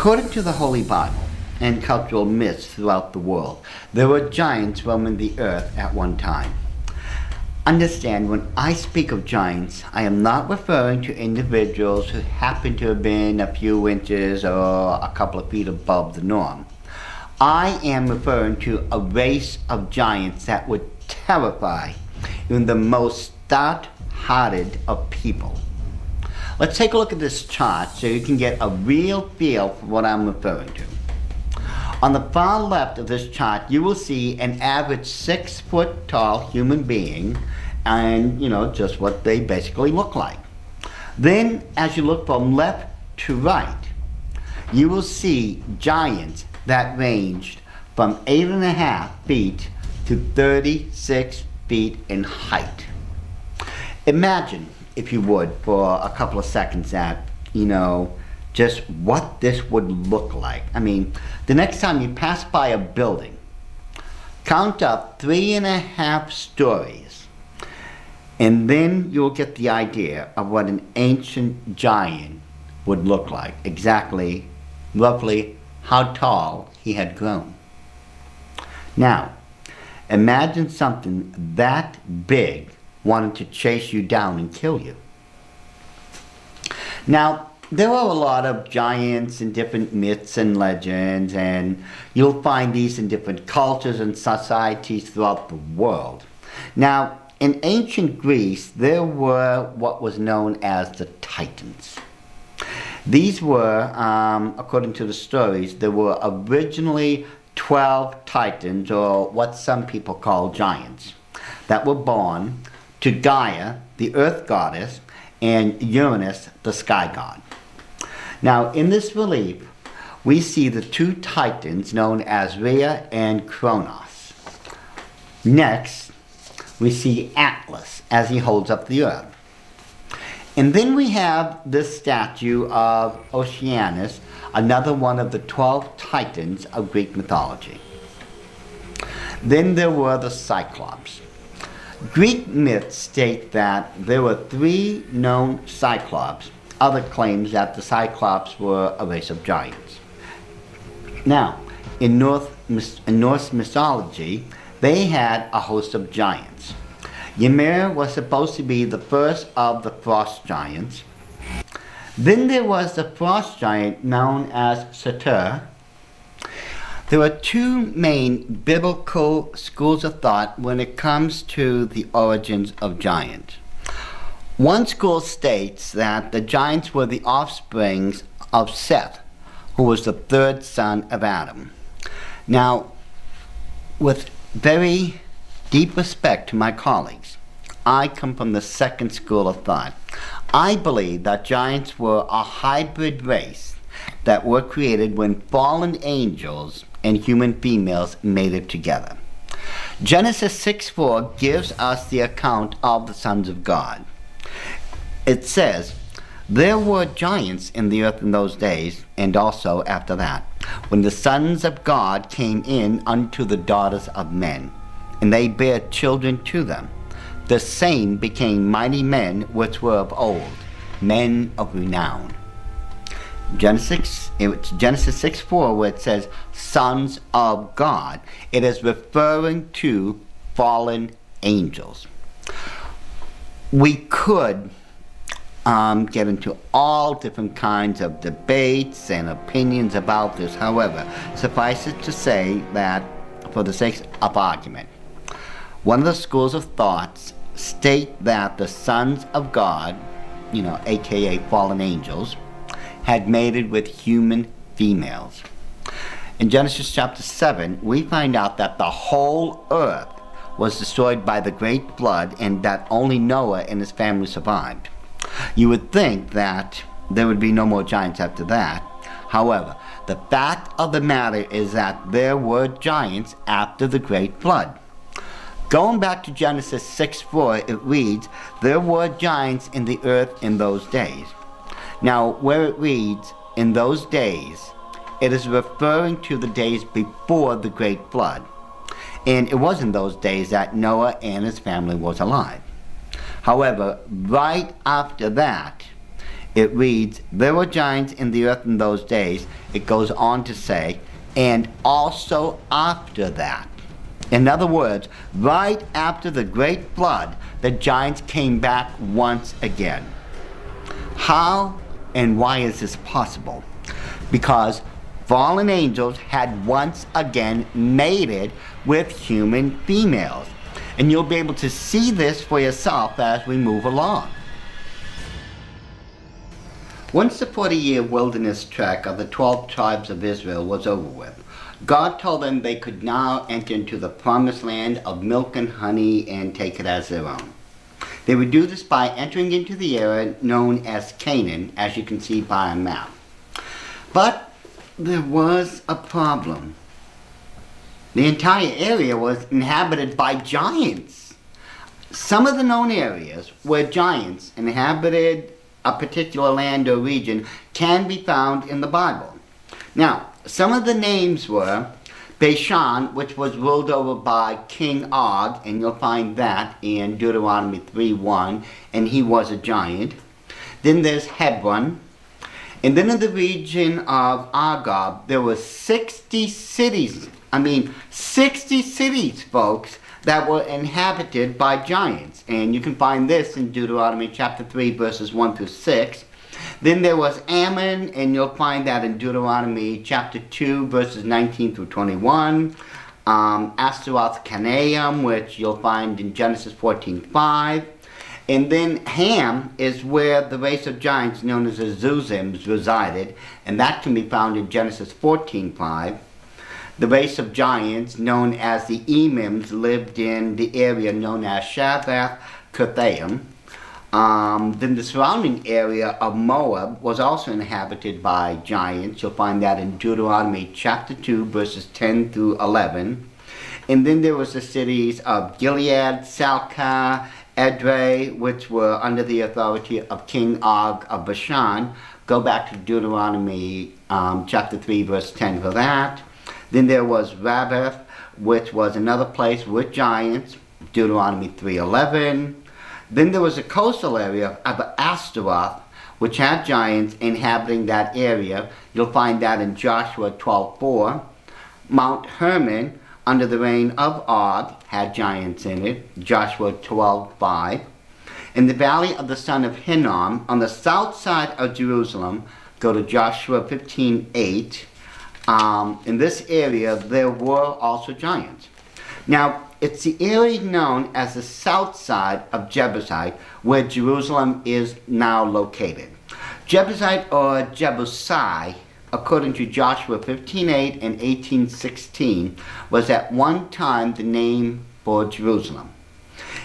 According to the Holy Bible and cultural myths throughout the world, there were giants roaming the earth at one time. Understand, when I speak of giants, I am not referring to individuals who happen to have been a few inches or a couple of feet above the norm. I am referring to a race of giants that would terrify even the most stout-hearted of people. Let's take a look at this chart so you can get a real feel for what I'm referring to. On the far left of this chart, you will see an average 6-foot tall human being and, just what they basically look like. Then, as you look from left to right, you will see giants that ranged from 8.5 feet to 36 feet in height. Imagine, if you would, for a couple of seconds that, just what this would look like. I mean, the next time you pass by a building, count up 3.5 stories, and then you'll get the idea of what an ancient giant would look like, exactly, roughly, how tall he had grown. Now, imagine something that big wanted to chase you down and kill you. Now, there are a lot of giants in different myths and legends, and you'll find these in different cultures and societies throughout the world. Now, in ancient Greece, there were what was known as the Titans. These were, according to the stories, there were originally 12 Titans, or what some people call giants, that were born to Gaia, the earth goddess, and Uranus, the sky god. Now, in this relief, we see the 2 Titans known as Rhea and Kronos. Next, we see Atlas as he holds up the earth. And then we have this statue of Oceanus, another one of the 12 Titans of Greek mythology. Then there were the Cyclops. Greek myths state that there were 3 known Cyclops. Other claims that the Cyclops were a race of giants. Now, in Norse mythology, they had a host of giants. Ymir was supposed to be the first of the frost giants. Then there was the frost giant known as Satyr. There are 2 main biblical schools of thought when it comes to the origins of giants. One school states that the giants were the offsprings of Seth, who was the 3rd son of Adam. Now, with very deep respect to my colleagues, I come from the 2nd school of thought. I believe that giants were a hybrid race that were created when fallen angels and human females mated together. Genesis 6:4 gives us the account of the sons of God. It says, "There were giants in the earth in those days, and also after that, when the sons of God came in unto the daughters of men, and they bare children to them. The same became mighty men which were of old, men of renown." It's Genesis 6:4 where it says, sons of God. It is referring to fallen angels. We could get into all different kinds of debates and opinions about this. However, suffice it to say that, for the sake of argument, one of the schools of thoughts state that the sons of God, aka fallen angels, had mated with human females. In Genesis chapter 7, we find out that the whole earth was destroyed by the great flood, and that only Noah and his family survived. You would think that there would be no more giants after that. However, the fact of the matter is that there were giants after the great flood. Going back to Genesis 6:4, it reads, "There were giants in the earth in those days." Now, where it reads, "in those days," it is referring to the days before the great flood. And it was in those days that Noah and his family was alive. However, right after that, It reads, there were giants in the earth in those days. It goes on to say, and also after that. In other words, right after the great flood, the giants came back once again. How and why is this possible? Because fallen angels had once again mated with human females. And you'll be able to see this for yourself as we move along. Once the 40-year wilderness trek of the 12 tribes of Israel was over with, God told them they could now enter into the promised land of milk and honey and take it as their own. They would do this by entering into the area known as Canaan, as you can see by a map. But there was a problem. The entire area was inhabited by giants. Some of the known areas where giants inhabited a particular land or region can be found in the Bible. Now, some of the names were Bashan, which was ruled over by King Og, and you'll find that in Deuteronomy 3:1, and he was a giant. Then there's Hebron. And then in the region of Argob, there were 60 cities, 60 cities, folks, that were inhabited by giants. And you can find this in Deuteronomy chapter 3, verses 1 through 6. Then there was Ammon, and you'll find that in Deuteronomy chapter 2, verses 19 through 21. Astaroth Canaim, which you'll find in Genesis 14:5. And then Ham is where the race of giants known as the Zuzims resided, and that can be found in Genesis 14:5. The race of giants known as the Emims lived in the area known as Shaveth Kirthaim. Then the surrounding area of Moab was also inhabited by giants. You'll find that in Deuteronomy chapter 2, verses 10 through 11. And then there was the cities of Gilead, Salcah, Edrei, which were under the authority of King Og of Bashan. Go back to Deuteronomy chapter 3, verse 10 for that. Then there was Rabbath, which was another place with giants, Deuteronomy 3:11. Then there was a coastal area of Astaroth, which had giants inhabiting that area. You'll find that in Joshua 12:4. Mount Hermon, under the reign of Og, had giants in it, Joshua 12:5. In the valley of the son of Hinnom, on the south side of Jerusalem, go to Joshua 15:8. In this area, there were also giants. Now, it's the area known as the south side of Jebusite, where Jerusalem is now located. Jebusite or Jebusai, according to Joshua 15:8 and 18:16, was at one time the name for Jerusalem.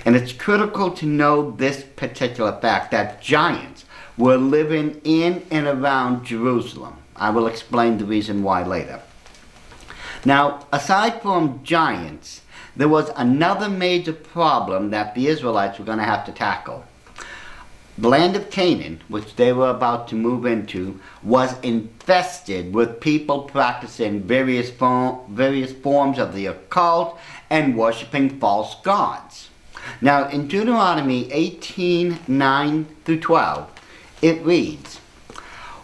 And it's critical to know this particular fact, that giants were living in and around Jerusalem. I will explain the reason why later. Now, aside from giants, there was another major problem that the Israelites were going to have to tackle. The land of Canaan, which they were about to move into, was infested with people practicing various forms of the occult and worshiping false gods. Now, in Deuteronomy 18:9 through 12, it reads,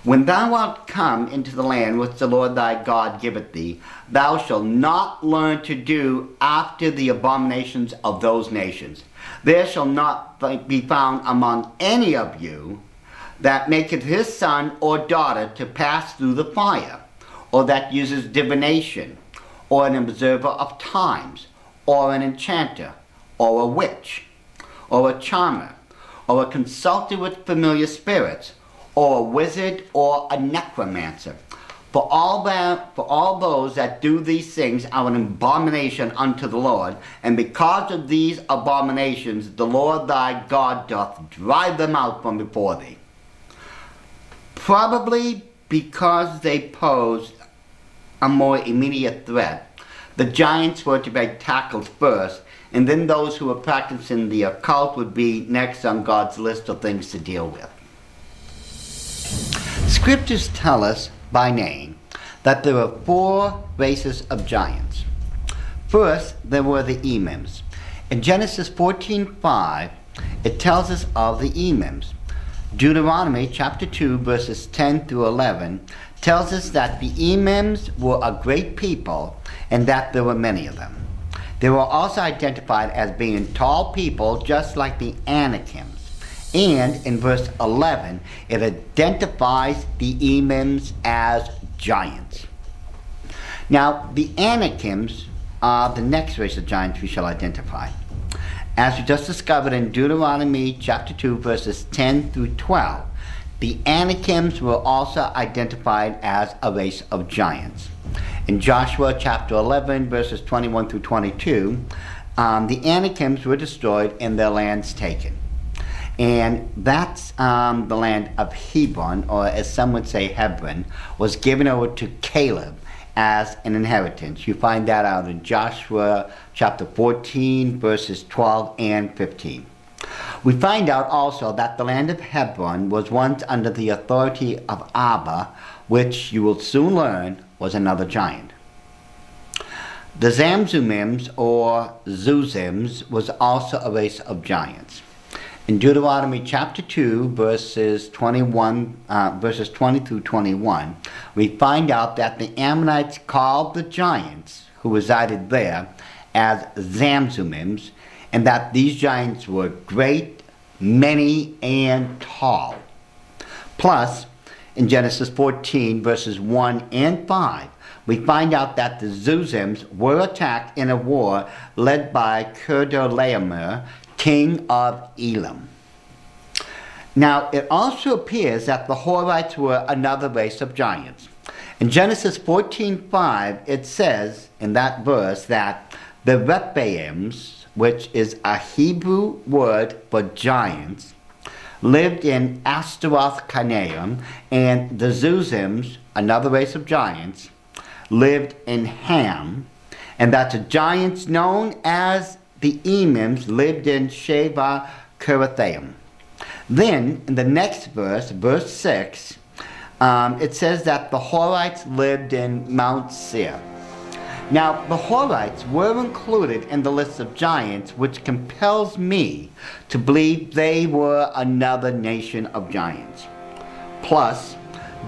when thou art come into the land which the Lord thy God giveth thee, thou shalt not learn to do after the abominations of those nations. There shall not be found among any of you that maketh his son or daughter to pass through the fire, or that uses divination, or an observer of times, or an enchanter, or a witch, or a charmer, or a consulter with familiar spirits, or a wizard, or a necromancer. For all those that do these things are an abomination unto the Lord, and because of these abominations the Lord thy God doth drive them out from before thee. Probably because they posed a more immediate threat, the giants were to be tackled first, and then those who were practicing the occult would be next on God's list of things to deal with. Scriptures tell us by name that there were 4 races of giants. First, there were the Emims. In Genesis 14:5, it tells us of the Emims. Deuteronomy chapter 2 verses 10 through 11 tells us that the Emims were a great people and that there were many of them. They were also identified as being tall people just like the Anakims. And in verse 11, it identifies the Emims as giants. Now, the Anakims are the next race of giants we shall identify. As we just discovered in Deuteronomy chapter 2 verses 10 through 12, the Anakims were also identified as a race of giants. In Joshua chapter 11 verses 21 through 22, the Anakims were destroyed and their lands taken. And that's the land of Hebron, or as some would say Hebron, was given over to Caleb as an inheritance. You find that out in Joshua chapter 14 verses 12 and 15. We find out also that the land of Hebron was once under the authority of Abba, which you will soon learn was another giant. The Zamzumims or Zuzims was also a race of giants. In Deuteronomy chapter 2 verses 20 through 21, we find out that the Ammonites called the giants who resided there as Zamzumims, and that these giants were great, many, and tall. Plus, in Genesis 14 verses 1 and 5, we find out that the Zuzims were attacked in a war led by Chedorlaomer, king of Elam. Now, it also appears that the Horites were another race of giants. In Genesis 14:5, it says in that verse that the Rephaims, which is a Hebrew word for giants, lived in Ashtaroth Karnaim, and the Zuzims, another race of giants, lived in Ham, and that the giants known as the Emims lived in Sheva Kirithaim. Then, in the next verse, verse 6, it says that the Horites lived in Mount Seir. Now, the Horites were included in the list of giants, which compels me to believe they were another nation of giants. Plus,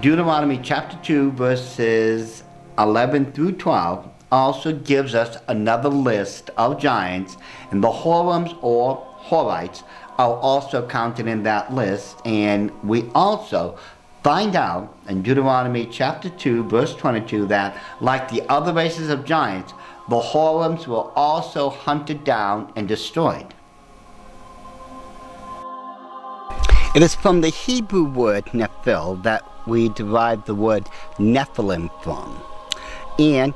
Deuteronomy chapter 2, verses 11 through 12, also gives us another list of giants, and the Horims or Horites are also counted in that list. And we also find out in Deuteronomy chapter 2 verse 22 that, like the other races of giants, the Horims were also hunted down and destroyed. It is from the Hebrew word Nephil that we derive the word Nephilim from. And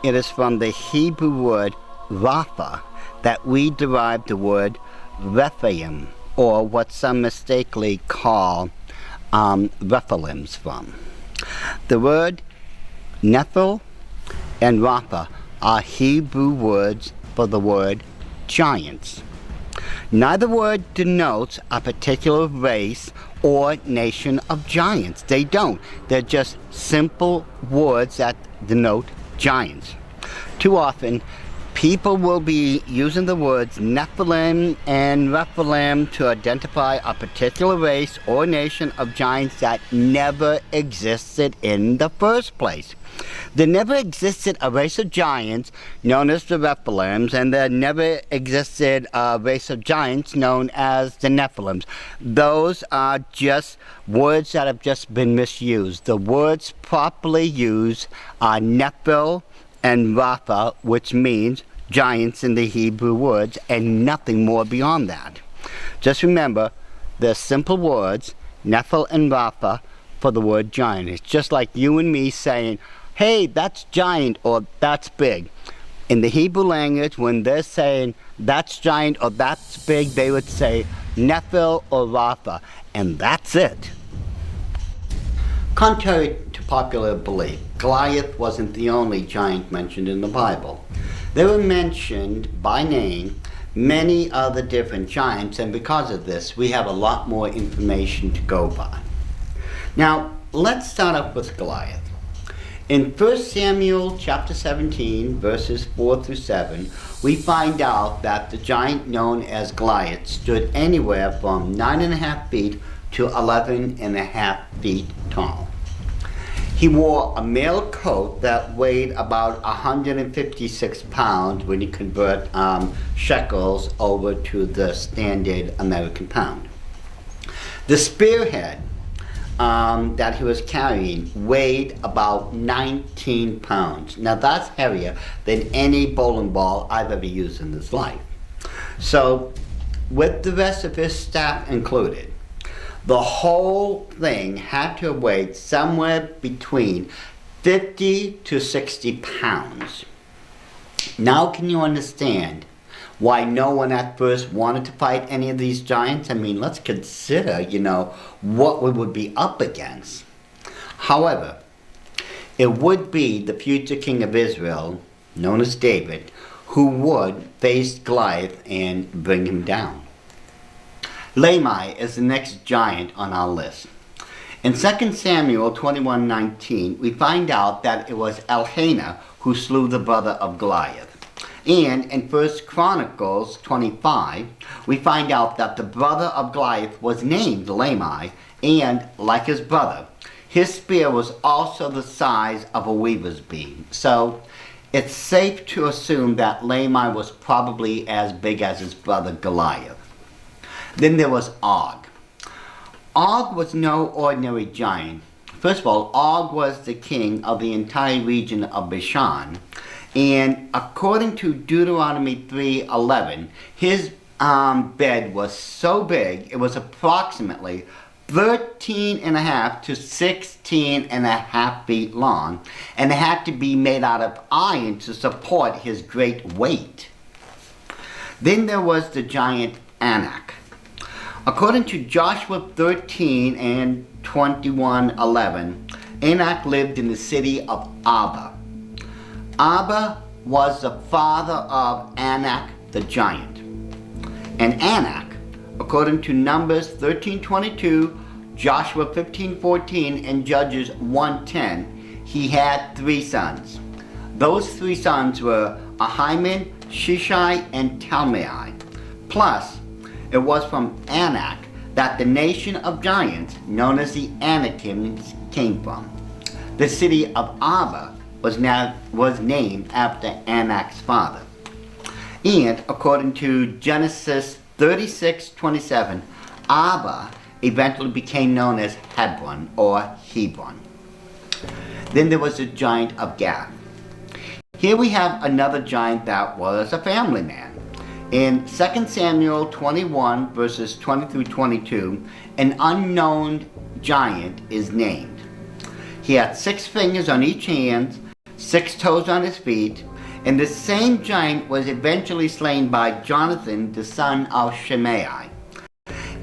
it is from the Hebrew word Rapha that we derive the word Rephaim, or what some mistakenly call Rephaims from. The word Nephil and Rapha are Hebrew words for the word giants. Neither word denotes a particular race or nation of giants. They don't. They're just simple words that denote giants. Too often, people will be using the words Nephilim and Rephaim to identify a particular race or nation of giants that never existed in the first place. There never existed a race of giants known as the Rephaims, and there never existed a race of giants known as the Nephilims. Those are just words that have just been misused. The words properly used are Nephil and Rapha, which means giants in the Hebrew words, and nothing more beyond that. Just remember, they're simple words, Nephil and Rapha, for the word giant. It's just like you and me saying, hey, that's giant or that's big. In the Hebrew language, when they're saying that's giant or that's big, they would say Nephil or Rapha, and that's it. Contrary to popular belief, Goliath wasn't the only giant mentioned in the Bible. There were mentioned by name many other different giants, and because of this, we have a lot more information to go by. Now, let's start up with Goliath. In 1 Samuel chapter 17, verses 4 through 7, we find out that the giant known as Goliath stood anywhere from 9.5 feet to 11.5 feet tall. He wore a mail coat that weighed about 156 pounds when you convert shekels over to the standard American pound. The spearhead that he was carrying weighed about 19 pounds. Now that's heavier than any bowling ball I've ever used in this life. So, with the rest of his staff included, the whole thing had to have weighed somewhere between 50 to 60 pounds. Now can you understand why no one at first wanted to fight any of these giants? I mean, let's consider, what we would be up against. However, it would be the future king of Israel, known as David, who would face Goliath and bring him down. Lamai is the next giant on our list. In 2 Samuel 21:19, we find out that it was Elkanah who slew the brother of Goliath. And in 1 Chronicles 25, we find out that the brother of Goliath was named Lamai, and like his brother, his spear was also the size of a weaver's beam. So it's safe to assume that Lamai was probably as big as his brother Goliath. Then there was Og. Og was no ordinary giant. First of all, Og was the king of the entire region of Bashan. And according to Deuteronomy 3:11, his bed was so big, it was approximately 13.5 to 16.5 feet long, and it had to be made out of iron to support his great weight. Then there was the giant Anak. According to Joshua 13 and 21:11, Anak lived in the city of Abba. Abba was the father of Anak the giant. And Anak, according to Numbers 13:22, Joshua 15:14, and Judges 1:10, he had 3 sons. Those 3 sons were Ahiman, Shishai, and Talmai. Plus, it was from Anak that the nation of giants, known as the Anakims, came from. The city of Abba was named after Anak's father. And according to Genesis 36:27, Abba eventually became known as Hebron or Hebron. Then there was the giant of Gath. Here we have another giant that was a family man. In 2 Samuel 21 verses 20 through 22, an unknown giant is named. He had 6 fingers on each hand, 6 toes on his feet, and the same giant was eventually slain by Jonathan, the son of Shimei,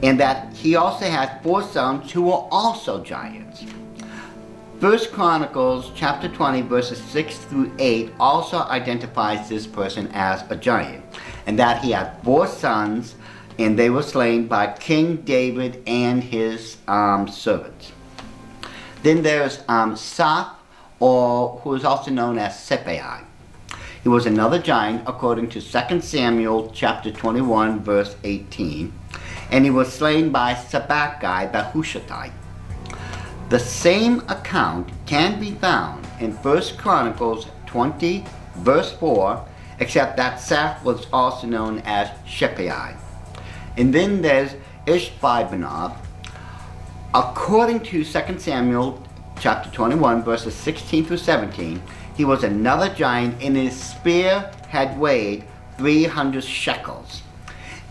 and that he also had 4 sons who were also giants. 1 Chronicles chapter 20 verses 6 through 8 also identifies this person as a giant, and that he had 4 sons, and they were slain by King David and his servants. Then there's Saf, or who is also known as Seppai. He was another giant according to 2 Samuel chapter 21 verse 18, and he was slain by Sabbakai the Hushathite. The same account can be found in 1 Chronicles 20 verse 4, except that Seth was also known as Sheppai. And then there's Ishbi-Benob. According to 2 Samuel chapter 21 verses 16 through 17, he was another giant, and his spear had weighed 300 shekels.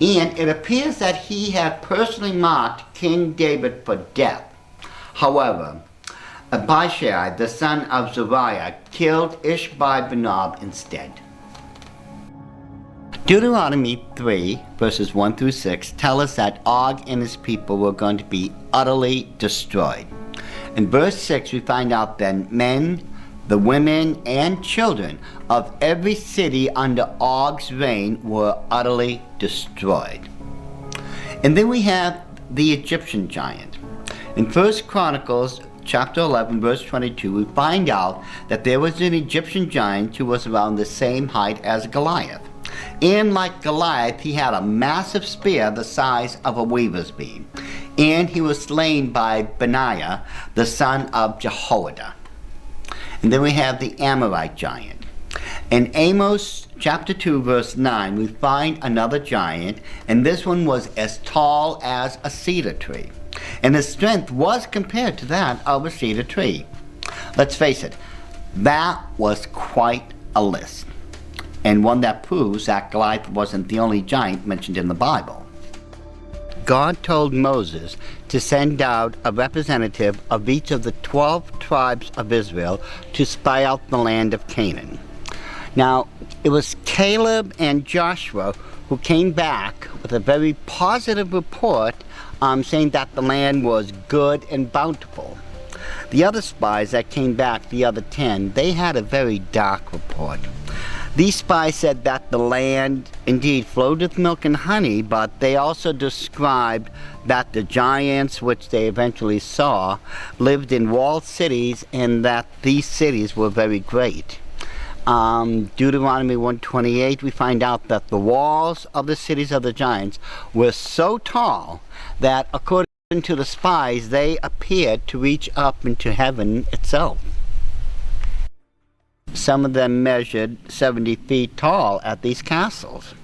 And it appears that he had personally marked King David for death. However, Abishai, the son of Zeruiah, killed Ishbi-Benob instead. Deuteronomy 3 verses 1 through 6 tell us that Og and his people were going to be utterly destroyed. In verse 6 we find out that men, the women, and children of every city under Og's reign were utterly destroyed. And then we have the Egyptian giant. In 1 Chronicles chapter 11 verse 22 we find out that there was an Egyptian giant who was around the same height as Goliath. And like Goliath, he had a massive spear the size of a weaver's beam. and he was slain by Benaiah, the son of Jehoiada. And then we have the Amorite giant. In Amos chapter 2 verse 9, we find another giant, and this one was as tall as a cedar tree. And his strength was compared to that of a cedar tree. Let's face it, that was quite a list, and one that proves that Goliath wasn't the only giant mentioned in the Bible. God told Moses to send out a representative of each of the 12 tribes of Israel to spy out the land of Canaan. Now, it was Caleb and Joshua who came back with a very positive report saying that the land was good and bountiful. The other spies that came back, the other 10, they had a very dark report. These spies said that the land indeed flowed with milk and honey, but they also described that the giants, which they eventually saw, lived in walled cities and that these cities were very great. Deuteronomy 1:28, we find out that the walls of the cities of the giants were so tall that, according to the spies, they appeared to reach up into heaven itself. Some of them measured 70 feet tall at these castles.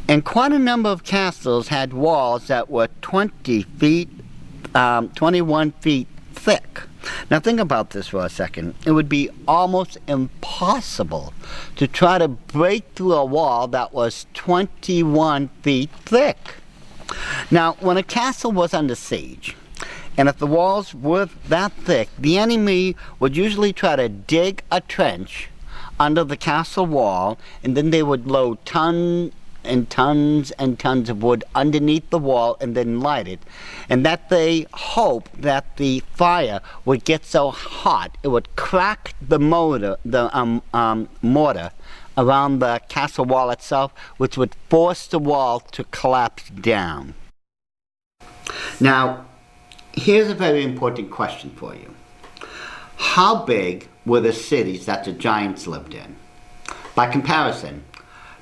And quite a number of castles had walls that were 21 feet thick. Now think about this for a second. It would be almost impossible to try to break through a wall that was 21 feet thick. Now, when a castle was under siege, and if the walls were that thick, the enemy would usually try to dig a trench under the castle wall, and then they would load tons and tons and tons of wood underneath the wall and then light it. And that they hoped that the fire would get so hot it would crack the mortar around the castle wall itself, which would force the wall to collapse down. Now, here's a very important question for you. How big were the cities that the giants lived in? By comparison,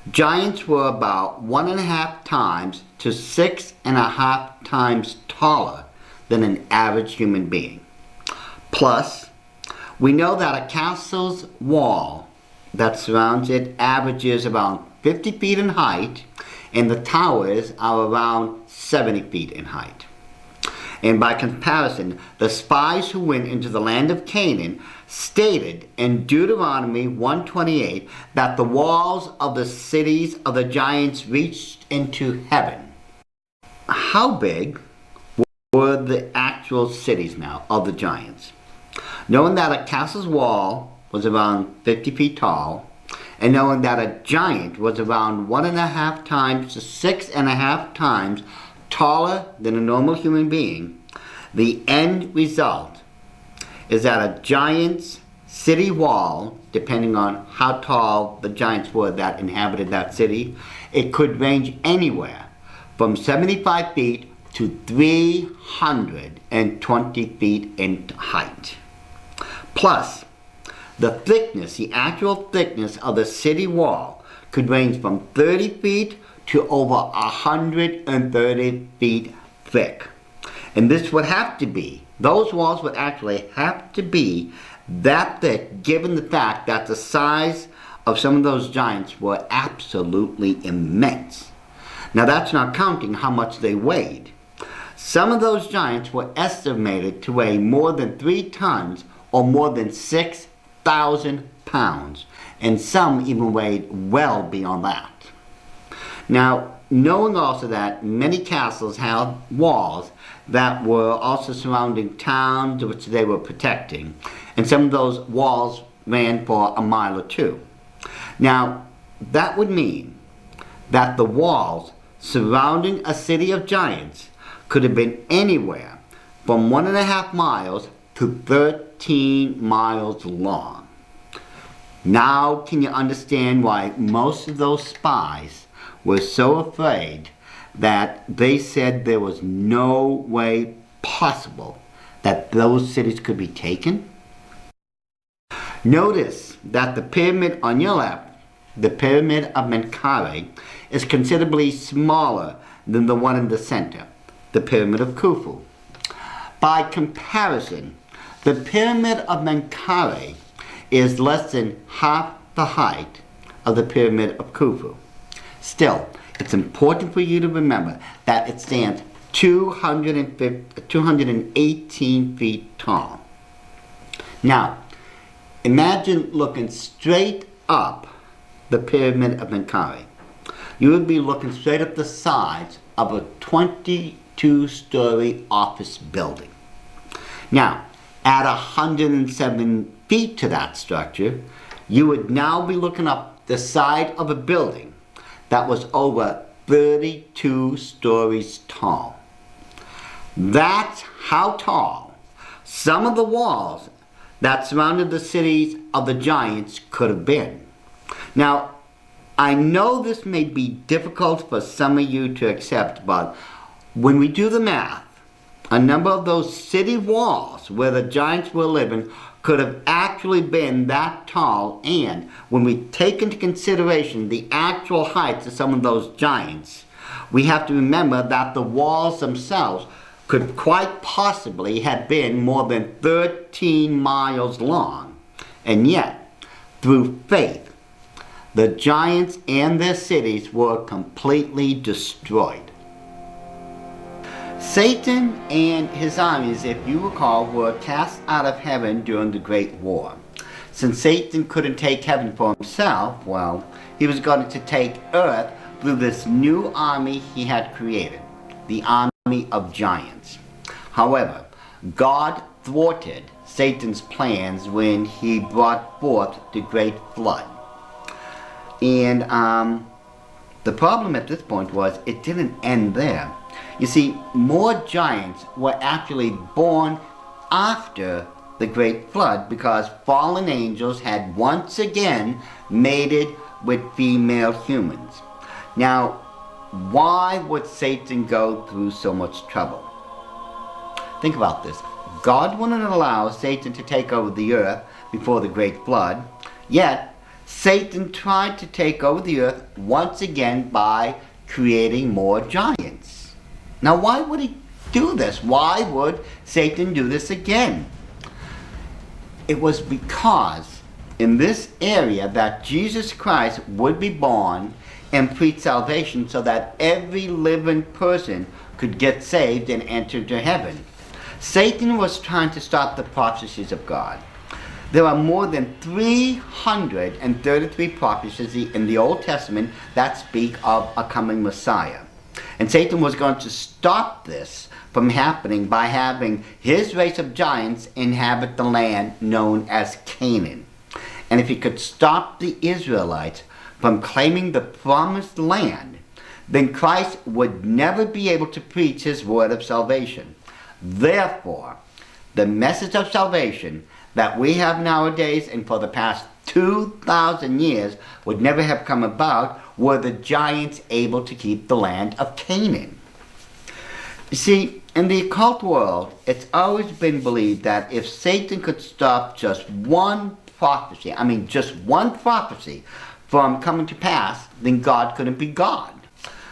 giants were about 1.5 times to 6.5 times taller than an average human being. Plus, we know that a castle's wall that surrounds it averages around 50 feet in height, and the towers are around 70 feet in height. And by comparison, the spies who went into the land of Canaan stated in Deuteronomy 1:28 that the walls of the cities of the giants reached into heaven. How big were the actual cities now of the giants? Knowing that a castle's wall was around 50 feet tall, and knowing that a giant was around 1.5 times to 6.5 times taller than a normal human being, the end result is that a giant's city wall, depending on how tall the giants were that inhabited that city, it could range anywhere from 75 feet to 320 feet in height. Plus, the thickness, the actual thickness of the city wall could range from 30 feet to over 130 feet thick. And this would have to be, those walls would actually have to be that thick, given the fact that the size of some of those giants were absolutely immense. Now that's not counting how much they weighed. Some of those giants were estimated to weigh more than 3 tons or more than 6,000 pounds, and some even weighed well beyond that. Now, knowing also that many castles had walls that were also surrounding towns which they were protecting, and some of those walls ran for a mile or two. Now, that would mean that the walls surrounding a city of giants could have been anywhere from 1.5 miles to 13 miles long. Now can you understand why most of those spies were so afraid that they said there was no way possible that those cities could be taken? Notice that the pyramid on your left, the pyramid of Menkaure, is considerably smaller than the one in the center, the Pyramid of Khufu. By comparison, the Pyramid of Menkaure is less than half the height of the Pyramid of Khufu. Still, it's important for you to remember that it stands 218 feet tall. Now, imagine looking straight up the Pyramid of Menkaure. You would be looking straight up the sides of a 22-story office building. Now, at 107 feet to that structure, you would now be looking up the side of a building that was over 32 stories tall. That's how tall some of the walls that surrounded the cities of the giants could have been. Now, I know this may be difficult for some of you to accept, but when we do the math, a number of those city walls where the giants were living could have actually been that tall, and when we take into consideration the actual heights of some of those giants, we have to remember that the walls themselves could quite possibly have been more than 13 miles long. And yet, through faith, the giants and their cities were completely destroyed. Satan and his armies, if you recall, were cast out of heaven during the Great War. Since Satan couldn't take heaven for himself, well, he was going to take earth through this new army he had created, the army of giants. However, God thwarted Satan's plans when he brought forth the great flood. And the problem at this point was it didn't end there. You see, more giants were actually born after the great flood because fallen angels had once again mated with female humans. Now, why would Satan go through so much trouble? Think about this. God wouldn't allow Satan to take over the earth before the great flood, yet Satan tried to take over the earth once again by creating more giants. Now, why would he do this? Why would Satan do this again? It was because in this area that Jesus Christ would be born and preach salvation so that every living person could get saved and enter to heaven. Satan was trying to stop the prophecies of God. There are more than 333 prophecies in the Old Testament that speak of a coming Messiah. And Satan was going to stop this from happening by having his race of giants inhabit the land known as Canaan. And if he could stop the Israelites from claiming the promised land, then Christ would never be able to preach his word of salvation. Therefore, the message of salvation that we have nowadays and for the past 2,000 years would never have come about were the giants able to keep the land of Canaan. You see, in the occult world, it's always been believed that if Satan could stop just one prophecy, from coming to pass, then God couldn't be God.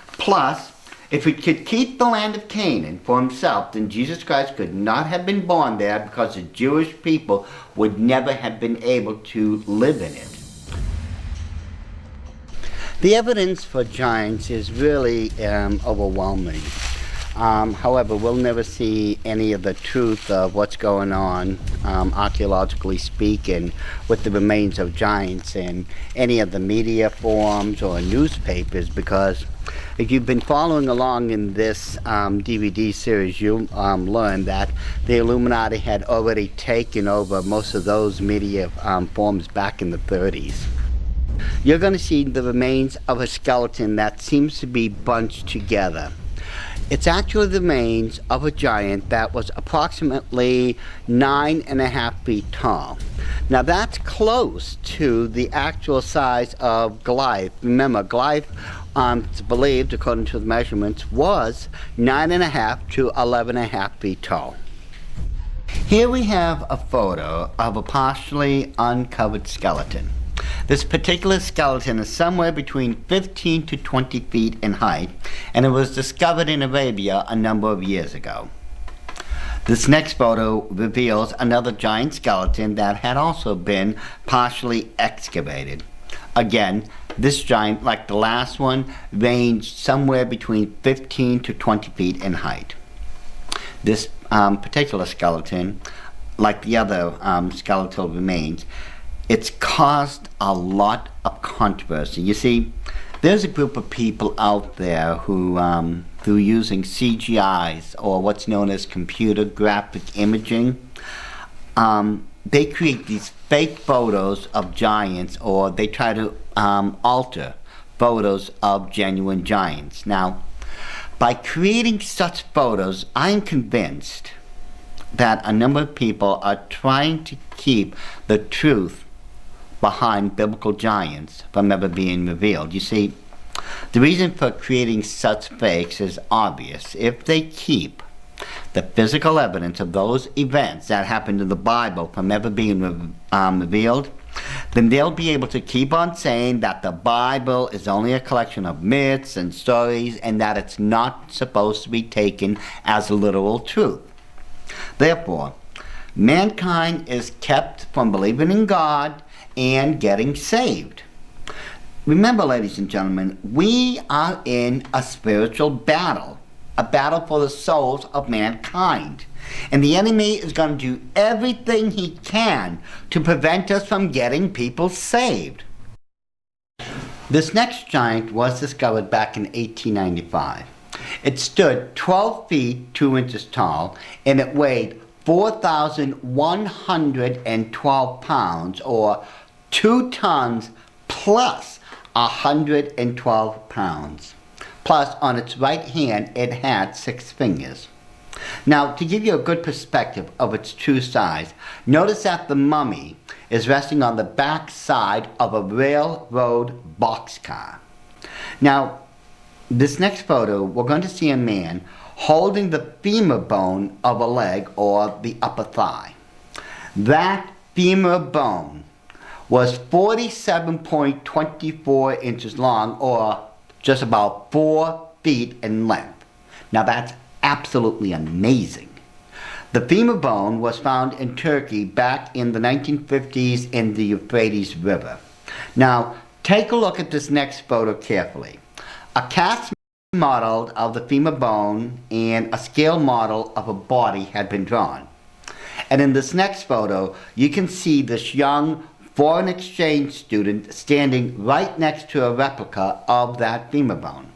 Plus, if he could keep the land of Canaan for himself, then Jesus Christ could not have been born there because the Jewish people would never have been able to live in it. The evidence for giants is really overwhelming. However, we'll never see any of the truth of what's going on, archaeologically speaking, with the remains of giants in any of the media forums or newspapers, because if you've been following along in this DVD series, you'll learn that the Illuminati had already taken over most of those media forms back in the 30s. You're going to see the remains of a skeleton that seems to be bunched together. It's actually the remains of a giant that was approximately 9.5 feet tall. Now that's close to the actual size of Goliath. Remember, Goliath, it's believed, according to the measurements, was 9.5 to 11.5 feet tall. Here we have a photo of a partially uncovered skeleton. This particular skeleton is somewhere between 15 to 20 feet in height, and it was discovered in Arabia a number of years ago. This next photo reveals another giant skeleton that had also been partially excavated. Again, this giant, like the last one, ranged somewhere between 15 to 20 feet in height. This particular skeleton, like the other skeletal remains, it's caused a lot of controversy. You see, there's a group of people out there who, through using CGIs, or what's known as computer graphic imaging, they create these fake photos of giants, or they try to alter photos of genuine giants. Now, by creating such photos, I'm convinced that a number of people are trying to keep the truth behind biblical giants from ever being revealed. You see, the reason for creating such fakes is obvious. If they keep the physical evidence of those events that happened in the Bible from ever being revealed, then they'll be able to keep on saying that the Bible is only a collection of myths and stories and that it's not supposed to be taken as literal truth. Therefore, mankind is kept from believing in God and getting saved. Remember, ladies and gentlemen, we are in a spiritual battle, a battle for the souls of mankind. And the enemy is going to do everything he can to prevent us from getting people saved. This next giant was discovered back in 1895. It stood 12 feet 2 inches tall, and it weighed 4,112 pounds, or 2 tons plus 112 pounds. Plus, on its right hand, it had 6 fingers. Now, to give you a good perspective of its true size, notice that the mummy is resting on the back side of a railroad boxcar. Now, this next photo, we're going to see a man holding the femur bone of a leg, or the upper thigh. That femur bone was 47.24 inches long, or just about 4 feet in length. Now that's absolutely amazing. The femur bone was found in Turkey back in the 1950s in the Euphrates River. Now take a look at this next photo carefully. A cast model of the femur bone and a scale model of a body had been drawn. And in this next photo, you can see this young foreign exchange student standing right next to a replica of that femur bone.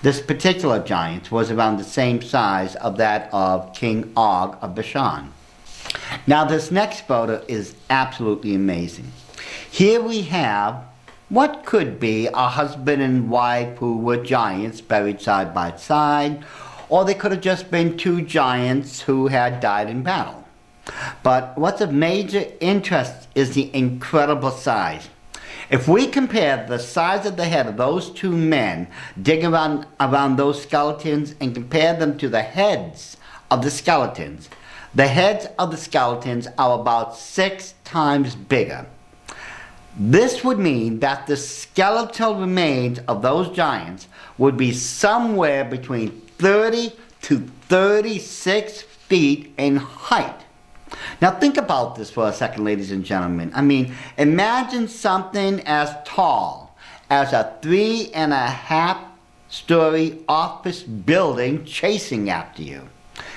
This particular giant was around the same size of that of King Og of Bashan. Now this next photo is absolutely amazing. Here we have what could be a husband and wife who were giants buried side by side, or they could have just been 2 giants who had died in battle. But what's of major interest is the incredible size. If we compare the size of the head of those 2 men digging around those skeletons and compare them to the heads of the skeletons, the heads of the skeletons are about 6 times bigger. This would mean that the skeletal remains of those giants would be somewhere between 30 to 36 feet in height. Now think about this for a second, ladies and gentlemen. I mean, imagine something as tall as a 3.5-story office building chasing after you.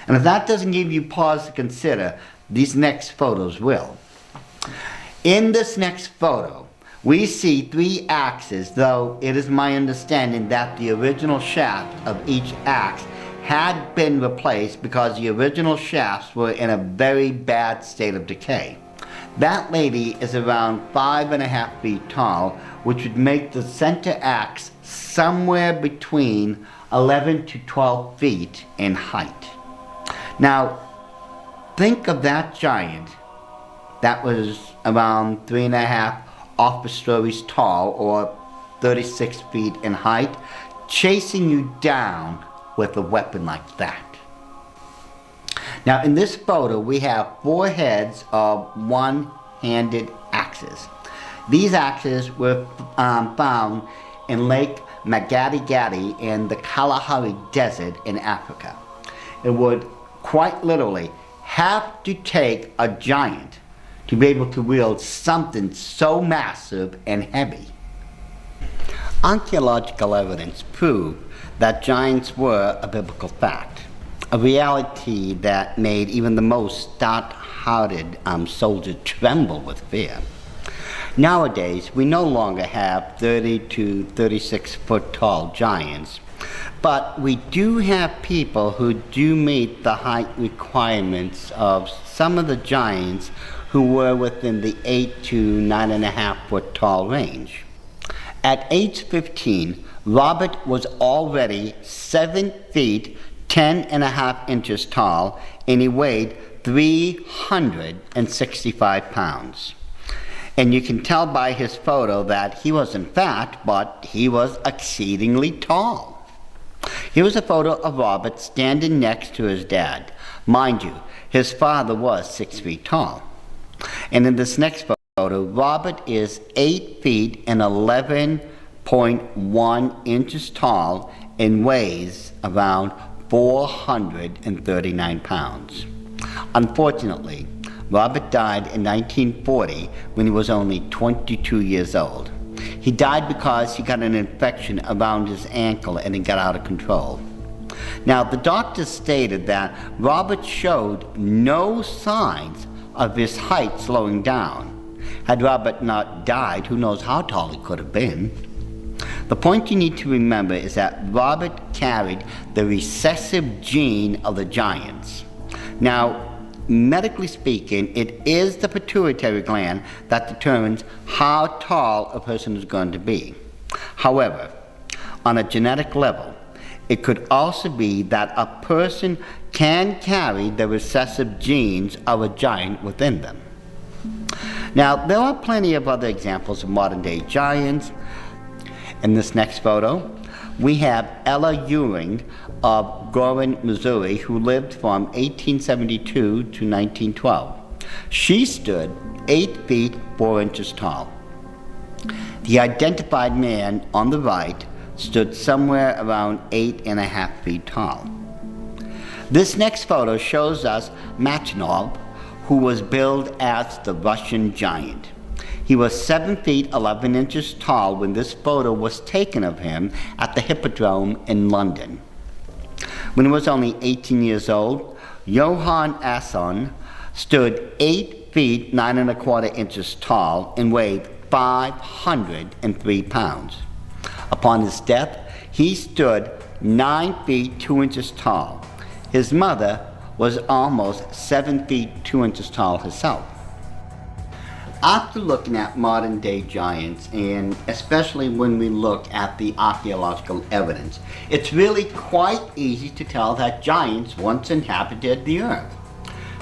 And if that doesn't give you pause to consider, these next photos will. In this next photo, we see 3 axes, though it is my understanding that the original shaft of each axe had been replaced because the original shafts were in a very bad state of decay. That lady is around 5.5 feet tall, which would make the center axe somewhere between 11 to 12 feet in height. Now, think of that giant that was around 3.5 office stories tall, or 36 feet in height, chasing you down with a weapon like that. Now in this photo we have 4 heads of one-handed axes. These axes were found in Lake Magadi in the Kalahari Desert in Africa. It would quite literally have to take a giant to be able to wield something so massive and heavy. Archaeological evidence proved that giants were a biblical fact, a reality that made even the most stout-hearted soldier tremble with fear. Nowadays, we no longer have 30 to 36 foot tall giants, but we do have people who do meet the height requirements of some of the giants who were within the 8 to 9.5 foot tall range. At age 15, Robert was already 7 feet 10.5 inches tall, and he weighed 365 pounds. And you can tell by his photo that he wasn't fat, but he was exceedingly tall. Here was a photo of Robert standing next to his dad. Mind you, his father was 6 feet tall. And in this next photo, Robert is 8 feet and 11.1 inches tall and weighs around 439 pounds. Unfortunately, Robert died in 1940 when he was only 22 years old. He died because he got an infection around his ankle and it got out of control. Now, the doctors stated that Robert showed no signs of his height slowing down. Had Robert not died, who knows how tall he could have been. The point you need to remember is that Robert carried the recessive gene of the giants. Now, medically speaking, it is the pituitary gland that determines how tall a person is going to be. However, on a genetic level, it could also be that a person can carry the recessive genes of a giant within them. Now, there are plenty of other examples of modern-day giants. In this next photo, we have Ella Ewing of Gorham, Missouri, who lived from 1872 to 1912. She stood 8 feet 4 inches tall. The identified man on the right stood somewhere around 8.5 feet tall. This next photo shows us Machinov, who was billed as the Russian giant. He was 7 feet 11 inches tall when this photo was taken of him at the Hippodrome in London. When he was only 18 years old, Johann Asson stood 8 feet 9.25 inches tall and weighed 503 pounds. Upon his death, he stood 9 feet 2 inches tall. His mother was almost 7 feet 2 inches tall herself. After looking at modern day giants, and especially when we look at the archaeological evidence, it's really quite easy to tell that giants once inhabited the earth.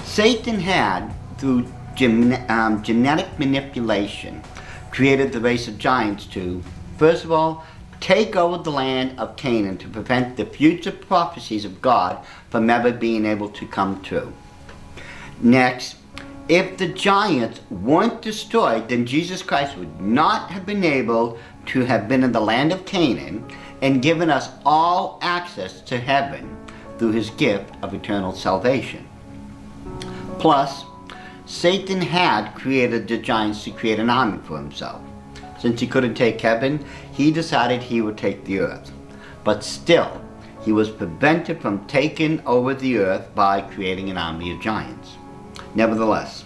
Satan had, through genetic manipulation, created the race of giants to, first of all, take over the land of Canaan to prevent the future prophecies of God from ever being able to come true. Next, if the giants weren't destroyed, then Jesus Christ would not have been able to have been in the land of Canaan and given us all access to heaven through his gift of eternal salvation. Plus, Satan had created the giants to create an army for himself. Since he couldn't take heaven, he decided he would take the earth. But still, he was prevented from taking over the earth by creating an army of giants. Nevertheless,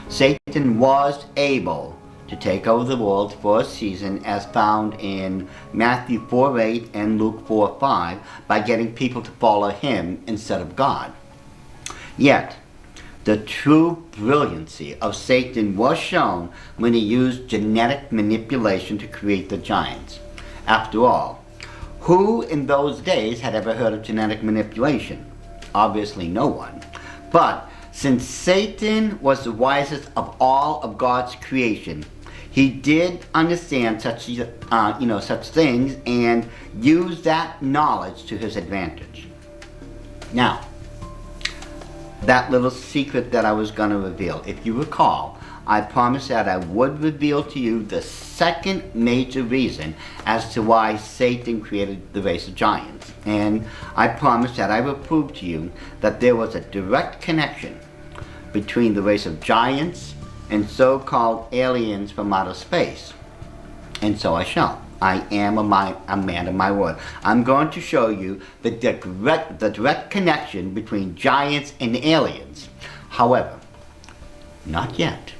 Satan was able to take over the world for a season, as found in Matthew 4:8 and Luke 4:5, by getting people to follow him instead of God. Yet, the true brilliancy of Satan was shown when he used genetic manipulation to create the giants. After all, who in those days had ever heard of genetic manipulation? Obviously no one. But since Satan was the wisest of all of God's creation, he did understand such things and used that knowledge to his advantage. Now, that little secret that I was going to reveal. If you recall, I promised that I would reveal to you the second major reason as to why Satan created the race of giants. And I promised that I would prove to you that there was a direct connection between the race of giants and so-called aliens from outer space. And so I shall. I am a man of my word. I'm going to show you the direct connection between giants and aliens. However, not yet.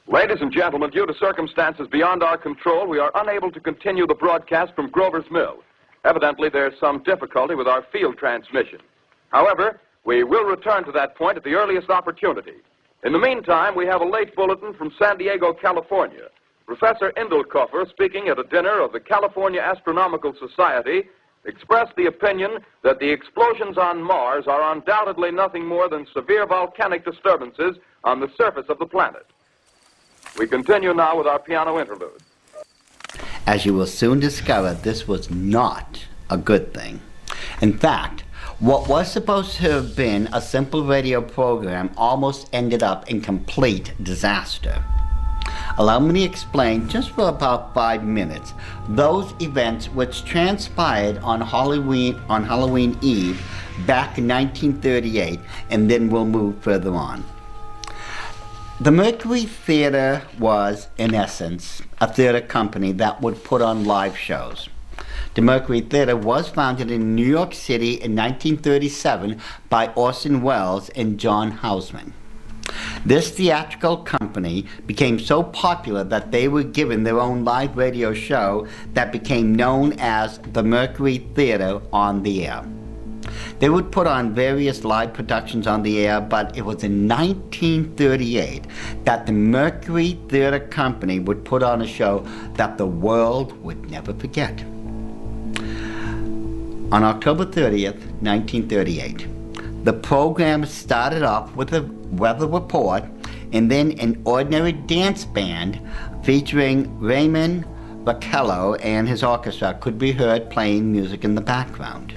Ladies and gentlemen, due to circumstances beyond our control, we are unable to continue the broadcast from Grover's Mill. Evidently, there's some difficulty with our field transmission. However, we will return to that point at the earliest opportunity. In the meantime, we have a late bulletin from San Diego, California. Professor Indelkoffer, speaking at a dinner of the California Astronomical Society, expressed the opinion that the explosions on Mars are undoubtedly nothing more than severe volcanic disturbances on the surface of the planet. We continue now with our piano interlude. As you will soon discover, this was not a good thing. In fact, what was supposed to have been a simple radio program almost ended up in complete disaster. Allow me to explain, just for about 5 minutes, those events which transpired on Halloween Eve back in 1938, and then we'll move further on. The Mercury Theater was, in essence, a theater company that would put on live shows. The Mercury Theater was founded in New York City in 1937 by Orson Welles and John Houseman. This theatrical company became so popular that they were given their own live radio show that became known as the Mercury Theater on the Air. They would put on various live productions on the air, but it was in 1938 that the Mercury Theater Company would put on a show that the world would never forget. On October 30th, 1938, the program started off with a weather report and then an ordinary dance band featuring Raymond Bachello and his orchestra could be heard playing music in the background.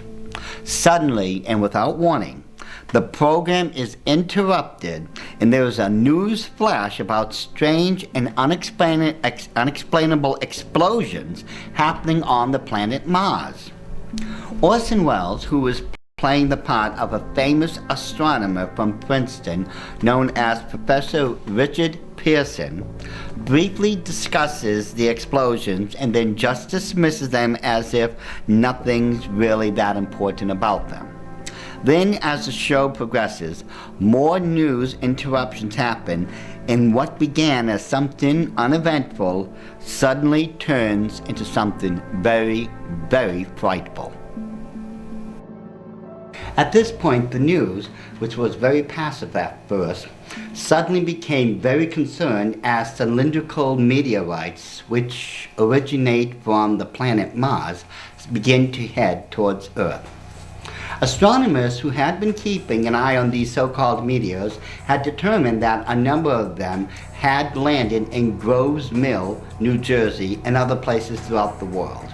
Suddenly, and without warning, the program is interrupted and there is a news flash about strange and unexplainable explosions happening on the planet Mars. Orson Welles, who was playing the part of a famous astronomer from Princeton known as Professor Richard Pearson, briefly discusses the explosions and then just dismisses them as if nothing's really that important about them. Then, as the show progresses, more news interruptions happen, and what began as something uneventful suddenly turns into something very, very frightful. At this point, the news, which was very passive at first, suddenly became very concerned as cylindrical meteorites, which originate from the planet Mars, begin to head towards Earth. Astronomers who had been keeping an eye on these so-called meteors had determined that a number of them had landed in Groves Mill, New Jersey, and other places throughout the world.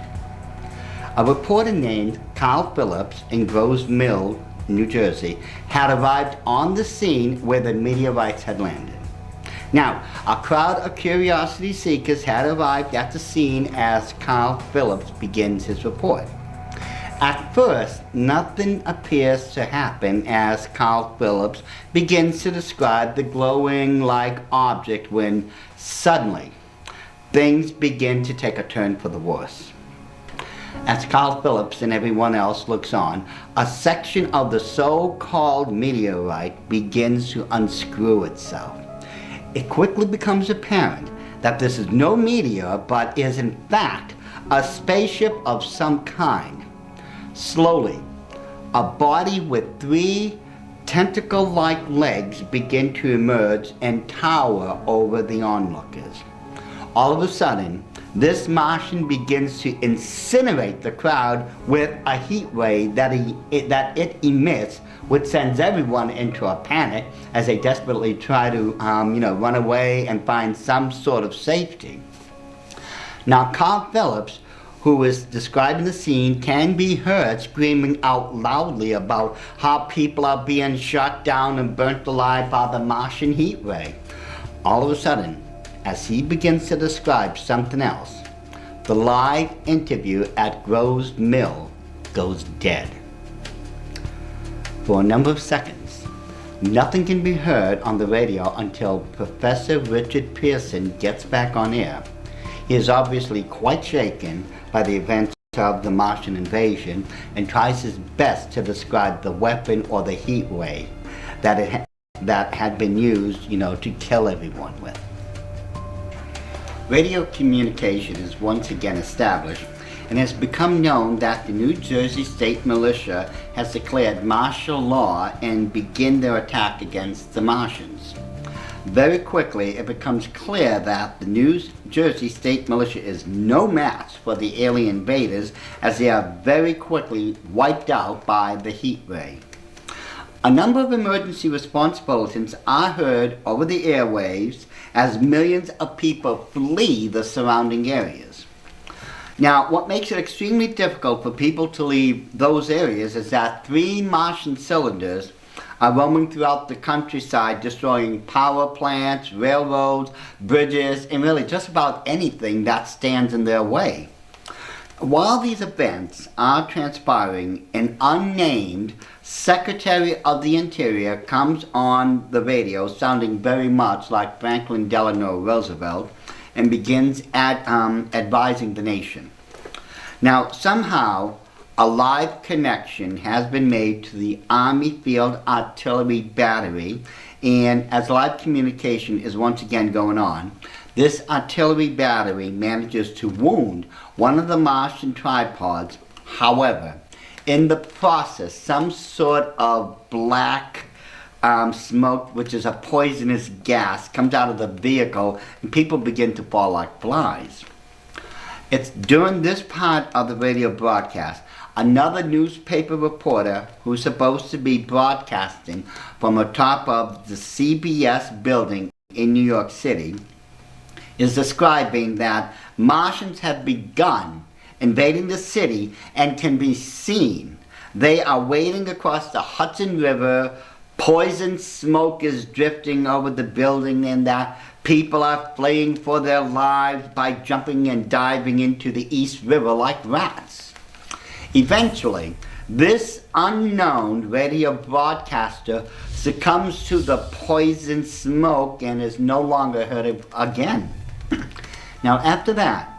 A reporter named Carl Phillips in Groves Mill, New Jersey, had arrived on the scene where the meteorites had landed. Now, a crowd of curiosity seekers had arrived at the scene as Carl Phillips begins his report. At first, nothing appears to happen as Carl Phillips begins to describe the glowing-like object when suddenly things begin to take a turn for the worse. As Carl Phillips and everyone else looks on, a section of the so-called meteorite begins to unscrew itself. It quickly becomes apparent that this is no meteor, but is in fact a spaceship of some kind. Slowly, a body with 3 tentacle-like legs begin to emerge and tower over the onlookers. All of a sudden, this Martian begins to incinerate the crowd with a heat ray that it emits which sends everyone into a panic as they desperately try to, run away and find some sort of safety. Now, Carl Phillips, who is describing the scene, can be heard screaming out loudly about how people are being shot down and burnt alive by the Martian heat ray. All of a sudden, as he begins to describe something else, the live interview at Grover's Mill goes dead. For a number of seconds, nothing can be heard on the radio until Professor Richard Pearson gets back on air. He is obviously quite shaken by the events of the Martian invasion and tries his best to describe the weapon or the heat ray that had been used, to kill everyone with. Radio communication is once again established, and it has become known that the New Jersey State Militia has declared martial law and begin their attack against the Martians. Very quickly, it becomes clear that the New Jersey State Militia is no match for the alien invaders, as they are very quickly wiped out by the heat ray. A number of emergency response bulletins are heard over the airwaves as millions of people flee the surrounding areas. Now, what makes it extremely difficult for people to leave those areas is that 3 Martian cylinders are roaming throughout the countryside, destroying power plants, railroads, bridges, and really just about anything that stands in their way. While these events are transpiring, an unnamed Secretary of the Interior comes on the radio sounding very much like Franklin Delano Roosevelt and begins advising the nation. Now, somehow, a live connection has been made to the Army Field Artillery Battery, and as live communication is once again going on, this artillery battery manages to wound one of the Martian tripods. However, in the process, some sort of black smoke, which is a poisonous gas, comes out of the vehicle, and people begin to fall like flies. It's during this part of the radio broadcast, another newspaper reporter who's supposed to be broadcasting from the top of the CBS building in New York City is describing that Martians have begun invading the city and can be seen. They are wading across the Hudson River. Poison smoke is drifting over the building, and that people are fleeing for their lives by jumping and diving into the East River like rats. Eventually, this unknown radio broadcaster succumbs to the poison smoke and is no longer heard of again. Now, after that,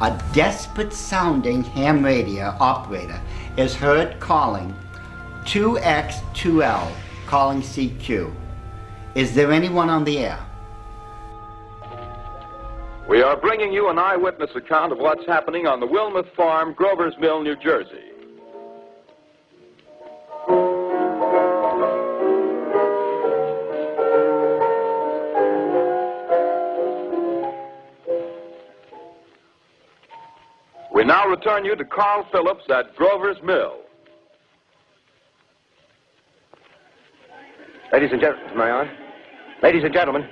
a desperate-sounding ham radio operator is heard calling 2X2L, calling CQ. Is there anyone on the air? We are bringing you an eyewitness account of what's happening on the Wilmuth Farm, Grover's Mill, New Jersey. We now return you to Carl Phillips at Grover's Mill. Ladies and gentlemen, am I on? Ladies and gentlemen,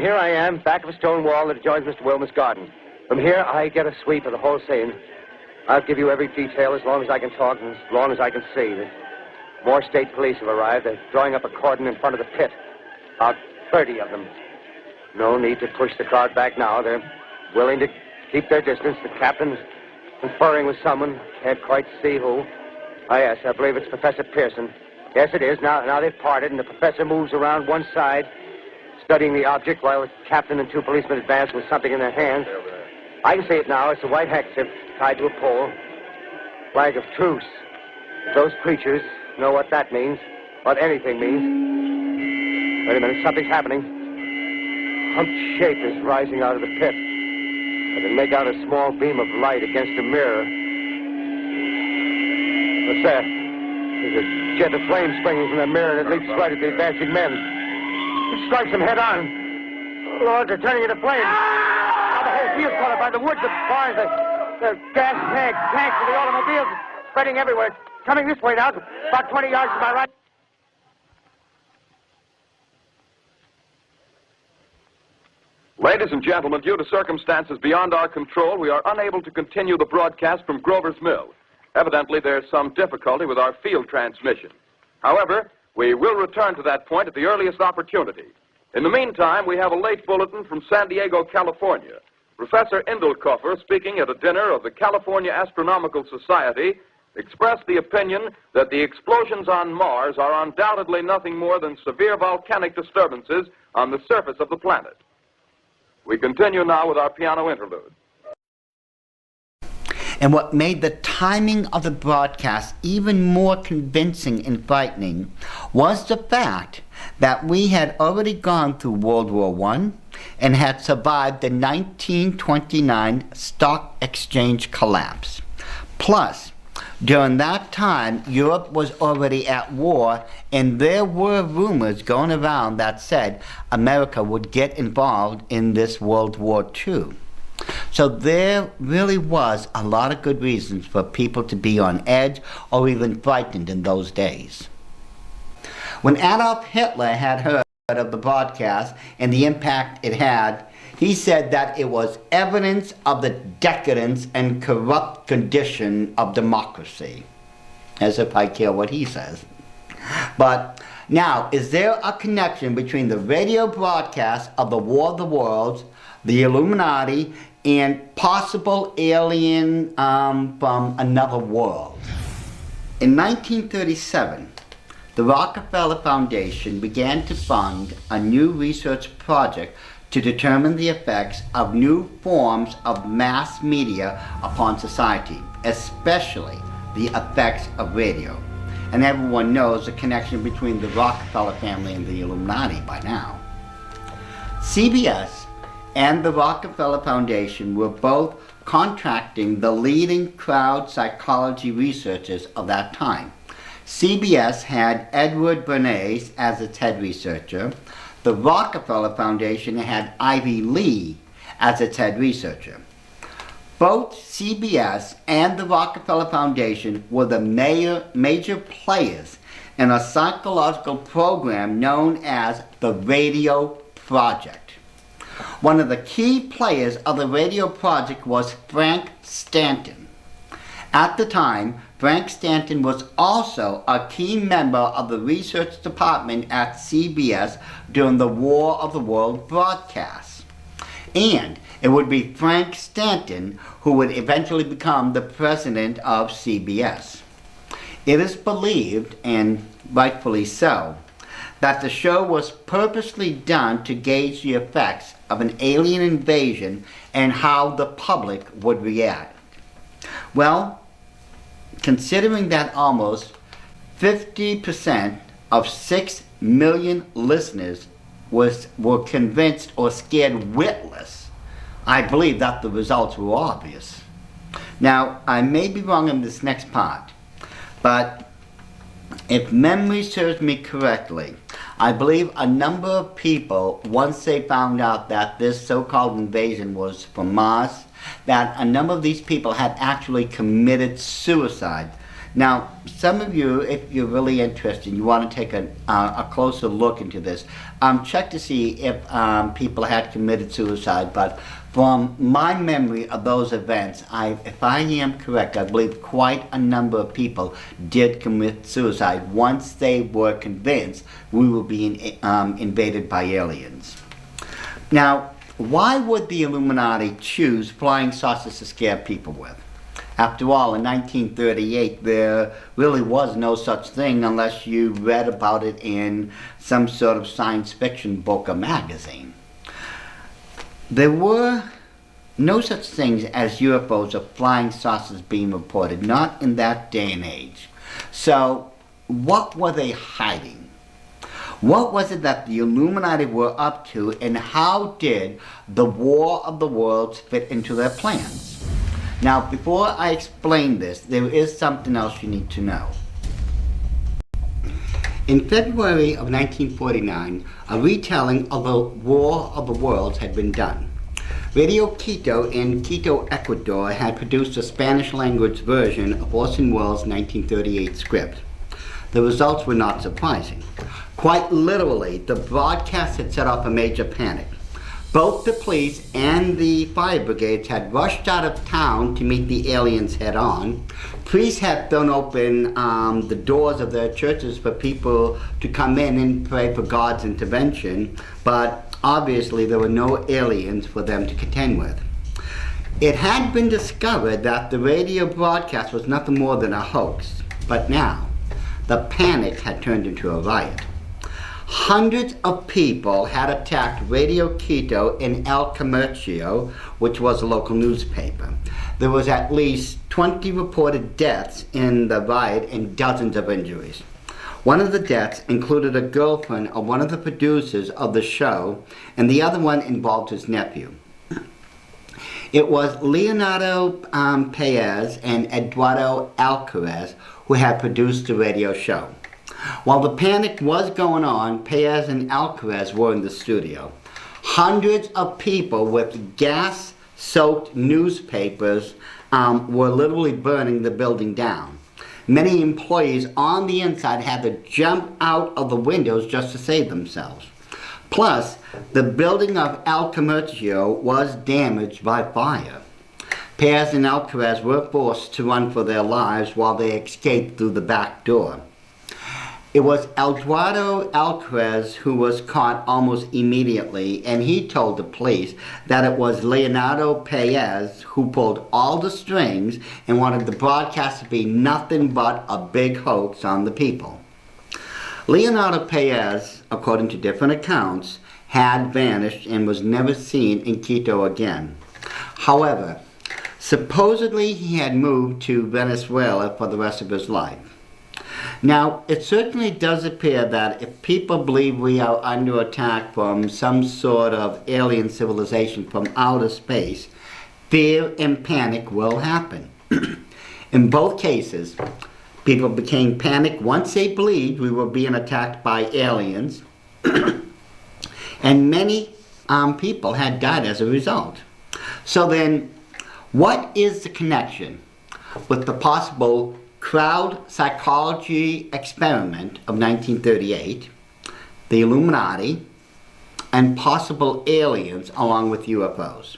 here I am, back of a stone wall that adjoins Mr. Wilmuth's garden. From here, I get a sweep of the whole scene. I'll give you every detail as long as I can talk and as long as I can see. More state police have arrived. They're drawing up a cordon in front of the pit. About 30 of them. No need to push the crowd back now. They're willing to keep their distance. The captain's conferring with someone. Can't quite see who. Ah, yes, I believe it's Professor Pearson. Yes, it is. Now they've parted, and the professor moves around one side, studying the object, while the captain and 2 policemen advance with something in their hands. I can see it now. It's a white handkerchief tied to a pole. Flag of truce. If those creatures know what that means, what anything means. Wait a minute, something's happening. Humped shape is rising out of the pit. I can make out a small beam of light against a mirror. What's that? There's a jet of flame springing from the mirror, and it leaps right at the advancing men. It strikes them head on. Oh, Lord, they're turning into flames. Now the whole field's caught up by the woods, the barns, the gas tanks of the automobiles spreading everywhere. coming this way now, about 20 yards to my right. Ladies and gentlemen, due to circumstances beyond our control, we are unable to continue the broadcast from Grover's Mill. Evidently, there's some difficulty with our field transmission. However, we will return to that point at the earliest opportunity. In the meantime, we have a late bulletin from San Diego, California. Professor Indelkoffer, speaking at a dinner of the California Astronomical Society, expressed the opinion that the explosions on Mars are undoubtedly nothing more than severe volcanic disturbances on the surface of the planet. We continue now with our piano interlude. And what made the timing of the broadcast even more convincing and frightening was the fact that we had already gone through World War I and had survived the 1929 stock exchange collapse. Plus, during that time, Europe was already at war, and there were rumors going around that said America would get involved in this World War II. So there really was a lot of good reasons for people to be on edge or even frightened in those days. When Adolf Hitler had heard of the broadcast and the impact it had, he said that it was evidence of the decadence and corrupt condition of democracy. As if I care what he says. But now, is there a connection between the radio broadcast of the War of the Worlds, the Illuminati, and possible alien from another world? In 1937, the Rockefeller Foundation began to fund a new research project to determine the effects of new forms of mass media upon society, especially the effects of radio. And everyone knows the connection between the Rockefeller family and the Illuminati by now. CBS and the Rockefeller Foundation were both contracting the leading crowd psychology researchers of that time. CBS had Edward Bernays as its head researcher. The Rockefeller Foundation had Ivy Lee as its head researcher. Both CBS and the Rockefeller Foundation were the major players in a psychological program known as the Radio Project. One of the key players of the Radio Project was Frank Stanton. At the time, Frank Stanton was also a key member of the research department at CBS during the War of the World broadcasts. And it would be Frank Stanton who would eventually become the president of CBS. It is believed, and rightfully so, that the show was purposely done to gauge the effects of an alien invasion and how the public would react. Well, considering that almost 50% of 6 million listeners were convinced or scared witless, I believe that the results were obvious. Now, I may be wrong in this next part, but if memory serves me correctly, I believe a number of people, once they found out that this so-called invasion was from Mars, that a number of these people had actually committed suicide. Now, some of you, if you're really interested, you want to take a closer look into this, check to see if people had committed suicide. But from my memory of those events, if I am correct, I believe quite a number of people did commit suicide once they were convinced we were being invaded by aliens. Now, why would the Illuminati choose flying saucers to scare people with? After all, in 1938, there really was no such thing unless you read about it in some sort of science fiction book or magazine. There were no such things as UFOs or flying saucers being reported, not in that day and age. So, what were they hiding? What was it that the Illuminati were up to, and how did the War of the Worlds fit into their plans? Now, before I explain this, there is something else you need to know. In February of 1949, a retelling of the War of the Worlds had been done. Radio Quito in Quito, Ecuador had produced a Spanish-language version of Orson Welles' 1938 script. The results were not surprising. Quite literally, the broadcast had set off a major panic. Both the police and the fire brigades had rushed out of town to meet the aliens head-on. Priests had thrown open the doors of their churches for people to come in and pray for God's intervention, but obviously there were no aliens for them to contend with. It had been discovered that the radio broadcast was nothing more than a hoax, but now the panic had turned into a riot. Hundreds of people had attacked Radio Quito in El Comercio, which was a local newspaper. There was at least 20 reported deaths in the riot and dozens of injuries. One of the deaths included a girlfriend of one of the producers of the show, and the other one involved his nephew. It was Leonardo Paez and Eduardo Alcaraz who had produced the radio show. While the panic was going on, Paez and Alcaraz were in the studio. Hundreds of people with gas-soaked newspapers were literally burning the building down. Many employees on the inside had to jump out of the windows just to save themselves. Plus, the building of El Comercio was damaged by fire. Paez and Alcaraz were forced to run for their lives while they escaped through the back door. It was Eduardo Alcaraz who was caught almost immediately, and he told the police that it was Leonardo Paez who pulled all the strings and wanted the broadcast to be nothing but a big hoax on the people. Leonardo Paez, according to different accounts, had vanished and was never seen in Quito again. However, supposedly he had moved to Venezuela for the rest of his life. Now, it certainly does appear that if people believe we are under attack from some sort of alien civilization from outer space, fear and panic will happen. In both cases, people became panicked once they believed we were being attacked by aliens, and many people had died as a result. So then, what is the connection with the possible crowd psychology experiment of 1938, the Illuminati, and possible aliens along with UFOs?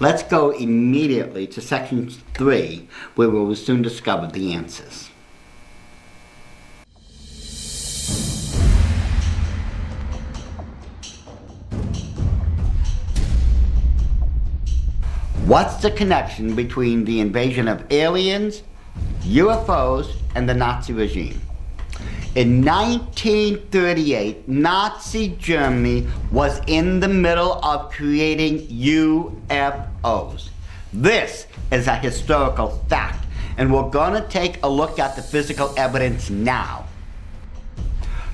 Let's go immediately to section 3, where we will soon discover the answers. What's the connection between the invasion of aliens, UFOs, and the Nazi regime? In 1938, Nazi Germany was in the middle of creating UFOs. This is a historical fact, and we're going to take a look at the physical evidence now.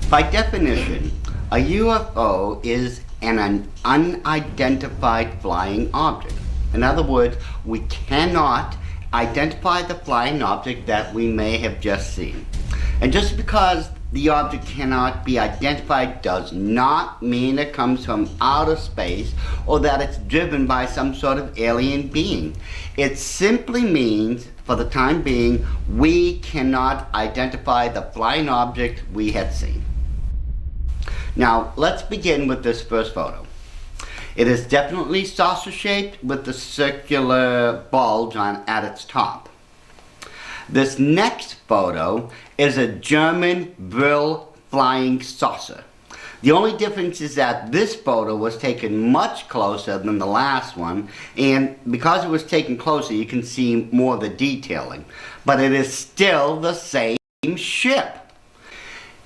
By definition, a UFO is an unidentified flying object. In other words, we cannot identify the flying object that we may have just seen. And just because the object cannot be identified does not mean it comes from outer space or that it's driven by some sort of alien being. It simply means, for the time being, we cannot identify the flying object we had seen. Now, let's begin with this first photo. It is definitely saucer-shaped with the circular bulge at its top. This next photo is a German Brill flying saucer. The only difference is that this photo was taken much closer than the last one, and because it was taken closer, you can see more of the detailing. But it is still the same ship.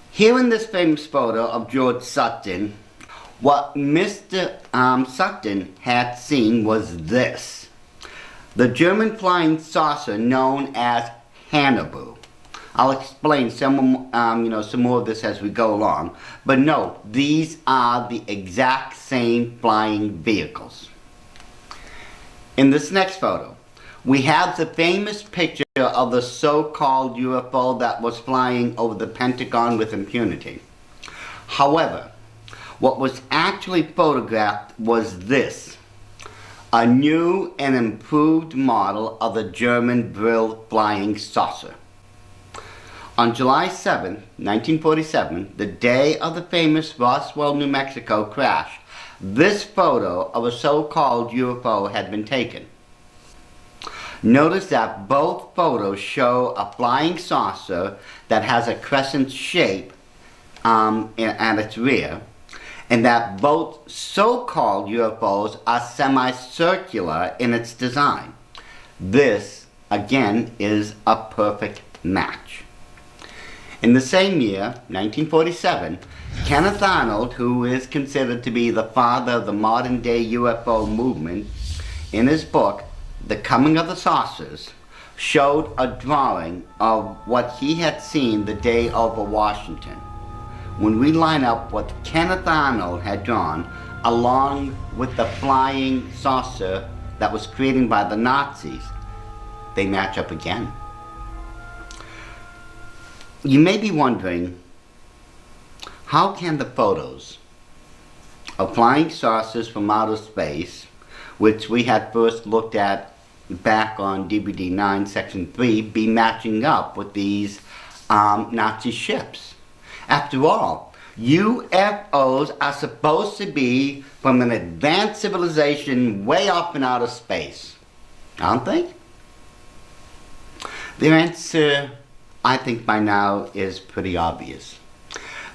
Here in this famous photo of George Sutton, what Mr. Sutton had seen was this: the German flying saucer known as Hannibal. I'll explain some more of this as we go along. But no, these are the exact same flying vehicles. In this next photo, we have the famous picture of the so-called UFO that was flying over the Pentagon with impunity. However, what was actually photographed was this: a new and improved model of the German Brill flying saucer. On July 7, 1947, the day of the famous Roswell, New Mexico crash, this photo of a so-called UFO had been taken. Notice that both photos show a flying saucer that has a crescent shape at its rear, and that both so-called UFOs are semicircular in its design. This, again, is a perfect match. In the same year, 1947, Kenneth Arnold, who is considered to be the father of the modern-day UFO movement, in his book, The Coming of the Saucers, showed a drawing of what he had seen the day over Washington. When we line up what Kenneth Arnold had drawn, along with the flying saucer that was created by the Nazis, they match up again. You may be wondering, how can the photos of flying saucers from outer space, which we had first looked at back on DVD 9, Section 3, be matching up with these Nazi ships? After all, UFOs are supposed to be from an advanced civilization way up in outer space, aren't they? The answer, I think by now, is pretty obvious.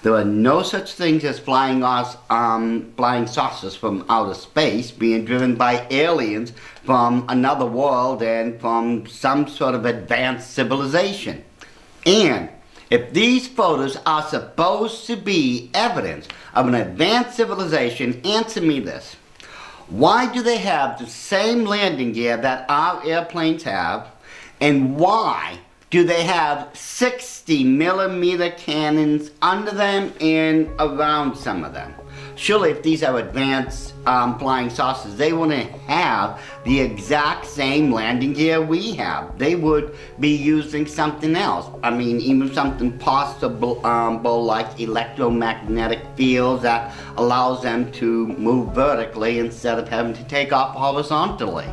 There are no such things as flying saucers from outer space being driven by aliens from another world and from some sort of advanced civilization. And if these photos are supposed to be evidence of an advanced civilization, answer me this. Why do they have the same landing gear that our airplanes have, and why do they have 60mm cannons under them and around some of them? Surely if these are advanced flying saucers, they wouldn't have the exact same landing gear we have. They would be using something else. I mean, even something possible like electromagnetic fields that allows them to move vertically instead of having to take off horizontally.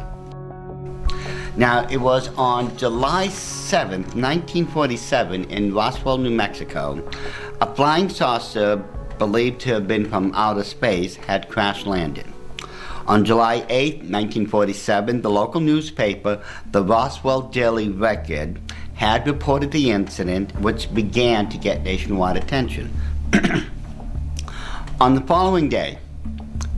Now, it was on July 7th, 1947, in Roswell, New Mexico, a flying saucer believed to have been from outer space had crash landed. On July 8th, 1947, the local newspaper, the Roswell Daily Record, had reported the incident, which began to get nationwide attention. On the following day,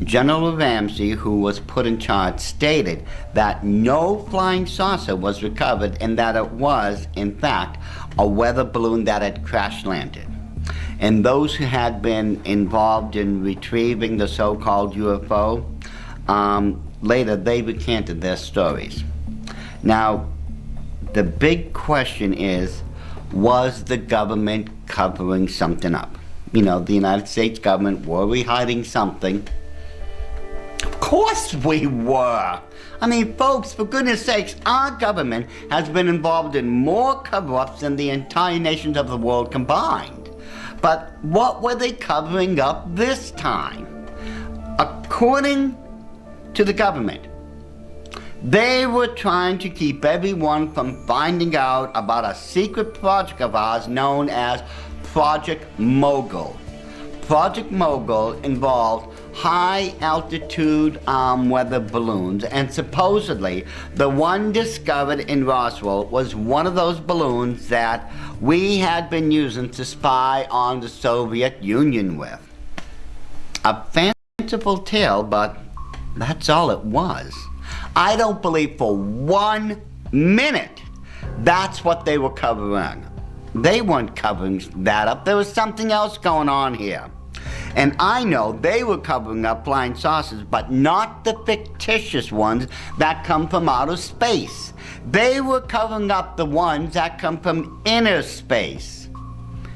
General Ramsey, who was put in charge, stated that no flying saucer was recovered and that it was, in fact, a weather balloon that had crash landed. And those who had been involved in retrieving the so-called UFO, later they recanted their stories. Now, the big question is, was the government covering something up? You know, the United States government, were we hiding something? Of course we were. I mean, folks, for goodness sakes, our government has been involved in more cover-ups than the entire nations of the world combined. But what were they covering up this time? According to the government, they were trying to keep everyone from finding out about a secret project of ours known as Project Mogul. Project Mogul involved high-altitude weather balloons, and supposedly the one discovered in Roswell was one of those balloons that we had been using to spy on the Soviet Union with. A fanciful tale, but that's all it was. I don't believe for 1 minute that's what they were covering. They weren't covering that up. There was something else going on here. And I know they were covering up flying saucers, but not the fictitious ones that come from outer space. They were covering up the ones that come from inner space.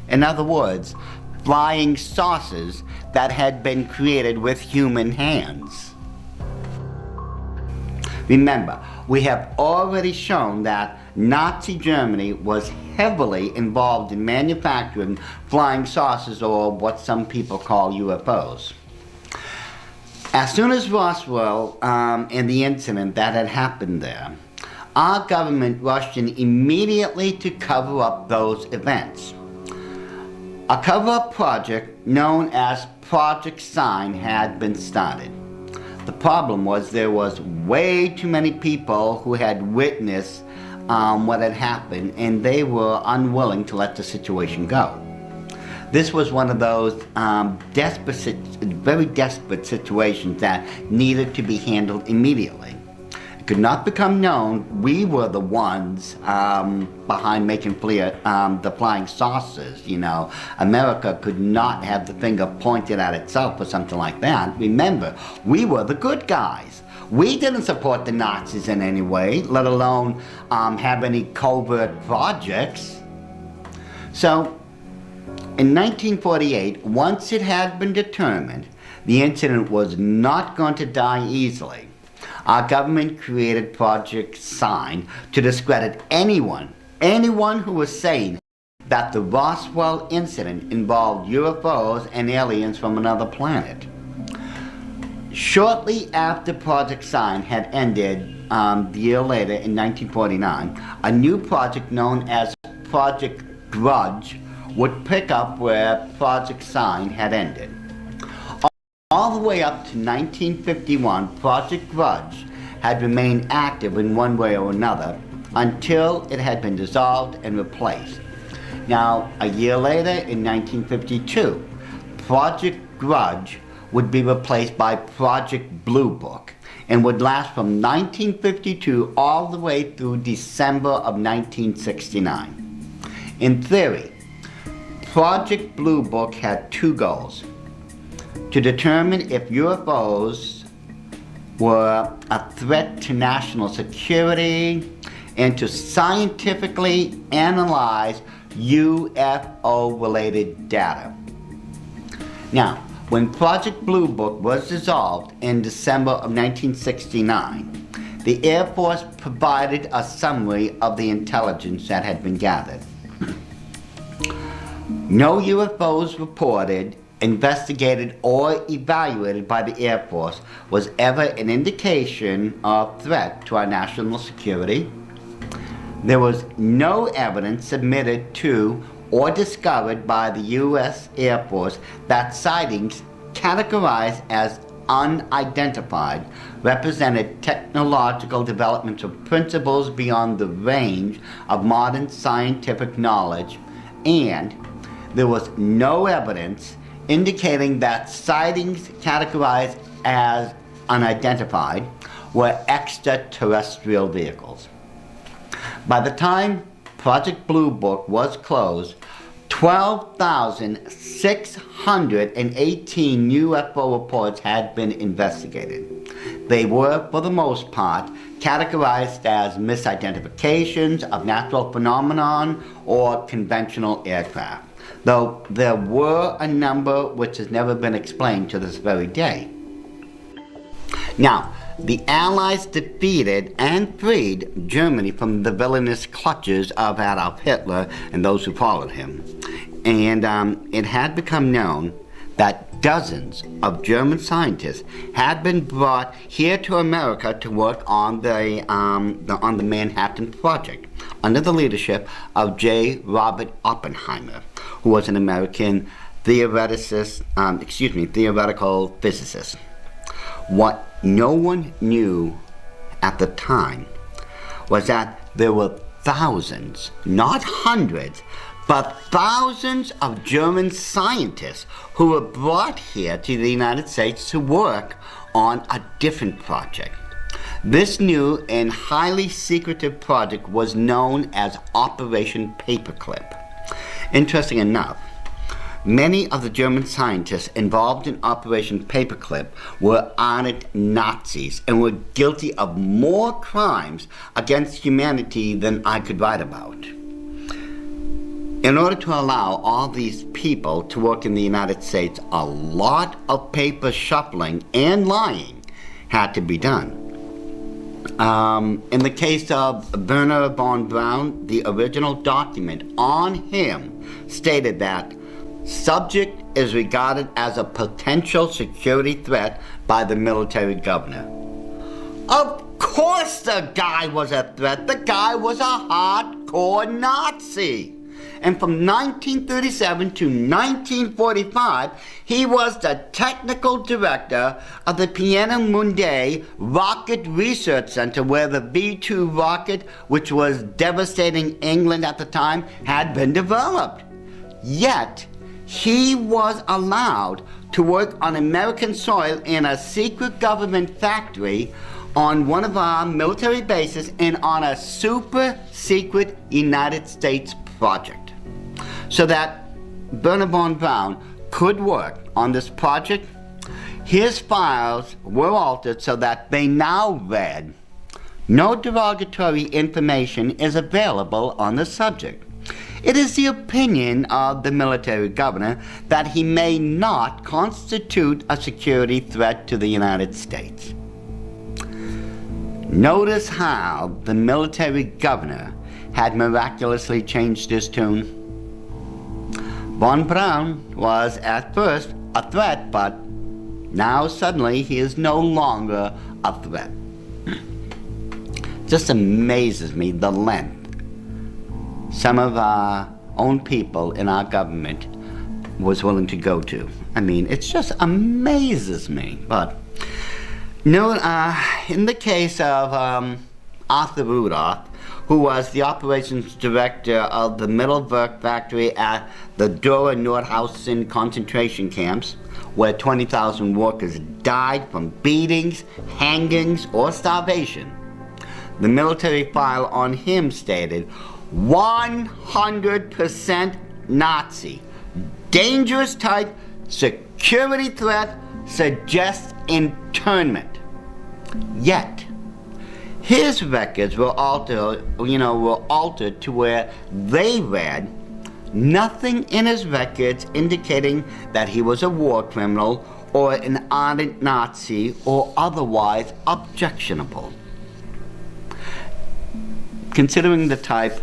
In other words, flying saucers that had been created with human hands. Remember, we have already shown that Nazi Germany was heavily involved in manufacturing flying saucers, or what some people call UFOs. As soon as Roswell and the incident that had happened there, our government rushed in immediately to cover up those events. A cover-up project known as Project Sign had been started. The problem was there was way too many people who had witnessed what had happened, and they were unwilling to let the situation go. This was one of those very desperate situations that needed to be handled immediately. It could not become known we were the ones behind making the flying saucers. America could not have the finger pointed at itself or something like that. Remember, we were the good guys. We didn't support the Nazis in any way, let alone have any covert projects. So, in 1948, once it had been determined the incident was not going to die easily, our government created Project Sign to discredit anyone who was saying that the Roswell incident involved UFOs and aliens from another planet. Shortly after Project Sign had ended, the year later in 1949, a new project known as Project Grudge would pick up where Project Sign had ended. All the way up to 1951, Project Grudge had remained active in one way or another until it had been dissolved and replaced. Now, a year later, in 1952, Project Grudge would be replaced by Project Blue Book and would last from 1952 all the way through December of 1969. In theory, Project Blue Book had two goals: to determine if UFOs were a threat to national security and to scientifically analyze UFO-related data. Now, when Project Blue Book was dissolved in December of 1969, the Air Force provided a summary of the intelligence that had been gathered. No UFOs reported, investigated, or evaluated by the Air Force was ever an indication of threat to our national security. There was no evidence submitted to or discovered by the U.S. Air Force that sightings categorized as unidentified represented technological developments or principles beyond the range of modern scientific knowledge, and there was no evidence indicating that sightings categorized as unidentified were extraterrestrial vehicles. By the time Project Blue Book was closed, 12,618 UFO reports had been investigated. They were, for the most part, categorized as misidentifications of natural phenomenon or conventional aircraft, though there were a number which has never been explained to this very day. Now, the Allies defeated and freed Germany from the villainous clutches of Adolf Hitler and those who followed him. And it had become known that dozens of German scientists had been brought here to America to work on the Manhattan Project under the leadership of J. Robert Oppenheimer, who was an American theoretical physicist. What no one knew at the time was that there were thousands, not hundreds, but thousands of German scientists who were brought here to the United States to work on a different project. This new and highly secretive project was known as Operation Paperclip. Interesting enough, many of the German scientists involved in Operation Paperclip were ardent Nazis and were guilty of more crimes against humanity than I could write about. In order to allow all these people to work in the United States, a lot of paper shuffling and lying had to be done. In the case of Werner von Braun, the original document on him stated that subject is regarded as a potential security threat by the military governor. Of course the guy was a threat. The guy was a hardcore Nazi. And from 1937 to 1945, he was the technical director of the Piano Mundi Rocket Research Center, where the V-2 rocket, which was devastating England at the time, had been developed. Yet, he was allowed to work on American soil in a secret government factory, on one of our military bases, and on a super secret United States project. So that Bernard von Braun could work on this project, his files were altered so that they now read, "No derogatory information is available on the subject. It is the opinion of the military governor that he may not constitute a security threat to the United States." Notice how the military governor had miraculously changed his tune. Von Braun was at first a threat, but now suddenly he is no longer a threat. Just amazes me the length some of our own people in our government was willing to go to. I mean, it just amazes me. But no, in the case of Arthur Rudolph, who was the operations director of the Mittelwerk factory at the Dora Nordhausen concentration camps, where 20,000 workers died from beatings, hangings, or starvation, the military file on him stated, 100% Nazi, dangerous type, security threat, suggests internment. Yet, his records were altered to where they read, nothing in his records indicating that he was a war criminal or an ardent Nazi or otherwise objectionable. Considering the type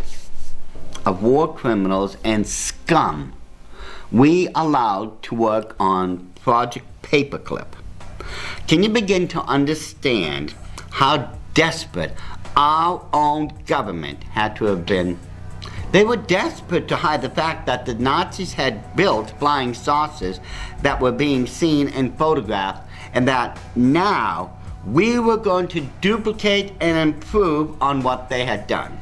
of war criminals and scum we allowed to work on Project Paperclip, can you begin to understand how desperate our own government had to have been? They were desperate to hide the fact that the Nazis had built flying saucers that were being seen and photographed, and that now we were going to duplicate and improve on what they had done.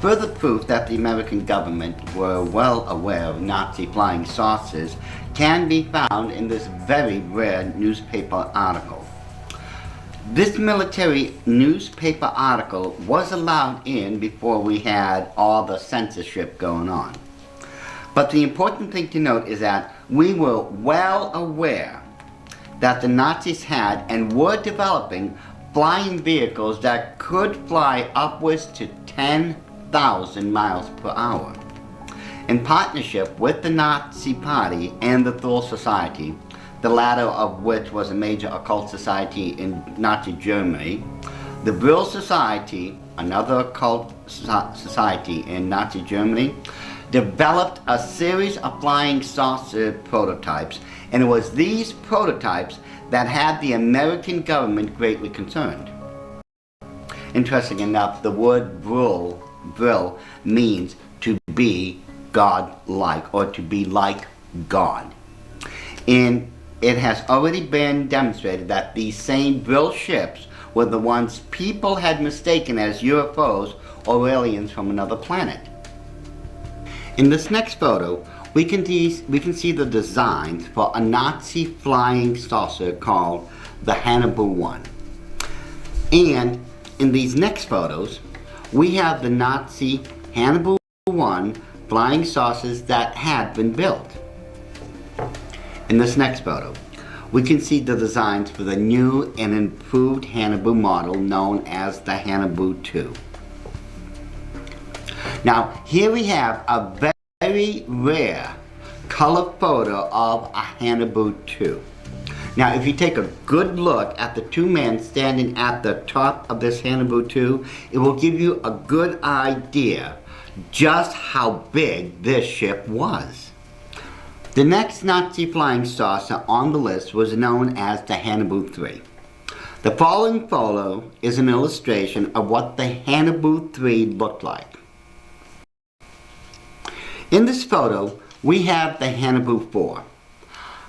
Further proof that the American government were well aware of Nazi flying saucers can be found in this very rare newspaper article. This military newspaper article was allowed in before we had all the censorship going on. But the important thing to note is that we were well aware that the Nazis had and were developing flying vehicles that could fly upwards to 10,000 miles per hour. In partnership with the Nazi Party and the Thule Society, the latter of which was a major occult society in Nazi Germany, the Brill Society, another occult society in Nazi Germany, developed a series of flying saucer prototypes, and it was these prototypes that had the American government greatly concerned. Interesting enough, the word Brill means to be God-like, or to be like God. And it has already been demonstrated that these same Brill ships were the ones people had mistaken as UFOs or aliens from another planet. In this next photo, we can see the designs for a Nazi flying saucer called the Hannibal 1. And in these next photos, we have the Nazi Hannibal 1 flying saucers that had been built. In this next photo, we can see the designs for the new and improved Hannibal model known as the Hannibal 2. Now, here we have a very rare color photo of a Hannibal 2. Now, if you take a good look at the two men standing at the top of this Hannibal 2, it will give you a good idea just how big this ship was. The next Nazi flying saucer on the list was known as the Hannibal 3. The following photo is an illustration of what the Hannibal 3 looked like. In this photo, we have the Hannibal 4.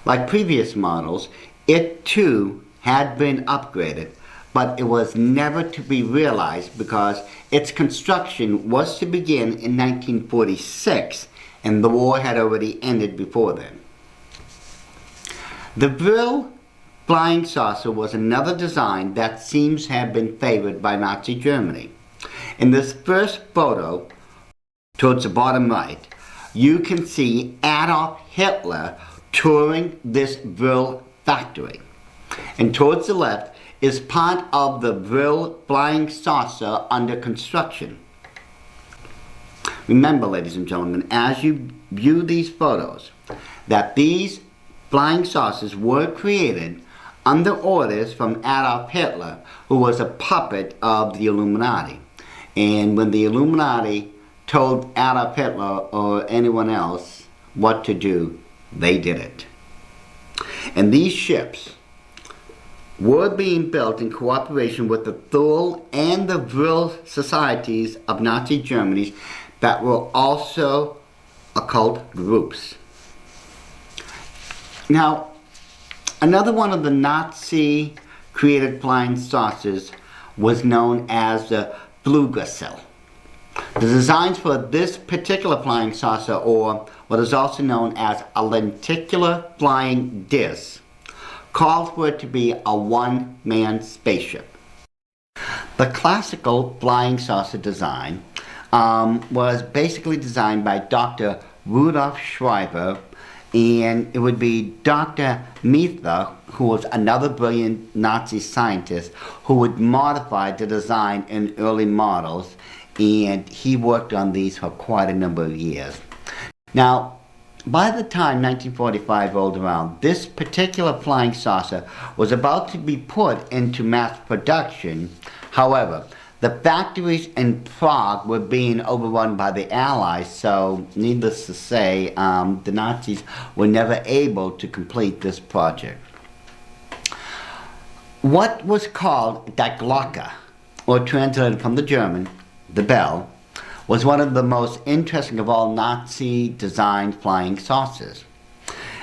Like previous models, it too had been upgraded, but it was never to be realized because its construction was to begin in 1946, and the war had already ended before then. The Vril flying saucer was another design that seems to have been favored by Nazi Germany. In this first photo, towards the bottom right, you can see Adolf Hitler touring this Vril factory. And towards the left is part of the Vril flying saucer under construction. Remember, ladies and gentlemen, as you view these photos, that these flying saucers were created under orders from Adolf Hitler, who was a puppet of the Illuminati. And when the Illuminati told Adolf Hitler or anyone else what to do, they did it. And these ships were being built in cooperation with the Thule and the Vril societies of Nazi Germany that were also occult groups. Now, another one of the Nazi created flying saucers was known as the Flugzeug. The designs for this particular flying saucer, or what is also known as a lenticular flying disc, called for it to be a one-man spaceship. The classical flying saucer design was basically designed by Dr. Rudolf Schreiber, and it would be Dr. Miether, who was another brilliant Nazi scientist, who would modify the design in early models, and he worked on these for quite a number of years. Now, by the time 1945 rolled around, this particular flying saucer was about to be put into mass production. However, the factories in Prague were being overrun by the Allies, so needless to say, the Nazis were never able to complete this project. What was called Die Glocke, or translated from the German, the bell, was one of the most interesting of all Nazi-designed flying saucers.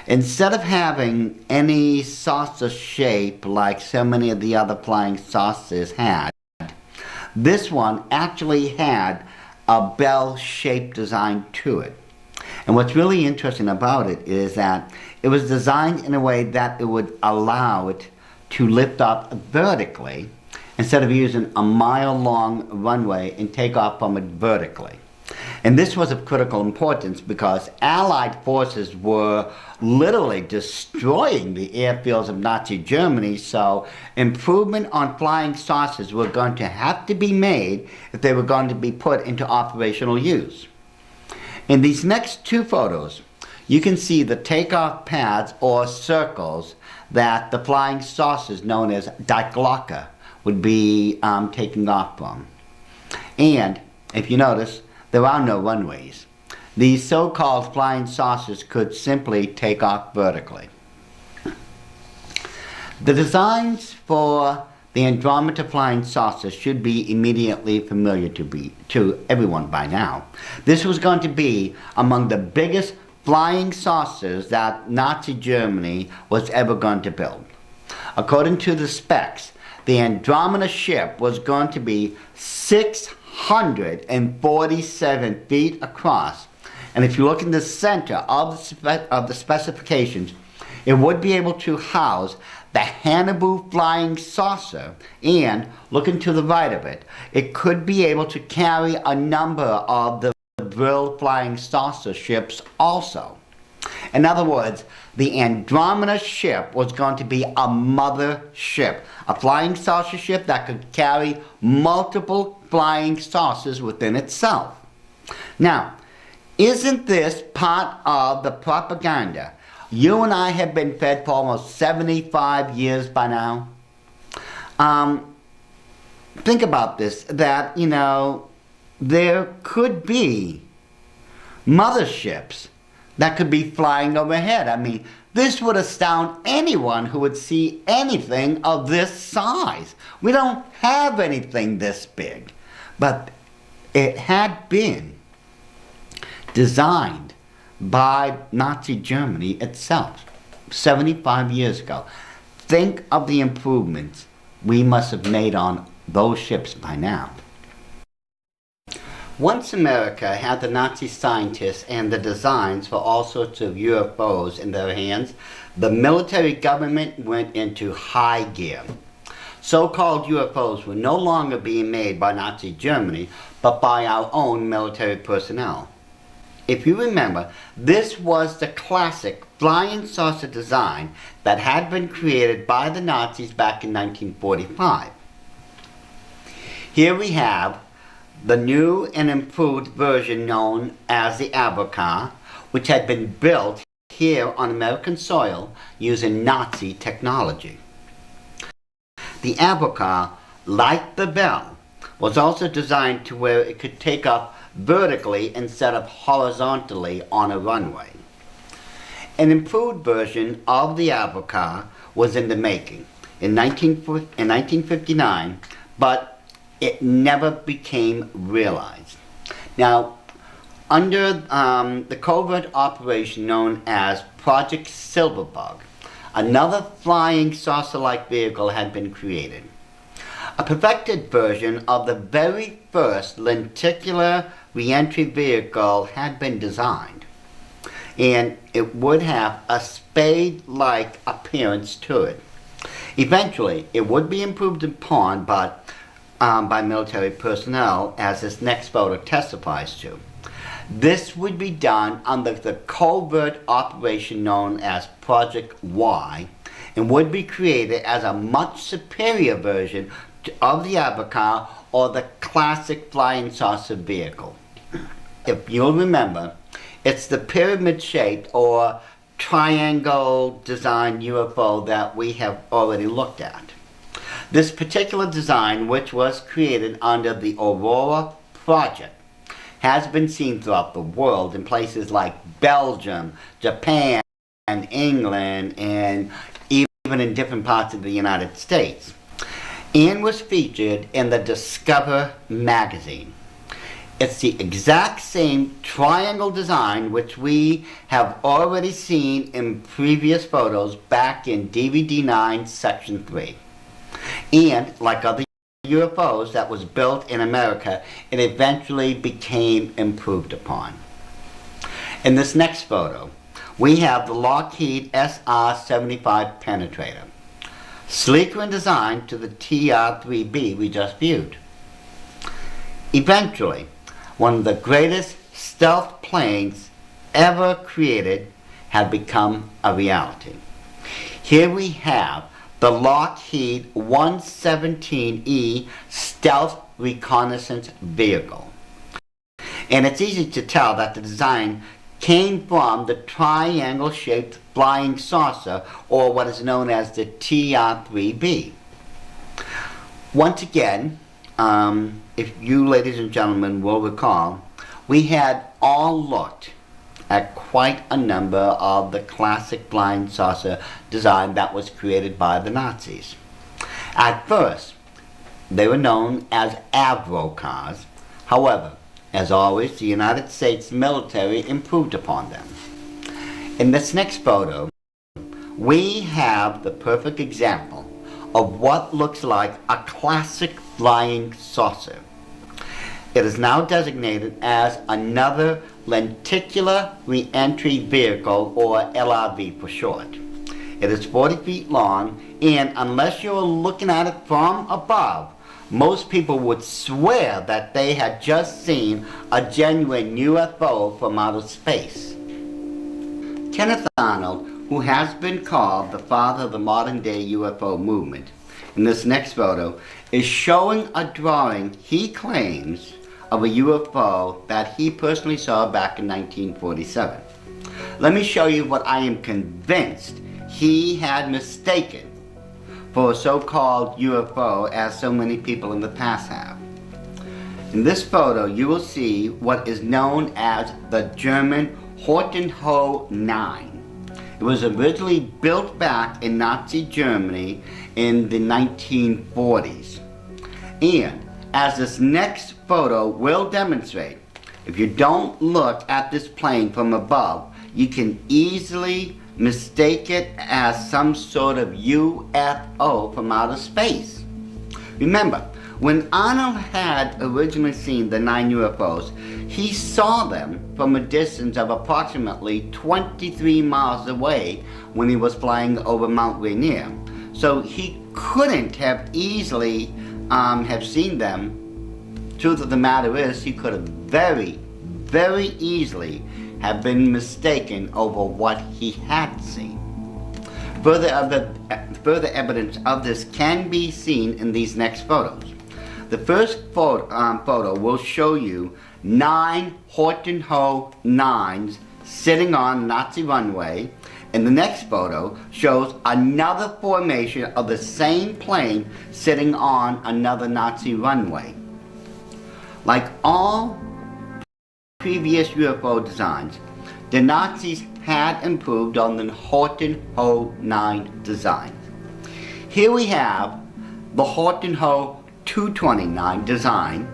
Instead of having any saucer shape like so many of the other flying saucers had, this one actually had a bell-shaped design to it. And what's really interesting about it is that it was designed in a way that it would allow it to lift up vertically instead of using a mile-long runway and take off from it vertically. And this was of critical importance because Allied forces were literally destroying the airfields of Nazi Germany, so improvement on flying saucers were going to have to be made if they were going to be put into operational use. In these next two photos, you can see the takeoff pads or circles that the flying saucers known as Die Glocke would be taking off from. And if you notice, there are no runways. These so-called flying saucers could simply take off vertically. The designs for the Andromeda flying saucer should be immediately familiar to everyone by now. This was going to be among the biggest flying saucers that Nazi Germany was ever going to build. According to the specs, the Andromeda ship was going to be 647 feet across. And if you look in the center of the specifications, it would be able to house the Hannibal flying saucer, and looking to the right of it, it could be able to carry a number of the Vril flying saucer ships also. In other words, the Andromeda ship was going to be a mother ship, a flying saucer ship that could carry multiple flying saucers within itself. Now, isn't this part of the propaganda you and I have been fed for almost 75 years by now? Think about this, that, there could be motherships that could be flying overhead. I mean, this would astound anyone who would see anything of this size. We don't have anything this big. But it had been designed by Nazi Germany itself 75 years ago. Think of the improvements we must have made on those ships by now. Once America had the Nazi scientists and the designs for all sorts of UFOs in their hands, the military government went into high gear. So-called UFOs were no longer being made by Nazi Germany, but by our own military personnel. If you remember, this was the classic flying saucer design that had been created by the Nazis back in 1945. Here we have the new and improved version known as the Abacar, which had been built here on American soil using Nazi technology. The Abacar, like the Bell, was also designed to where it could take off vertically instead of horizontally on a runway. An improved version of the Abacar was in the making in 1959, but it never became realized. Now, under the covert operation known as Project Silverbug, another flying saucer-like vehicle had been created. A perfected version of the very first lenticular reentry vehicle had been designed, and it would have a spade-like appearance to it. Eventually, it would be improved upon, but by military personnel, as this next photo testifies to. This would be done under the covert operation known as Project Y, and would be created as a much superior version of the Abacar or the classic flying saucer vehicle. If you'll remember, it's the pyramid-shaped or triangle design UFO that we have already looked at. This particular design, which was created under the Aurora Project, has been seen throughout the world in places like Belgium, Japan, and England, and even in different parts of the United States, and was featured in the Discover magazine. It's the exact same triangle design which we have already seen in previous photos back in DVD 9 Section 3. And, like other UFOs that was built in America, it eventually became improved upon. In this next photo, we have the Lockheed SR-75 penetrator, sleeker in design to the TR-3B we just viewed. Eventually, one of the greatest stealth planes ever created had become a reality. Here we have the Lockheed 117E Stealth Reconnaissance Vehicle. And it's easy to tell that the design came from the triangle-shaped flying saucer, or what is known as the TR-3B. Once again, if you ladies and gentlemen will recall, we had all looked at quite a number of the classic flying saucer design that was created by the Nazis. At first, they were known as Avro cars. However, as always, the United States military improved upon them. In this next photo, we have the perfect example of what looks like a classic flying saucer. It is now designated as another lenticular reentry vehicle, or LRV for short. It is 40 feet long, and unless you're looking at it from above, most people would swear that they had just seen a genuine UFO from outer space. Kenneth Arnold, who has been called the father of the modern day UFO movement, in this next photo is showing a drawing he claims of a UFO that he personally saw back in 1947. Let me show you what I am convinced he had mistaken for a so-called UFO, as so many people in the past have. In this photo, you will see what is known as the German Hortenho 9. It was originally built back in Nazi Germany in the 1940s. And as this next photo will demonstrate, if you don't look at this plane from above, you can easily mistake it as some sort of UFO from outer space. Remember, when Arnold had originally seen the 9 UFOs, he saw them from a distance of approximately 23 miles away when he was flying over Mount Rainier. So he couldn't have easily have seen them. Truth of the matter is, he could have very, very easily have been mistaken over what he had seen. Further evidence of this can be seen in these next photos. The first photo will show you 9 Hortenho 9s sitting on Nazi runway, and the next photo shows another formation of the same plane sitting on another Nazi runway. Like all previous UFO designs, the Nazis had improved on the Hortenho 9 design. Here we have the Hortenho 229 design.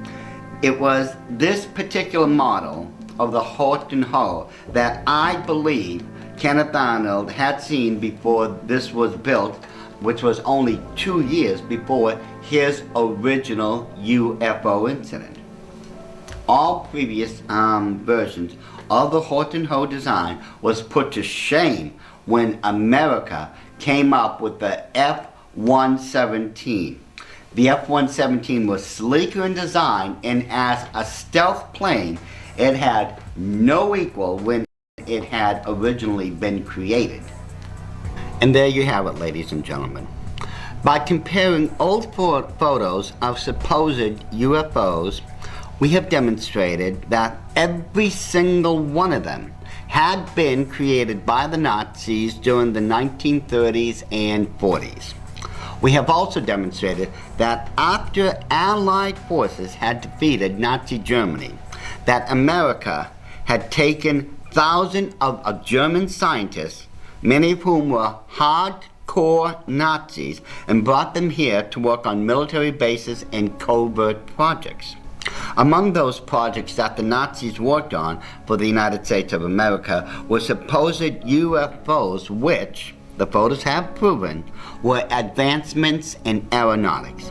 It was this particular model of the Hortenho that I believe Kenneth Arnold had seen before this was built, which was only 2 years before his original UFO incident. All previous versions of the Hortenho design was put to shame when America came up with the F-117. The F-117 was sleeker in design, and as a stealth plane, it had no equal when it had originally been created. And there you have it, ladies and gentlemen. By comparing old photos of supposed UFOs, we have demonstrated that every single one of them had been created by the Nazis during the 1930s and 40s. We have also demonstrated that after Allied forces had defeated Nazi Germany, that America had taken thousands of German scientists, many of whom were hardcore Nazis, and brought them here to work on military bases and covert projects. Among those projects that the Nazis worked on for the United States of America were supposed UFOs, which, the photos have proven, were advancements in aeronautics.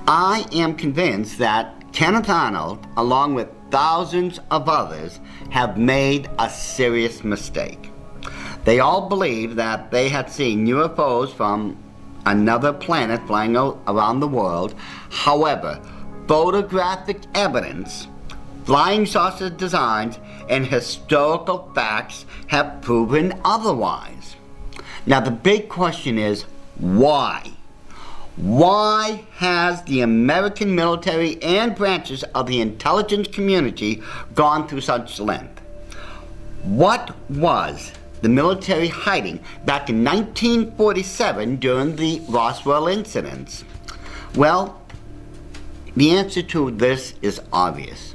I am convinced that Kenneth Arnold, along with thousands of others, have made a serious mistake. They all believed that they had seen UFOs from another planet flying around the world. However, photographic evidence, flying saucer designs, and historical facts have proven otherwise. Now the big question is, why? Why has the American military and branches of the intelligence community gone through such length? What was the military hiding back in 1947 during the Roswell incidents? Well, the answer to this is obvious.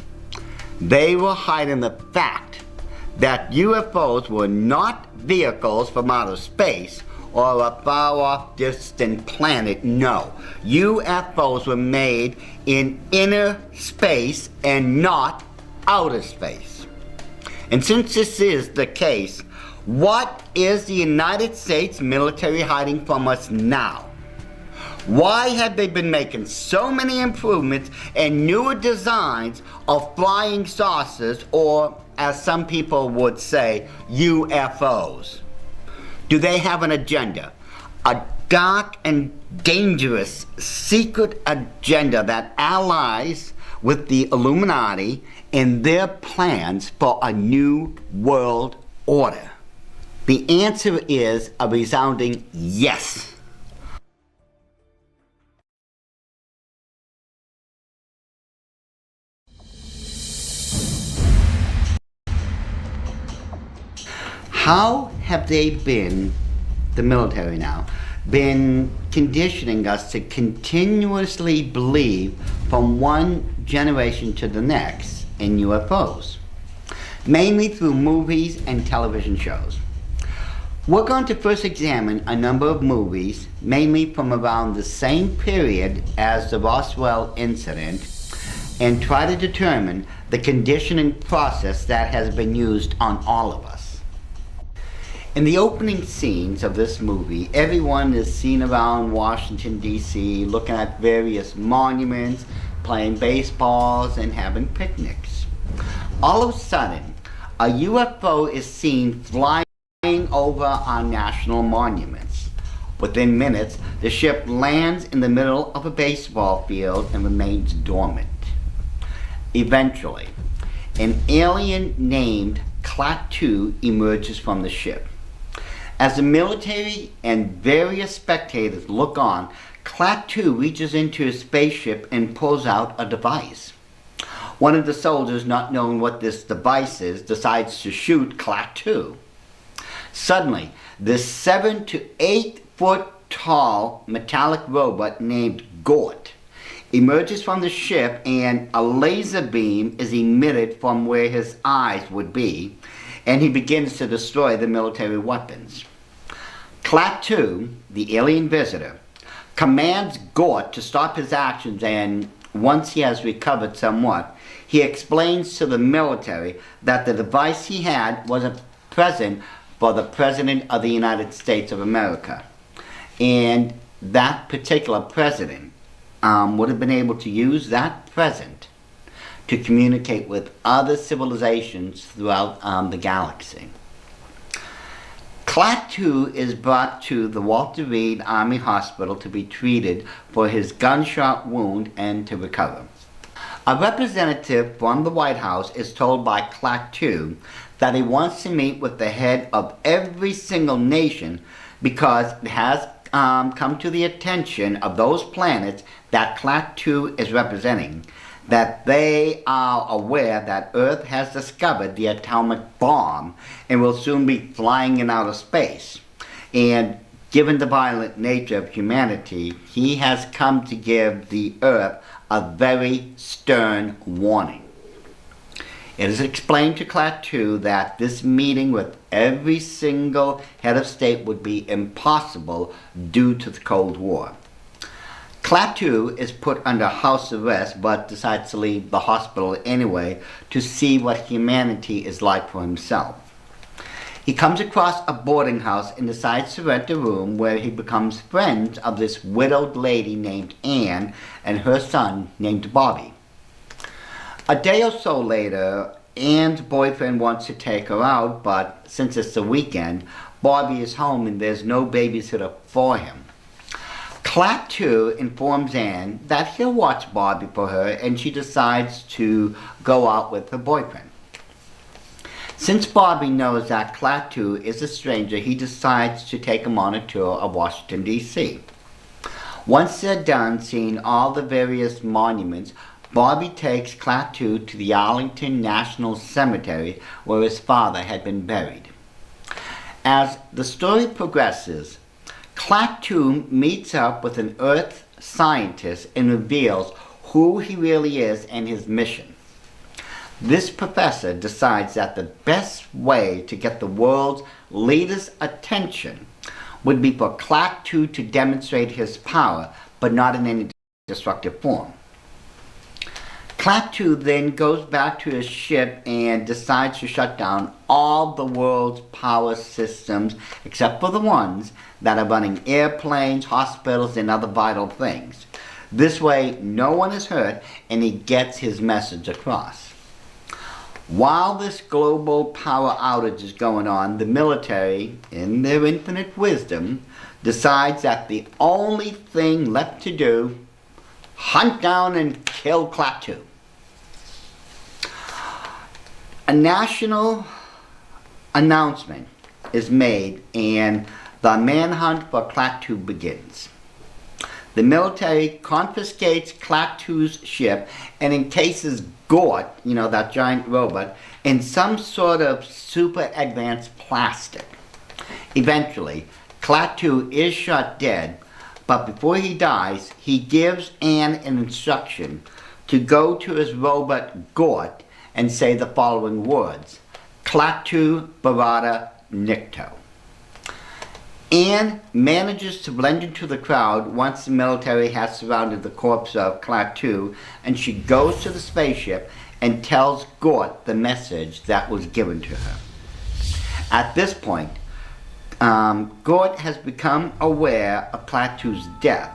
They were hiding the fact that UFOs were not vehicles from outer space or a far-off distant planet. No, UFOs were made in inner space and not outer space. And since this is the case, what is the United States military hiding from us now? Why have they been making so many improvements and newer designs of flying saucers, or as some people would say, UFOs? Do they have an agenda? A dark and dangerous secret agenda that allies with the Illuminati in their plans for a new world order? The answer is a resounding yes. How have they been, the military now, been conditioning us to continuously believe from one generation to the next in UFOs? mainly through movies and television shows. We're going to first examine a number of movies, mainly from around the same period as the Roswell incident, and try to determine the conditioning process that has been used on all of us. In the opening scenes of this movie, everyone is seen around Washington, D.C., looking at various monuments, playing baseballs, and having picnics. All of a sudden, a UFO is seen flying over our national monuments. Within minutes, the ship lands in the middle of a baseball field and remains dormant. Eventually, an alien named Klaatu emerges from the ship. As the military and various spectators look on, Klaatu reaches into his spaceship and pulls out a device. One of the soldiers, not knowing what this device is, decides to shoot Klaatu. Suddenly, this 7 to 8 foot tall metallic robot named Gort emerges from the ship, and a laser beam is emitted from where his eyes would be, and he begins to destroy the military weapons. Klaatu, the alien visitor, commands Gort to stop his actions, and once he has recovered somewhat, he explains to the military that the device he had was a present for the President of the United States of America. And that particular president would have been able to use that present to communicate with other civilizations throughout the galaxy. Klaatu is brought to the Walter Reed Army Hospital to be treated for his gunshot wound and to recover. A representative from the White House is told by Klaatu that he wants to meet with the head of every single nation because it has come to the attention of those planets that Klaatu is representing that they are aware that Earth has discovered the atomic bomb and will soon be flying in outer space. And given the violent nature of humanity, he has come to give the Earth a very stern warning. It is explained to Klaatu that this meeting with every single head of state would be impossible due to the Cold War. Klaatu is put under house arrest but decides to leave the hospital anyway to see what humanity is like for himself. He comes across a boarding house and decides to rent a room where he becomes friends of this widowed lady named Anne and her son named Bobby. A day or so later, Anne's boyfriend wants to take her out, but since it's the weekend, Bobby is home and there's no babysitter for him. Klaatu informs Anne that he'll watch Bobby for her, and she decides to go out with her boyfriend. Since Bobby knows that Klaatu is a stranger, he decides to take him on a tour of Washington, D.C. Once they're done seeing all the various monuments, Bobby takes Klaatu to the Arlington National Cemetery where his father had been buried. As the story progresses, Klaatu meets up with an Earth scientist and reveals who he really is and his mission. This professor decides that the best way to get the world's leaders' attention would be for Klaatu to demonstrate his power, but not in any destructive form. Klaatu then goes back to his ship and decides to shut down all the world's power systems except for the ones that are running airplanes, hospitals, and other vital things. This way, no one is hurt and he gets his message across. While this global power outage is going on, the military, in their infinite wisdom, decides that the only thing left to do, hunt down and kill Klaatu. A national announcement is made and the manhunt for Klaatu begins. The military confiscates Klaatu's ship and encases Gort, that giant robot, in some sort of super advanced plastic. Eventually, Klaatu is shot dead, but before he dies, he gives Anne an instruction to go to his robot Gort and say the following words: Klaatu Barada Nikto. Anne manages to blend into the crowd once the military has surrounded the corpse of Klaatu, and she goes to the spaceship and tells Gort the message that was given to her. At this point, Gort has become aware of Klaatu's death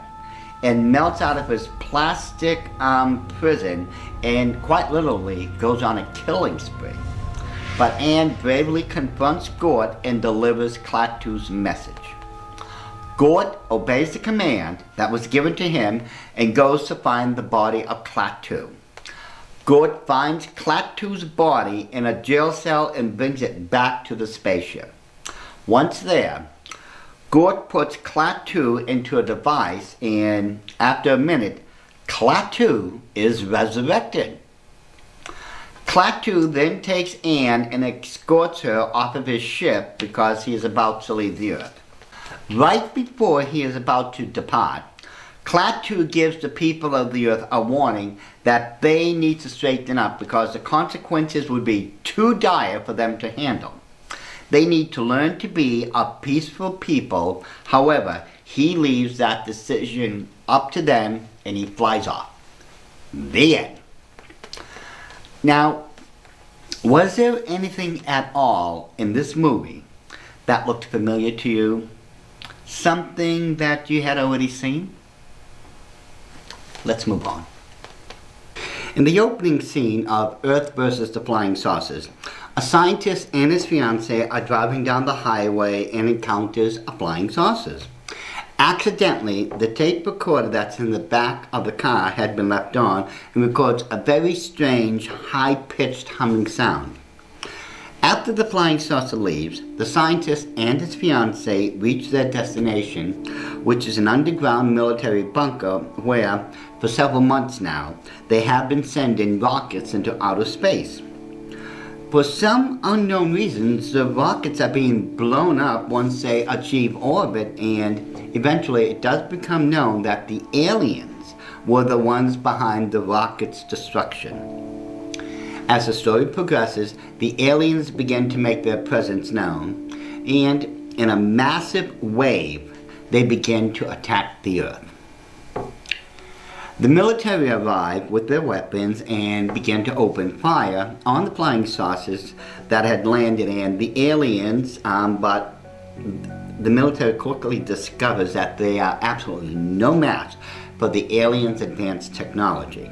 and melts out of his plastic prison and quite literally goes on a killing spree. But Anne bravely confronts Gort and delivers Klaatu's message. Gort obeys the command that was given to him and goes to find the body of Klaatu. Gort finds Klaatu's body in a jail cell and brings it back to the spaceship. Once there, Gort puts Klaatu into a device, and after a minute, Klaatu is resurrected. Klaatu then takes Anne and escorts her off of his ship because he is about to leave the Earth. Right before he is about to depart, Klaatu gives the people of the Earth a warning that they need to straighten up because the consequences would be too dire for them to handle. They need to learn to be a peaceful people. However, he leaves that decision up to them and he flies off. The end. Now, was there anything at all in this movie that looked familiar to you? Something that you had already seen? Let's move on. In the opening scene of Earth versus the Flying Saucers, a scientist and his fiancée are driving down the highway and encounters a flying saucers. Accidentally, the tape recorder that's in the back of the car had been left on and records a very strange, high-pitched humming sound. After the flying saucer leaves, the scientist and his fiancée reach their destination, which is an underground military bunker where, for several months now, they have been sending rockets into outer space. For some unknown reasons, the rockets are being blown up once they achieve orbit, and eventually it does become known that the aliens were the ones behind the rocket's destruction. As the story progresses, the aliens begin to make their presence known, and in a massive wave, they begin to attack the Earth. The military arrive with their weapons and begin to open fire on the flying saucers that had landed, and the aliens, but the military quickly discovers that they are absolutely no match for the aliens' advanced technology.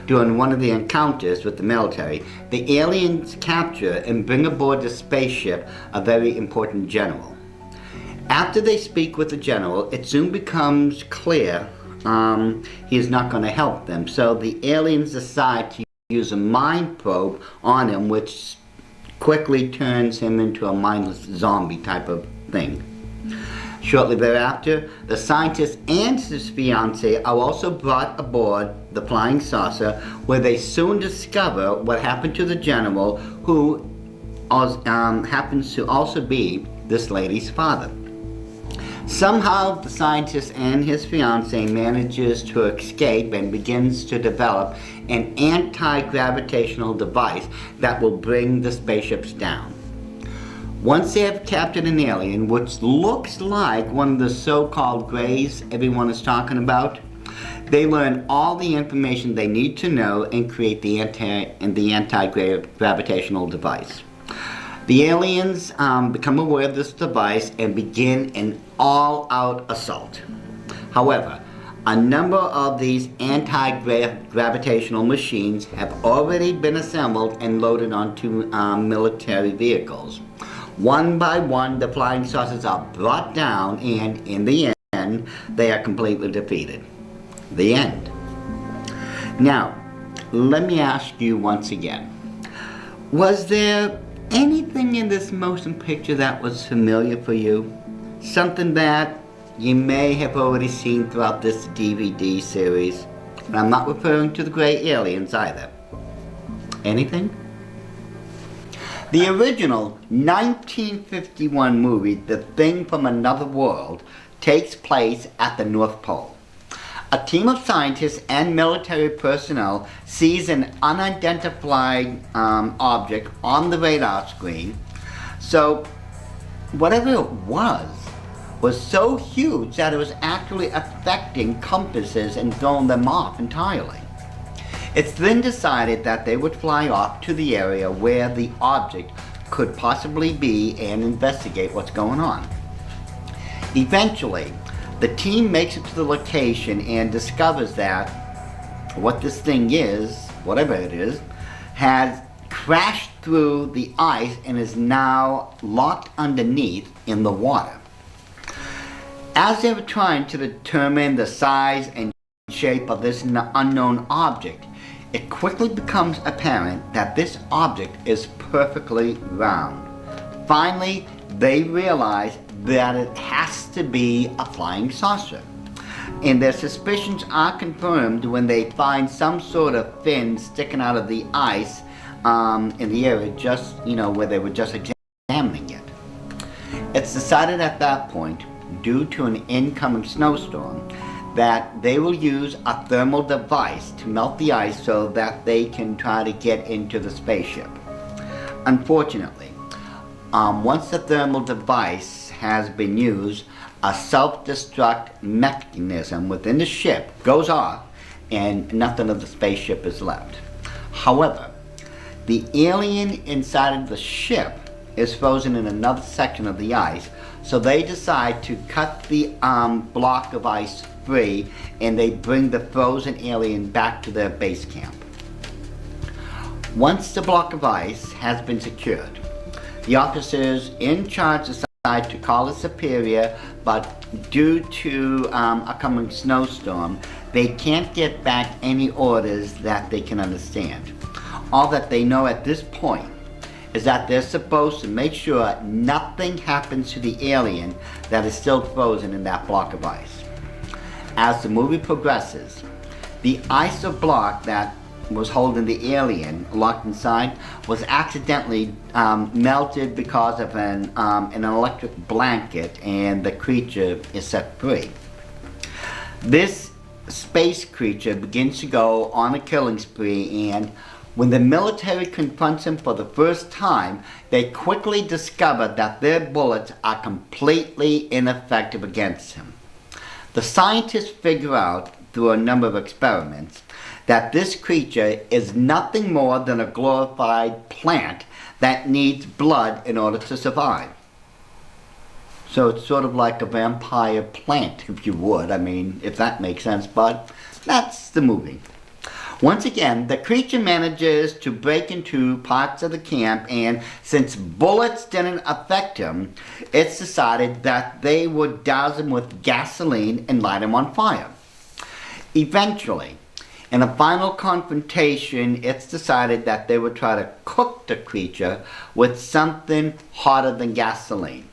During one of the encounters with the military, the aliens capture and bring aboard the spaceship a very important general. After they speak with the general, it soon becomes clear he is not going to help them. So the aliens decide to use a mind probe on him, which quickly turns him into a mindless zombie type of thing. Shortly thereafter, the scientist and his fiancée are also brought aboard the flying saucer, where they soon discover what happened to the general, who happens to also be this lady's father. Somehow, the scientist and his fiancée manages to escape and begins to develop an anti-gravitational device that will bring the spaceships down. Once they have captured an alien, which looks like one of the so-called Greys everyone is talking about, they learn all the information they need to know and create the anti-gravitational device. The aliens become aware of this device and begin an all-out assault. However, a number of these anti-gravitational machines have already been assembled and loaded onto military vehicles. One by one, the flying saucers are brought down, and in the end, they are completely defeated. The end. Now, let me ask you once again, was there anything in this motion picture that was familiar for you? Something that you may have already seen throughout this DVD series? And I'm not referring to the gray aliens either. Anything? The original 1951 movie, The Thing from Another World, takes place at the North Pole. A team of scientists and military personnel sees an unidentified object on the radar screen. So whatever it was so huge that it was actually affecting compasses and throwing them off entirely. It's then decided that they would fly off to the area where the object could possibly be and investigate what's going on. Eventually, the team makes it to the location and discovers that what this thing is, whatever it is, has crashed through the ice and is now locked underneath in the water. As they were trying to determine the size and shape of this unknown object, it quickly becomes apparent that this object is perfectly round. Finally, they realize that it has to be a flying saucer. And their suspicions are confirmed when they find some sort of fin sticking out of the ice in the area just, where they were just examining it. It's decided at that point, due to an incoming snowstorm, that they will use a thermal device to melt the ice so that they can try to get into the spaceship. Unfortunately, once the thermal device has been used, a self-destruct mechanism within the ship goes off and nothing of the spaceship is left. However, the alien inside of the ship is frozen in another section of the ice, so they decide to cut the block of ice free and they bring the frozen alien back to their base camp. Once the block of ice has been secured, the officers in charge decide to call a superior, but due to a coming snowstorm, they can't get back any orders that they can understand. All that they know at this point is that they're supposed to make sure nothing happens to the alien that is still frozen in that block of ice. As the movie progresses, the ice or block that was holding the alien locked inside was accidentally melted because of an electric blanket, and the creature is set free. This space creature begins to go on a killing spree, and when the military confronts him for the first time, they quickly discover that their bullets are completely ineffective against him. The scientists figure out, through a number of experiments, that this creature is nothing more than a glorified plant that needs blood in order to survive. So it's sort of like a vampire plant, if you would. I mean, if that makes sense, but that's the movie. Once again, the creature manages to break into parts of the camp, and since bullets didn't affect him, it's decided that they would douse him with gasoline and light him on fire. Eventually, in a final confrontation, it's decided that they would try to cook the creature with something hotter than gasoline.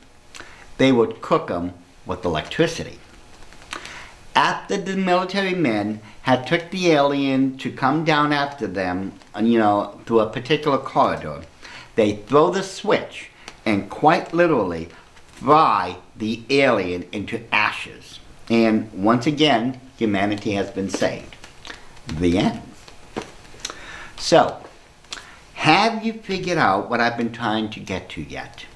They would cook him with electricity. After the military men had took the alien to come down after them, through a particular corridor, they throw the switch and quite literally fry the alien into ashes. And once again, humanity has been saved. The end. So, have you figured out what I've been trying to get to yet?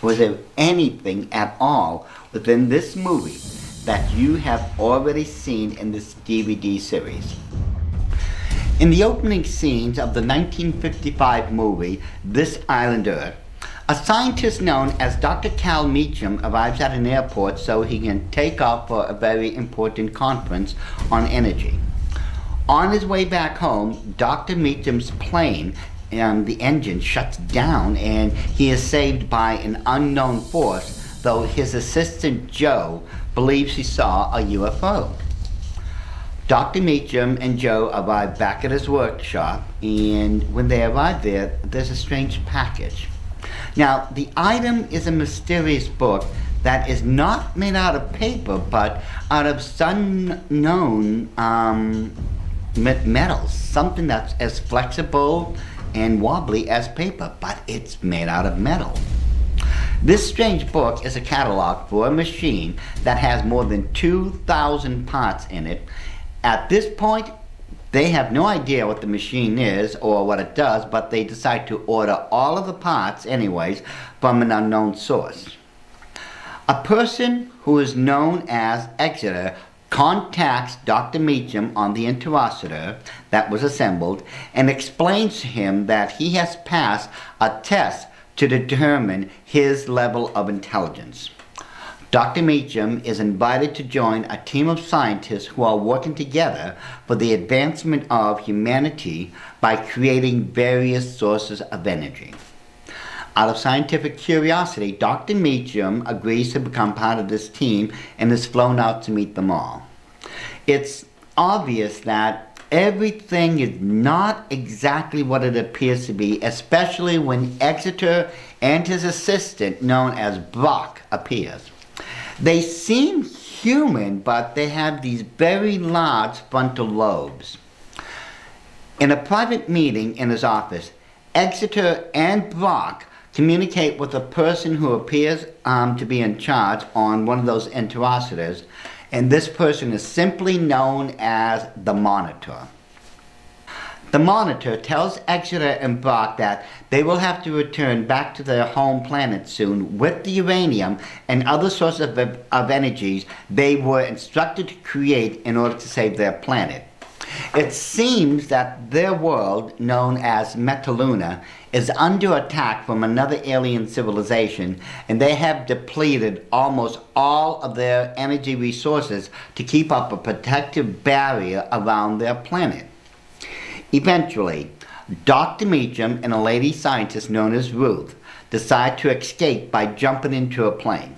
Was there anything at all within this movie that you have already seen in this DVD series? In the opening scenes of the 1955 movie, This Island Earth, a scientist known as Dr. Cal Meacham arrives at an airport so he can take off for a very important conference on energy. On his way back home, Dr. Meacham's plane and the engine shuts down and he is saved by an unknown force, though his assistant Joe believes he saw a UFO. Dr. Meacham and Joe arrive back at his workshop, and when they arrive there, there's a strange package. Now, the item is a mysterious book that is not made out of paper, but out of some unknown metals, something that's as flexible and wobbly as paper, but it's made out of metal. This strange book is a catalog for a machine that has more than 2,000 parts in it. At this point, they have no idea what the machine is or what it does, but they decide to order all of the parts anyways from an unknown source. A person who is known as Exeter contacts Dr. Meacham on the interocitor that was assembled and explains to him that he has passed a test to determine his level of intelligence. Dr. Meacham is invited to join a team of scientists who are working together for the advancement of humanity by creating various sources of energy. Out of scientific curiosity, Dr. Meacham agrees to become part of this team and is flown out to meet them all. It's obvious that everything is not exactly what it appears to be, especially when Exeter and his assistant, known as Brock, appears. They seem human, but they have these very large frontal lobes. In a private meeting in his office, Exeter and Brock communicate with a person who appears to be in charge on one of those interocitors, and this person is simply known as the Monitor. The Monitor tells Exeter and Brock that they will have to return back to their home planet soon with the uranium and other sources of energies they were instructed to create in order to save their planet. It seems that their world, known as Metaluna, is under attack from another alien civilization, and they have depleted almost all of their energy resources to keep up a protective barrier around their planet. Eventually, Dr. Meacham and a lady scientist known as Ruth decide to escape by jumping into a plane.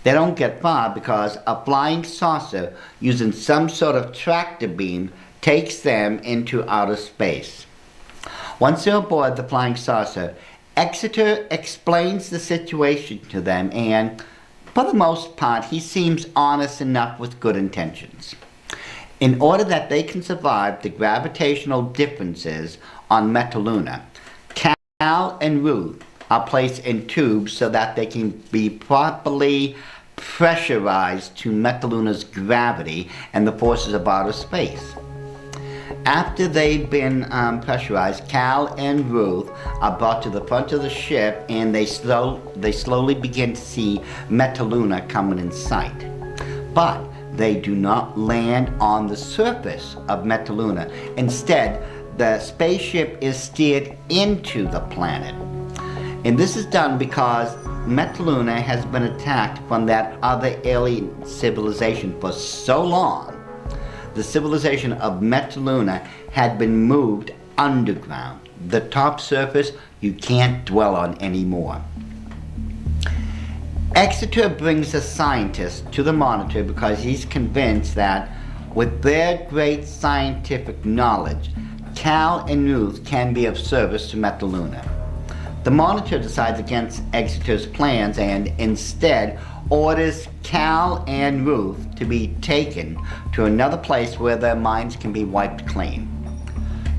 They don't get far because a flying saucer using some sort of tractor beam takes them into outer space. Once they're aboard the flying saucer, Exeter explains the situation to them, and for the most part, he seems honest enough with good intentions. In order that they can survive the gravitational differences on Metaluna, Cal and Ruth are placed in tubes so that they can be properly pressurized to Metaluna's gravity and the forces of outer space. After they've been pressurized, Cal and Ruth are brought to the front of the ship, and they slowly begin to see Metaluna coming in sight. But they do not land on the surface of Metaluna. Instead, the spaceship is steered into the planet. And this is done because Metaluna has been attacked from that other alien civilization for so long. The civilization of Metaluna had been moved underground. The top surface you can't dwell on anymore. Exeter brings a scientist to the Monitor because he's convinced that with their great scientific knowledge, Cal and Ruth can be of service to Metaluna. The Monitor decides against Exeter's plans and instead orders Cal and Ruth to be taken to another place where their minds can be wiped clean.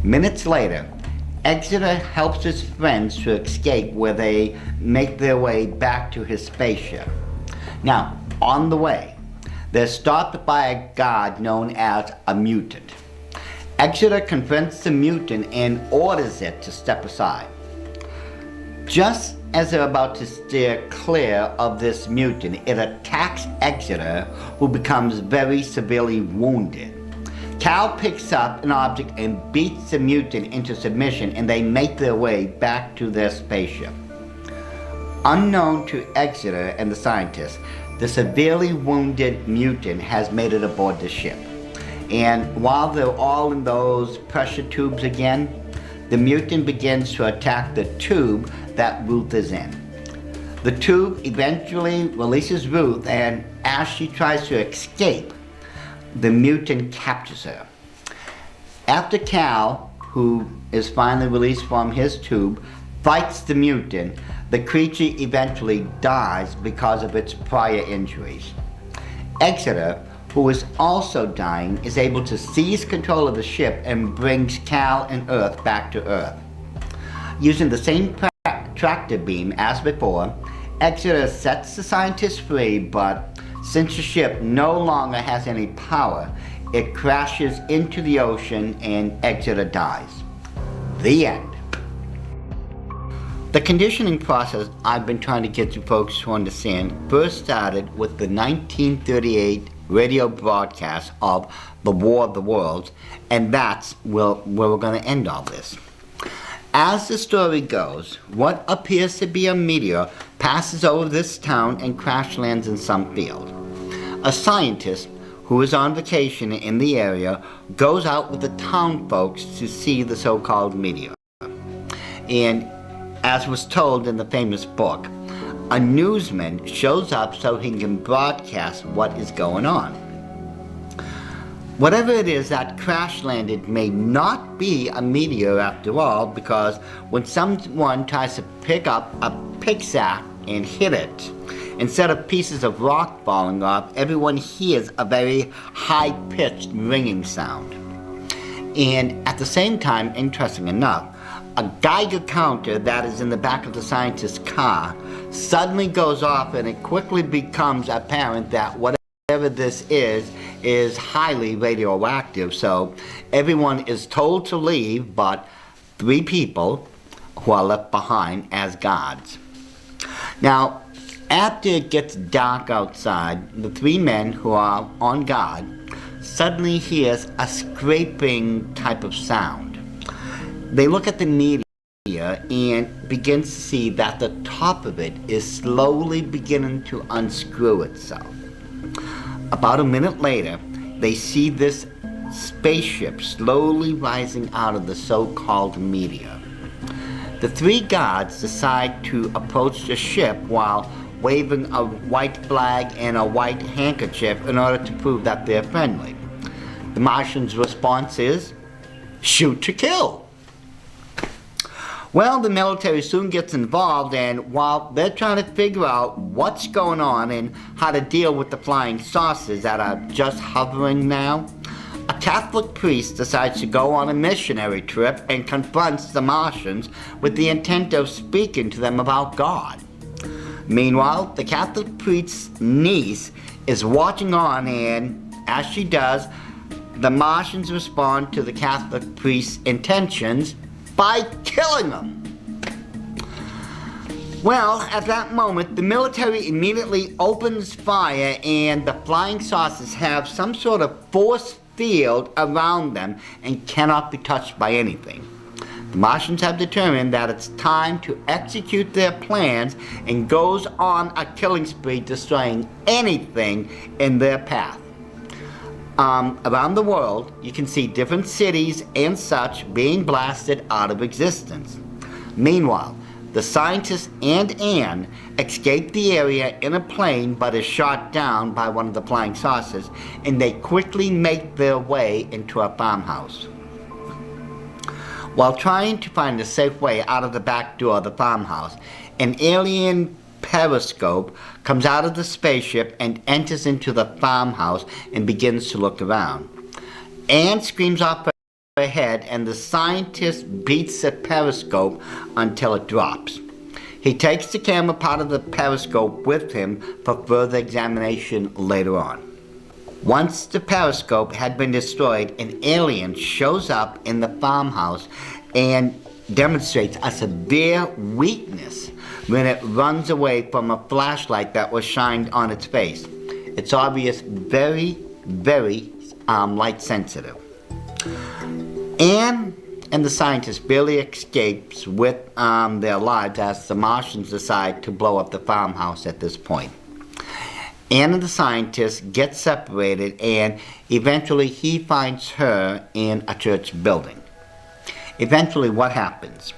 Minutes later, Exeter helps his friends to escape, where they make their way back to his spaceship. Now, on the way, they're stopped by a god known as a mutant. Exeter confronts the mutant and orders it to step aside. Just as they're about to steer clear of this mutant, it attacks Exeter, who becomes very severely wounded. Cal picks up an object and beats the mutant into submission, and they make their way back to their spaceship. Unknown to Exeter and the scientists, the severely wounded mutant has made it aboard the ship. And while they're all in those pressure tubes again, the mutant begins to attack the tube that Ruth is in. The tube eventually releases Ruth, and as she tries to escape, the mutant captures her. After Cal, who is finally released from his tube, fights the mutant, the creature eventually dies because of its prior injuries. Exeter, who is also dying, is able to seize control of the ship and brings Cal and Earth back to Earth. Using the same tractor beam as before, Exeter sets the scientists free, but since the ship no longer has any power, it crashes into the ocean and Exeter dies. The end. The conditioning process I've been trying to get you folks to understand first started with the 1938 radio broadcast of The War of the Worlds, and that's where we're going to end all this. As the story goes, what appears to be a meteor passes over this town and crash lands in some field. A scientist who is on vacation in the area goes out with the town folks to see the so-called meteor. And as was told in the famous book, a newsman shows up so he can broadcast what is going on. Whatever it is that crash landed may not be a meteor after all, because when someone tries to pick up a pickaxe and hit it, instead of pieces of rock falling off, everyone hears a very high-pitched ringing sound. And at the same time, interesting enough, a Geiger counter that is in the back of the scientist's car suddenly goes off, and it quickly becomes apparent that whatever this is highly radioactive. So everyone is told to leave, but 3 people who are left behind as guards. Now, after it gets dark outside, the 3 men who are on guard suddenly hears a scraping type of sound. They look at the meteor and begin to see that the top of it is slowly beginning to unscrew itself. About a minute later, they see this spaceship slowly rising out of the so-called meteor. The 3 guards decide to approach the ship while waving a white flag and a white handkerchief in order to prove that they're friendly. The Martians' response is, "Shoot to kill." Well, the military soon gets involved, and while they're trying to figure out what's going on and how to deal with the flying saucers that are just hovering now, a Catholic priest decides to go on a missionary trip and confronts the Martians with the intent of speaking to them about God. Meanwhile, the Catholic priest's niece is watching on, and as she does, the Martians respond to the Catholic priest's intentions by killing them. Well, at that moment, the military immediately opens fire, and the flying saucers have some sort of force field around them and cannot be touched by anything. The Martians have determined that it's time to execute their plans and goes on a killing spree, destroying anything in their path. Around the world, you can see different cities and such being blasted out of existence. Meanwhile, the scientist and Anne escape the area in a plane but is shot down by one of the flying saucers, and they quickly make their way into a farmhouse. While trying to find a safe way out of the back door of the farmhouse, an alien periscope comes out of the spaceship and enters into the farmhouse and begins to look around. Anne screams off her head, and the scientist beats the periscope until it drops. He takes the camera part of the periscope with him for further examination later on. Once the periscope had been destroyed, an alien shows up in the farmhouse and demonstrates a severe weakness when it runs away from a flashlight that was shined on its face. It's obvious very, very light sensitive. Anne and the scientist barely escapes with their lives as the Martians decide to blow up the farmhouse at this point. Anne and the scientist get separated, and eventually he finds her in a church building. Eventually, what happens?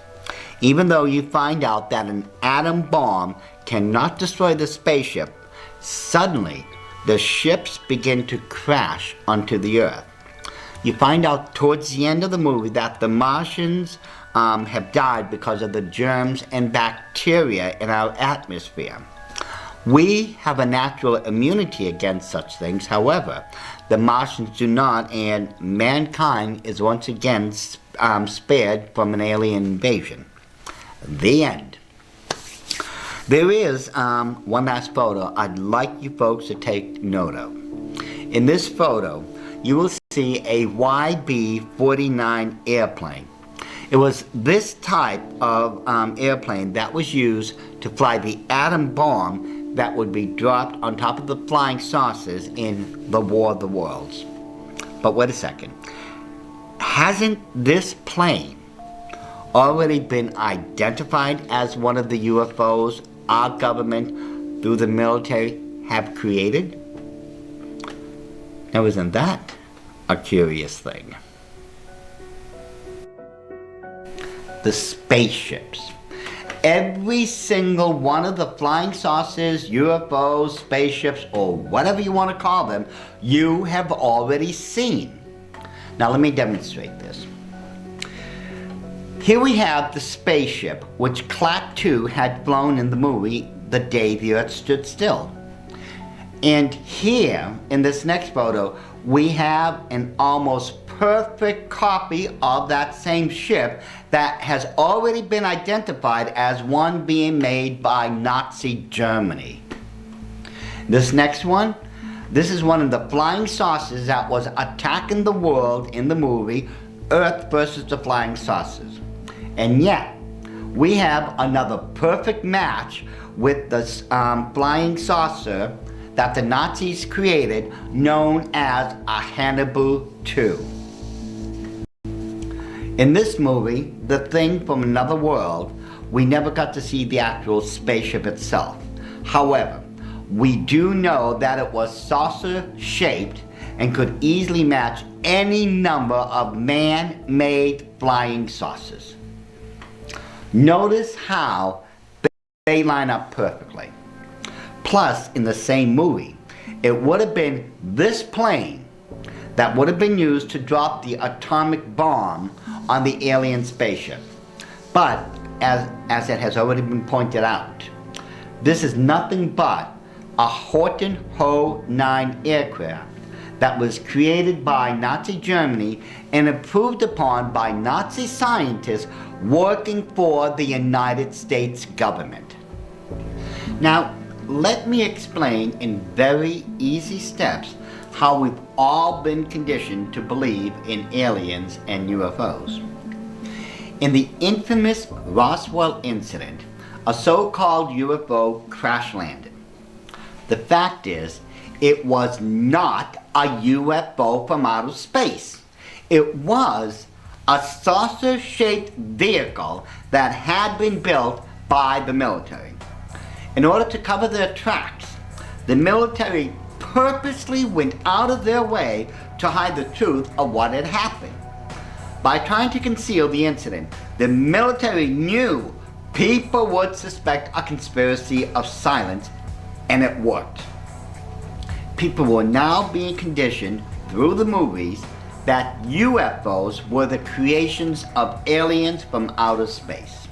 Even though you find out that an atom bomb cannot destroy the spaceship, suddenly the ships begin to crash onto the Earth. You find out towards the end of the movie that the Martians have died because of the germs and bacteria in our atmosphere. We have a natural immunity against such things. However, the Martians do not, and mankind is once again spared from an alien invasion. The end. There is one last photo I'd like you folks to take note of. In this photo, you will see a YB-49 airplane. It was this type of airplane that was used to fly the atom bomb that would be dropped on top of the flying saucers in the War of the Worlds. But wait a second. Hasn't this plane already been identified as one of the UFOs our government, through the military, have created? Now, isn't that a curious thing? The spaceships. Every single one of the flying saucers, UFOs, spaceships, or whatever you want to call them, you have already seen. Now let me demonstrate this. Here we have the spaceship which Klaatu had flown in the movie The Day the Earth Stood Still. And here, in this next photo, we have an almost perfect copy of that same ship that has already been identified as one being made by Nazi Germany. This next one, this is one of the flying saucers that was attacking the world in the movie Earth versus the Flying Saucers. And yet, we have another perfect match with the flying saucer that the Nazis created, known as a Hannibal II. In this movie, The Thing from Another World, we never got to see the actual spaceship itself. However, we do know that it was saucer-shaped and could easily match any number of man-made flying saucers. Notice how they line up perfectly. Plus, in the same movie, it would have been this plane that would have been used to drop the atomic bomb on the alien spaceship. But, as it has already been pointed out, this is nothing but a Horten Ho 9 aircraft that was created by Nazi Germany and improved upon by Nazi scientists working for the United States government. Now, let me explain in very easy steps how we've all been conditioned to believe in aliens and UFOs. In the infamous Roswell incident, a so-called UFO crash landed. The fact is, it was not a UFO from outer space. It was a saucer-shaped vehicle that had been built by the military. In order to cover their tracks, the military purposely went out of their way to hide the truth of what had happened. By trying to conceal the incident, the military knew people would suspect a conspiracy of silence, and it worked. People were now being conditioned through the movies that UFOs were the creations of aliens from outer space.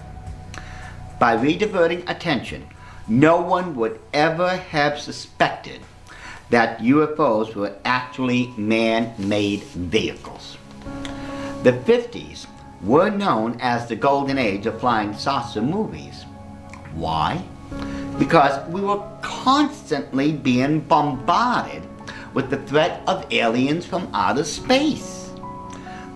By rediverting attention, no one would ever have suspected that UFOs were actually man-made vehicles. The 50s were known as the golden age of flying saucer movies. Why? Because we were constantly being bombarded with the threat of aliens from outer space.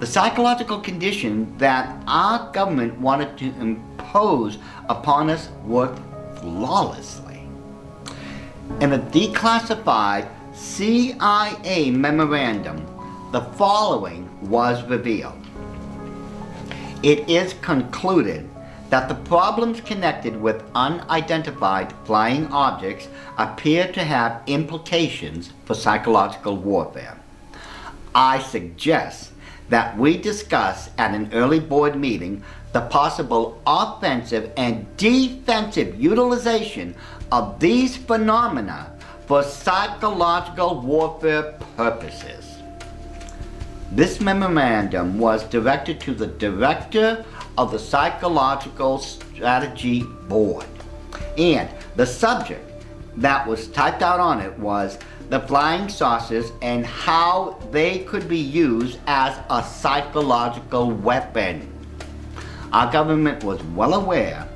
The psychological condition that our government wanted to impose upon us worked flawlessly. In a declassified CIA memorandum, the following was revealed. It is concluded that the problems connected with unidentified flying objects appear to have implications for psychological warfare. I suggest that we discuss at an early board meeting the possible offensive and defensive utilization of these phenomena for psychological warfare purposes. This memorandum was directed to the director of the Psychological Strategy Board, and the subject that was typed out on it was the flying saucers and how they could be used as a psychological weapon. Our government was well aware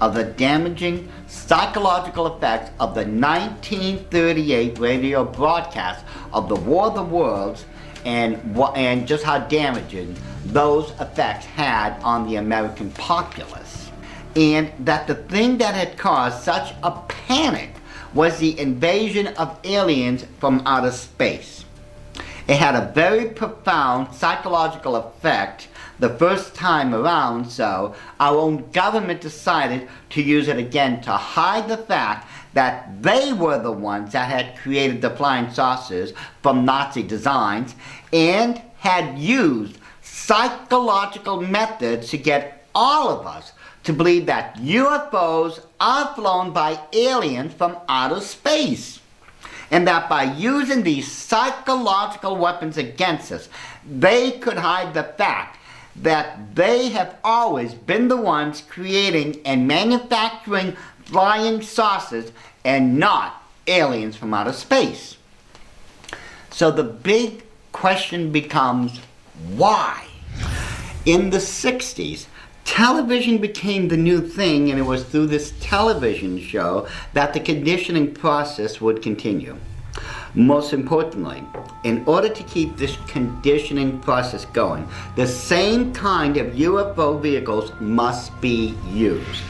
of the damaging psychological effects of the 1938 radio broadcast of the War of the Worlds and just how damaging those effects had on the American populace. And that the thing that had caused such a panic was the invasion of aliens from outer space. It had a very profound psychological effect the first time around, so our own government decided to use it again to hide the fact that they were the ones that had created the flying saucers from Nazi designs and had used psychological methods to get all of us to believe that UFOs are flown by aliens from outer space. And that by using these psychological weapons against us, they could hide the fact that they have always been the ones creating and manufacturing flying saucers and not aliens from outer space. So the big question becomes, why? In the 60s, television became the new thing, and it was through this television show that the conditioning process would continue. Most importantly, in order to keep this conditioning process going, the same kind of UFO vehicles must be used.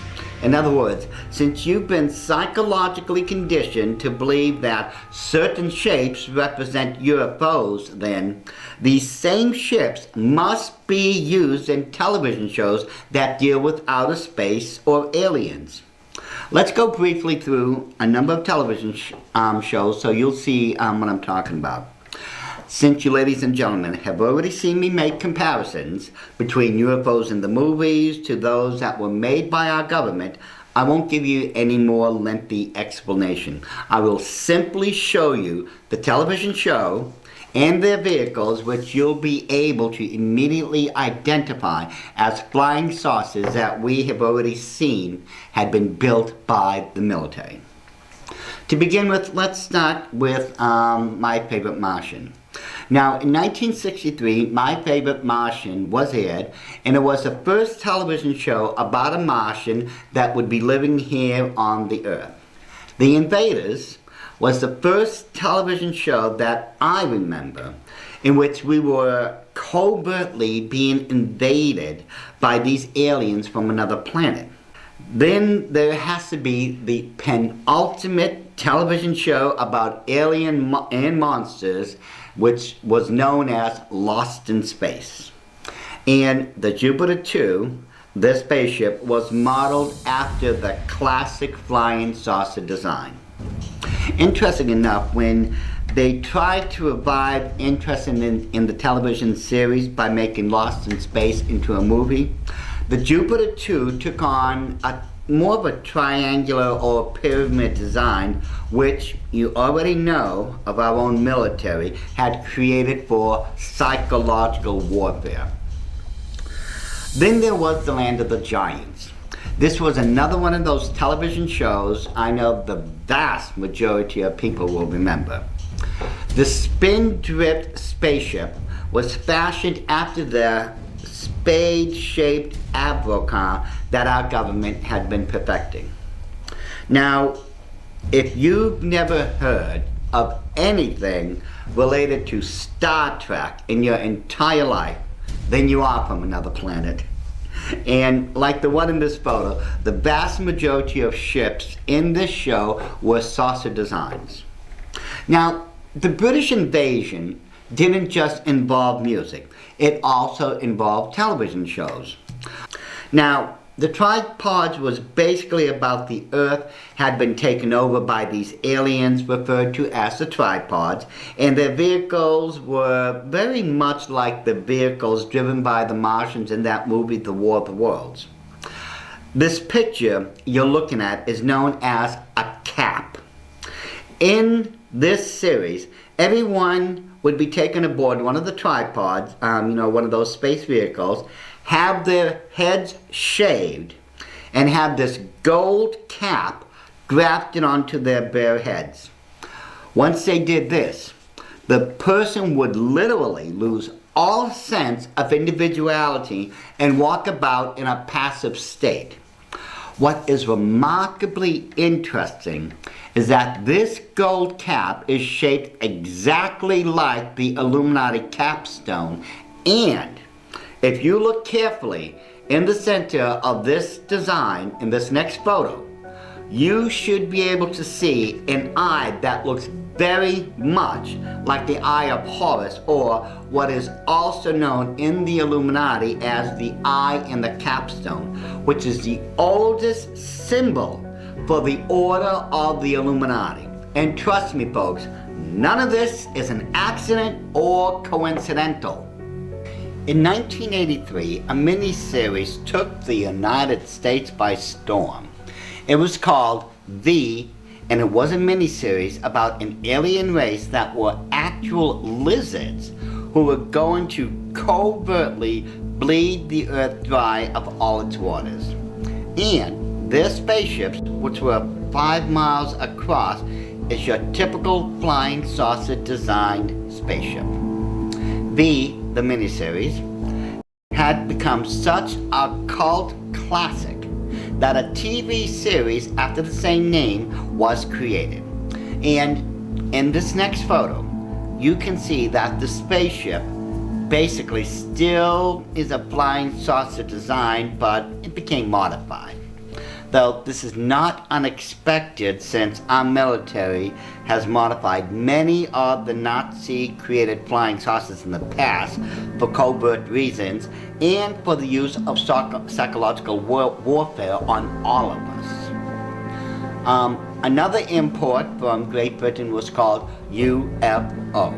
In other words, since you've been psychologically conditioned to believe that certain shapes represent UFOs, then these same ships must be used in television shows that deal with outer space or aliens. Let's go briefly through a number of television shows so you'll see what I'm talking about. Since you ladies and gentlemen have already seen me make comparisons between UFOs in the movies to those that were made by our government, I won't give you any more lengthy explanation. I will simply show you the television show and their vehicles, which you'll be able to immediately identify as flying saucers that we have already seen had been built by the military. To begin with, let's start with My Favorite Martian. Now, in 1963, My Favorite Martian was aired, and it was the first television show about a Martian that would be living here on the Earth. The Invaders was the first television show that I remember in which we were covertly being invaded by these aliens from another planet. Then there has to be the penultimate television show about alien and monsters, which was known as Lost in Space. And the Jupiter 2, this spaceship, was modeled after the classic flying saucer design. Interesting enough, when they tried to revive interest in the television series by making Lost in Space into a movie, the Jupiter 2 took on more of a triangular or pyramid design, which you already know of our own military had created for psychological warfare. Then there was The Land of the Giants. This was another one of those television shows I know the vast majority of people will remember. The spin-drift spaceship was fashioned after the spade-shaped Avrocar that our government had been perfecting. Now, if you've never heard of anything related to Star Trek in your entire life, then you are from another planet. And like the one in this photo, the vast majority of ships in this show were saucer designs. Now, the British invasion didn't just involve music. It also involved television shows. Now, the tripods was basically about the Earth had been taken over by these aliens referred to as the tripods, and their vehicles were very much like the vehicles driven by the Martians in that movie, The War of the Worlds. This picture you're looking at is known as a cap. In this series, everyone would be taken aboard one of the tripods, one of those space vehicles, have their heads shaved, and have this gold cap grafted onto their bare heads. Once they did this, the person would literally lose all sense of individuality and walk about in a passive state. What is remarkably interesting is that this gold cap is shaped exactly like the Illuminati capstone, and if you look carefully in the center of this design, in this next photo, you should be able to see an eye that looks very much like the Eye of Horus, or what is also known in the Illuminati as the eye in the capstone, which is the oldest symbol for the Order of the Illuminati. And trust me, folks, none of this is an accident or coincidental. In 1983, a mini-series took the United States by storm. It was called and it was a mini-series about an alien race that were actual lizards who were going to covertly bleed the earth dry of all its waters. And their spaceships, which were 5 miles across, is your typical flying saucer designed spaceship. The miniseries had become such a cult classic that a TV series after the same name was created. And in this next photo, you can see that the spaceship basically still is a flying saucer design, but it became modified. Though this is not unexpected, since our military has modified many of the Nazi-created flying saucers in the past for covert reasons and for the use of psychological warfare on all of us. Another import from Great Britain was called UFO.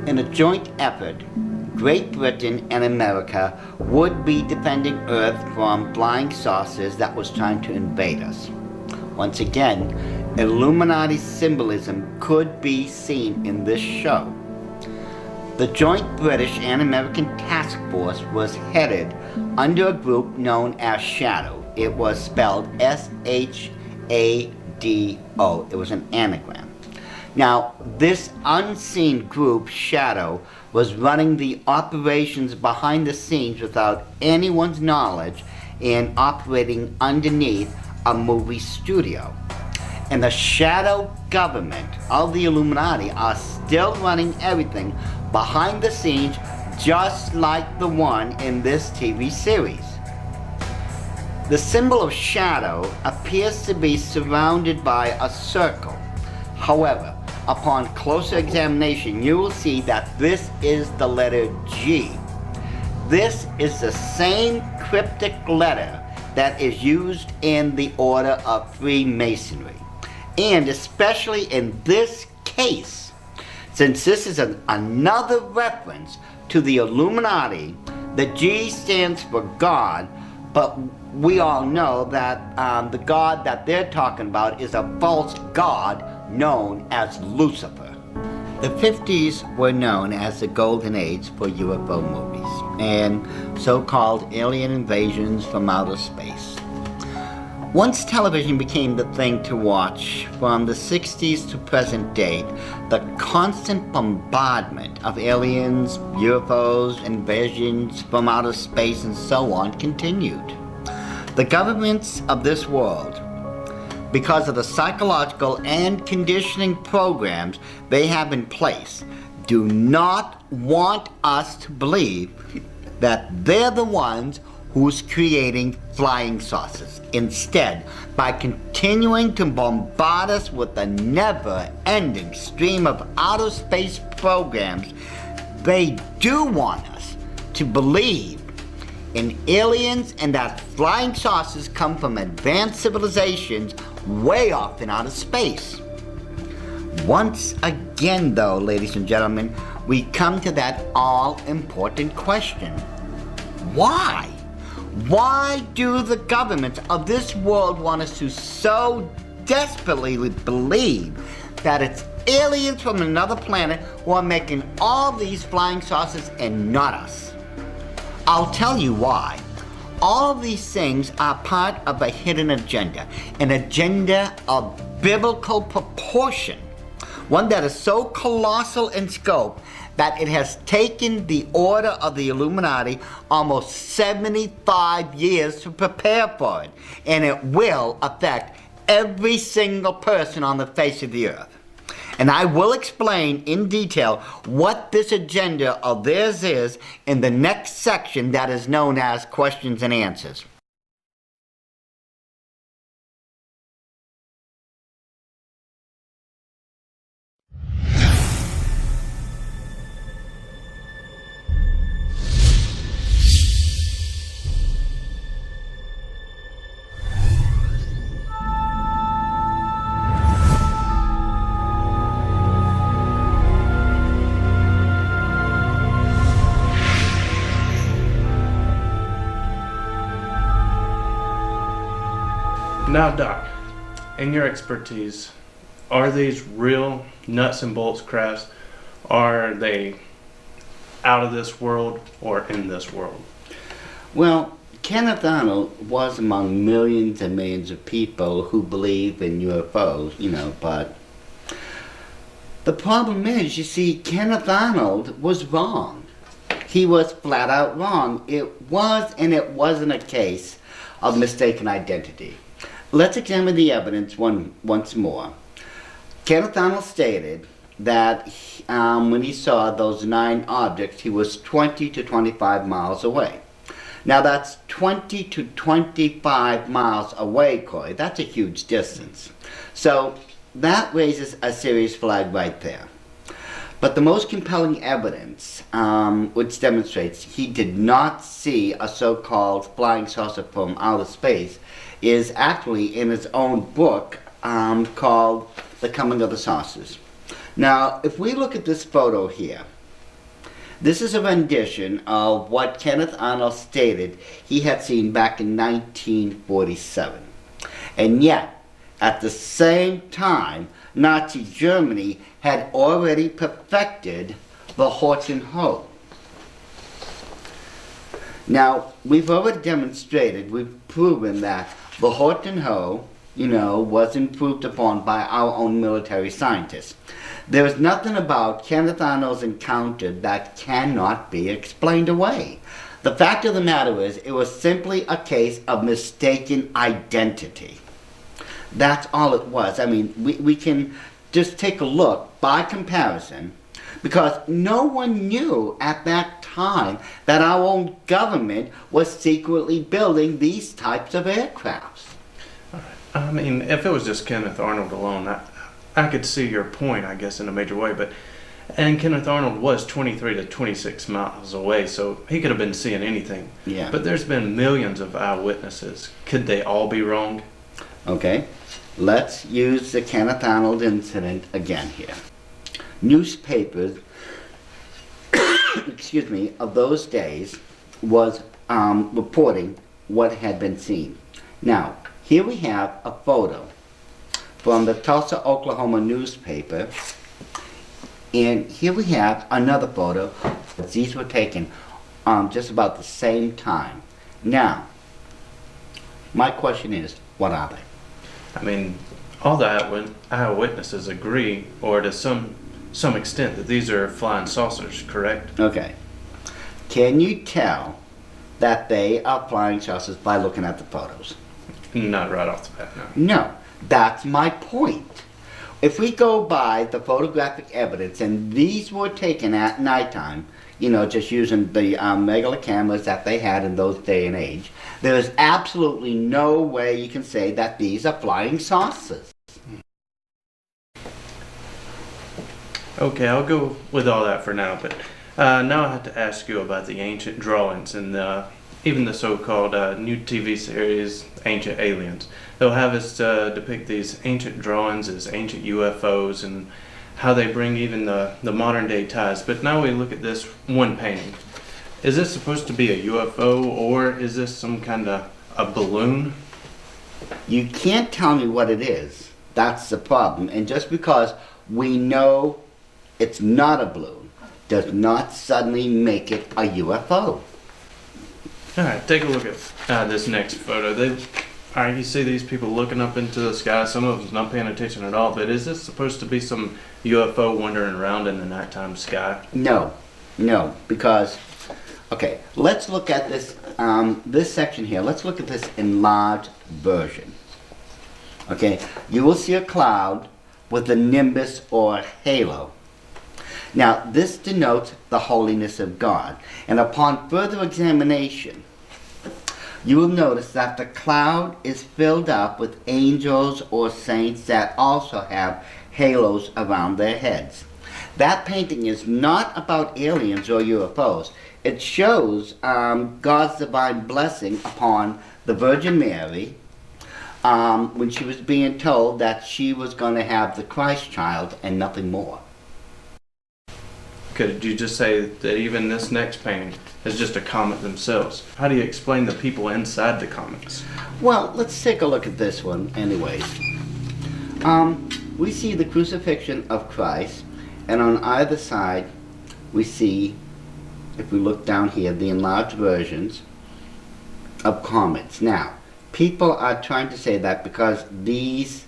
In a joint effort, Great Britain and America would be defending Earth from flying saucers that was trying to invade us. Once again, Illuminati symbolism could be seen in this show. The joint British and American task force was headed under a group known as Shadow. It was spelled SHADO. It was an anagram. Now, this unseen group, Shadow, was running the operations behind the scenes without anyone's knowledge and operating underneath a movie studio. And the shadow government of the Illuminati are still running everything behind the scenes, just like the one in this TV series. The symbol of shadow appears to be surrounded by a circle. However, upon closer examination, you will see that this is the letter G. This is the same cryptic letter that is used in the Order of Freemasonry. And especially in this case, since this is another reference to the Illuminati, the G stands for God, but we all know that the God that they're talking about is a false god known as Lucifer. The 50s were known as the golden age for UFO movies and so-called alien invasions from outer space. Once television became the thing to watch, from the 60s to present date, the constant bombardment of aliens, UFOs, invasions from outer space, and so on continued. The governments of this world, because of the psychological and conditioning programs they have in place, do not want us to believe that they're the ones who's creating flying saucers. Instead, by continuing to bombard us with a never-ending stream of outer space programs, they do want us to believe in aliens and that flying saucers come from advanced civilizations way off in outer space. Once again, though, ladies and gentlemen, we come to that all-important question. Why? Why do the governments of this world want us to so desperately believe that it's aliens from another planet who are making all these flying saucers and not us? I'll tell you why. All of these things are part of a hidden agenda, an agenda of biblical proportion, one that is so colossal in scope that it has taken the order of the Illuminati almost 75 years to prepare for it, and it will affect every single person on the face of the earth. And I will explain in detail what this agenda of theirs is in the next section that is known as Questions and Answers. Now, Doc, in your expertise, are these real nuts and bolts crafts? Are they out of this world or in this world? Well, Kenneth Arnold was among millions and millions of people who believe in UFOs, but the problem is, you see, Kenneth Arnold was wrong. He was flat out wrong. It was and it wasn't a case of mistaken identity. Let's examine the evidence once more. Kenneth Arnold stated that when he saw those 9 objects, he was 20 to 25 miles away. Now that's 20 to 25 miles away, Corey. That's a huge distance. So that raises a serious flag right there. But the most compelling evidence, which demonstrates he did not see a so-called flying saucer from outer space, is actually in his own book called The Coming of the Saucers. Now, if we look at this photo here, this is a rendition of what Kenneth Arnold stated he had seen back in 1947. And yet, at the same time, Nazi Germany had already perfected the Horton Hoe. Now, we've already demonstrated, we've proven that the Horton Hoe, was improved upon by our own military scientists. There is nothing about Kenneth Arnold's encounter that cannot be explained away. The fact of the matter is, it was simply a case of mistaken identity. That's all it was. I mean, we can just take a look by comparison, because no one knew at that time that our own government was secretly building these types of aircrafts. I mean, if it was just Kenneth Arnold alone, I could see your point, I guess, in a major way. And Kenneth Arnold was 23 to 26 miles away, so he could have been seeing anything. Yeah. But there's been millions of eyewitnesses. Could they all be wrong? Okay, let's use the Kenneth Arnold incident again here. Newspapers, of those days was reporting what had been seen. Now, here we have a photo from the Tulsa, Oklahoma newspaper, and here we have another photo. These were taken just about the same time. Now, my question is, what are they? I mean, all the eyewitnesses agree, or to some extent, that these are flying saucers, correct? Okay. Can you tell that they are flying saucers by looking at the photos? Not right off the bat, no. No, that's my point. If we go by the photographic evidence, and these were taken at nighttime, just using the regular cameras that they had in those day and age, there is absolutely no way you can say that these are flying saucers. Okay, I'll go with all that for now, but now I have to ask you about the ancient drawings and even the so-called new TV series, Ancient Aliens. They'll have us depict these ancient drawings as ancient UFOs and how they bring even the modern day ties. But now we look at this one painting. Is this supposed to be a UFO, or is this some kind of a balloon? You can't tell me what it is. That's the problem. And just because we know it's not a balloon does not suddenly make it a UFO. Alright, take a look at this next photo. All right, you see these people looking up into the sky. Some of them's not paying attention at all. But is this supposed to be some UFO wandering around in the nighttime sky? No, no, because, okay, let's look at this, this section here. Let's look at this enlarged version. Okay, you will see a cloud with a nimbus or halo. Now, this denotes the holiness of God. And upon further examination, you will notice that the cloud is filled up with angels or saints that also have halos around their heads. That painting is not about aliens or UFOs. It shows God's divine blessing upon the Virgin Mary when she was being told that she was going to have the Christ child and nothing more. Could you just say that even this next painting is just a comet themselves? How do you explain the people inside the comets? Well, let's take a look at this one anyways. We see the crucifixion of Christ, and on either side we see, if we look down here, the enlarged versions of comets. Now, people are trying to say that because these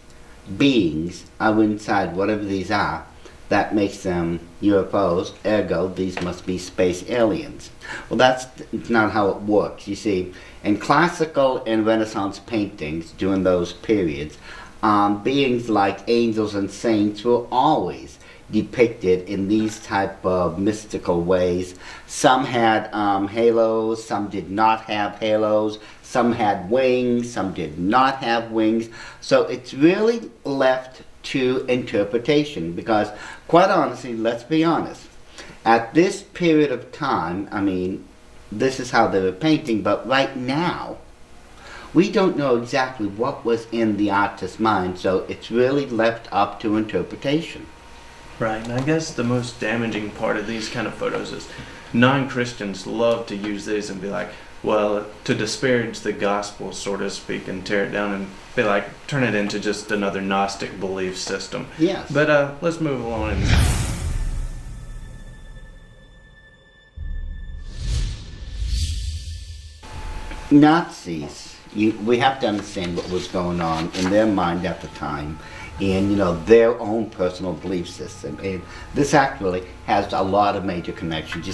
beings are inside whatever these are, that makes them UFOs, ergo these must be space aliens. Well, that's not how it works. You see, in classical and Renaissance paintings during those periods, beings like angels and saints were always depicted in these type of mystical ways. Some had halos, some did not have halos, some had wings, some did not have wings. So it's really left to interpretation, because quite honestly, let's be honest, at this period of time, I mean, this is how they were painting, but right now we don't know exactly what was in the artist's mind, so it's really left up to interpretation. Right, and I guess the most damaging part of these kind of photos is non-Christians love to use these and be like, well, to disparage the gospel, so to speak, and tear it down and be like, turn it into just another Gnostic belief system. Yes. But let's move along. Nazis, we have to understand what was going on in their mind at the time, and their own personal belief system. And this actually has a lot of major connections.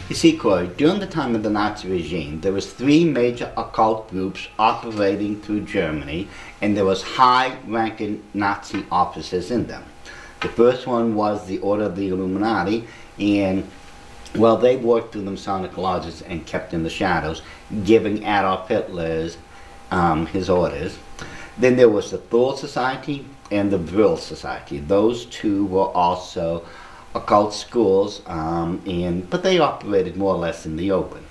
You see, Corey, during the time of the Nazi regime, there was 3 major occult groups operating through Germany, and there was high-ranking Nazi officers in them. The first one was the Order of the Illuminati, and, well, they worked through the Masonic lodges and kept in the shadows, giving Adolf Hitler his orders. Then there was the Thule Society and the Brill Society. Those two were also occult schools, but they operated more or less in the open.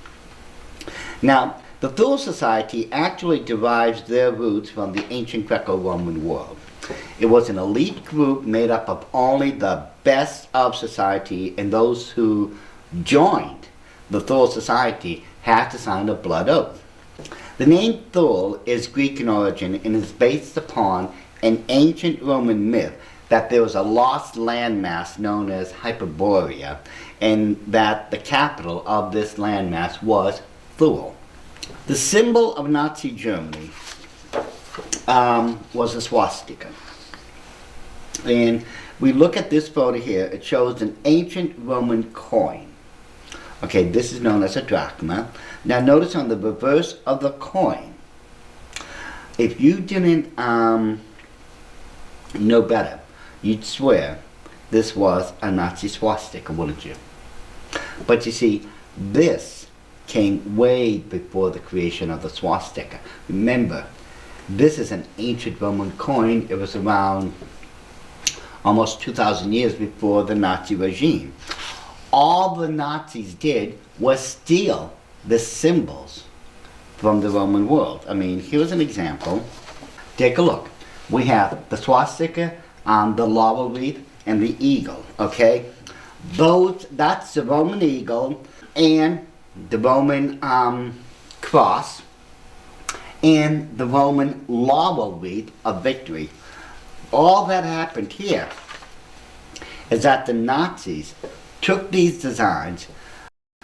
Now, the Thule Society actually derives their roots from the ancient Greco-Roman world. It was an elite group made up of only the best of society, and those who joined the Thule Society had to sign a blood oath. The name Thule is Greek in origin and is based upon an ancient Roman myth that there was a lost landmass known as Hyperborea, and that the capital of this landmass was Thule. The symbol of Nazi Germany was a swastika. And we look at this photo here, it shows an ancient Roman coin. Okay, this is known as a drachma. Now notice on the reverse of the coin, if you didn't know better, you'd swear this was a Nazi swastika, wouldn't you? But you see, this came way before the creation of the swastika. Remember, this is an ancient Roman coin. It was around almost 2,000 years before the Nazi regime. All the Nazis did was steal the symbols from the Roman world. I mean, here's an example. Take a look. We have the swastika, the laurel wreath, and the eagle, okay? That's the Roman eagle and the Roman cross and the Roman laurel wreath of victory. All that happened here is that the Nazis took these designs,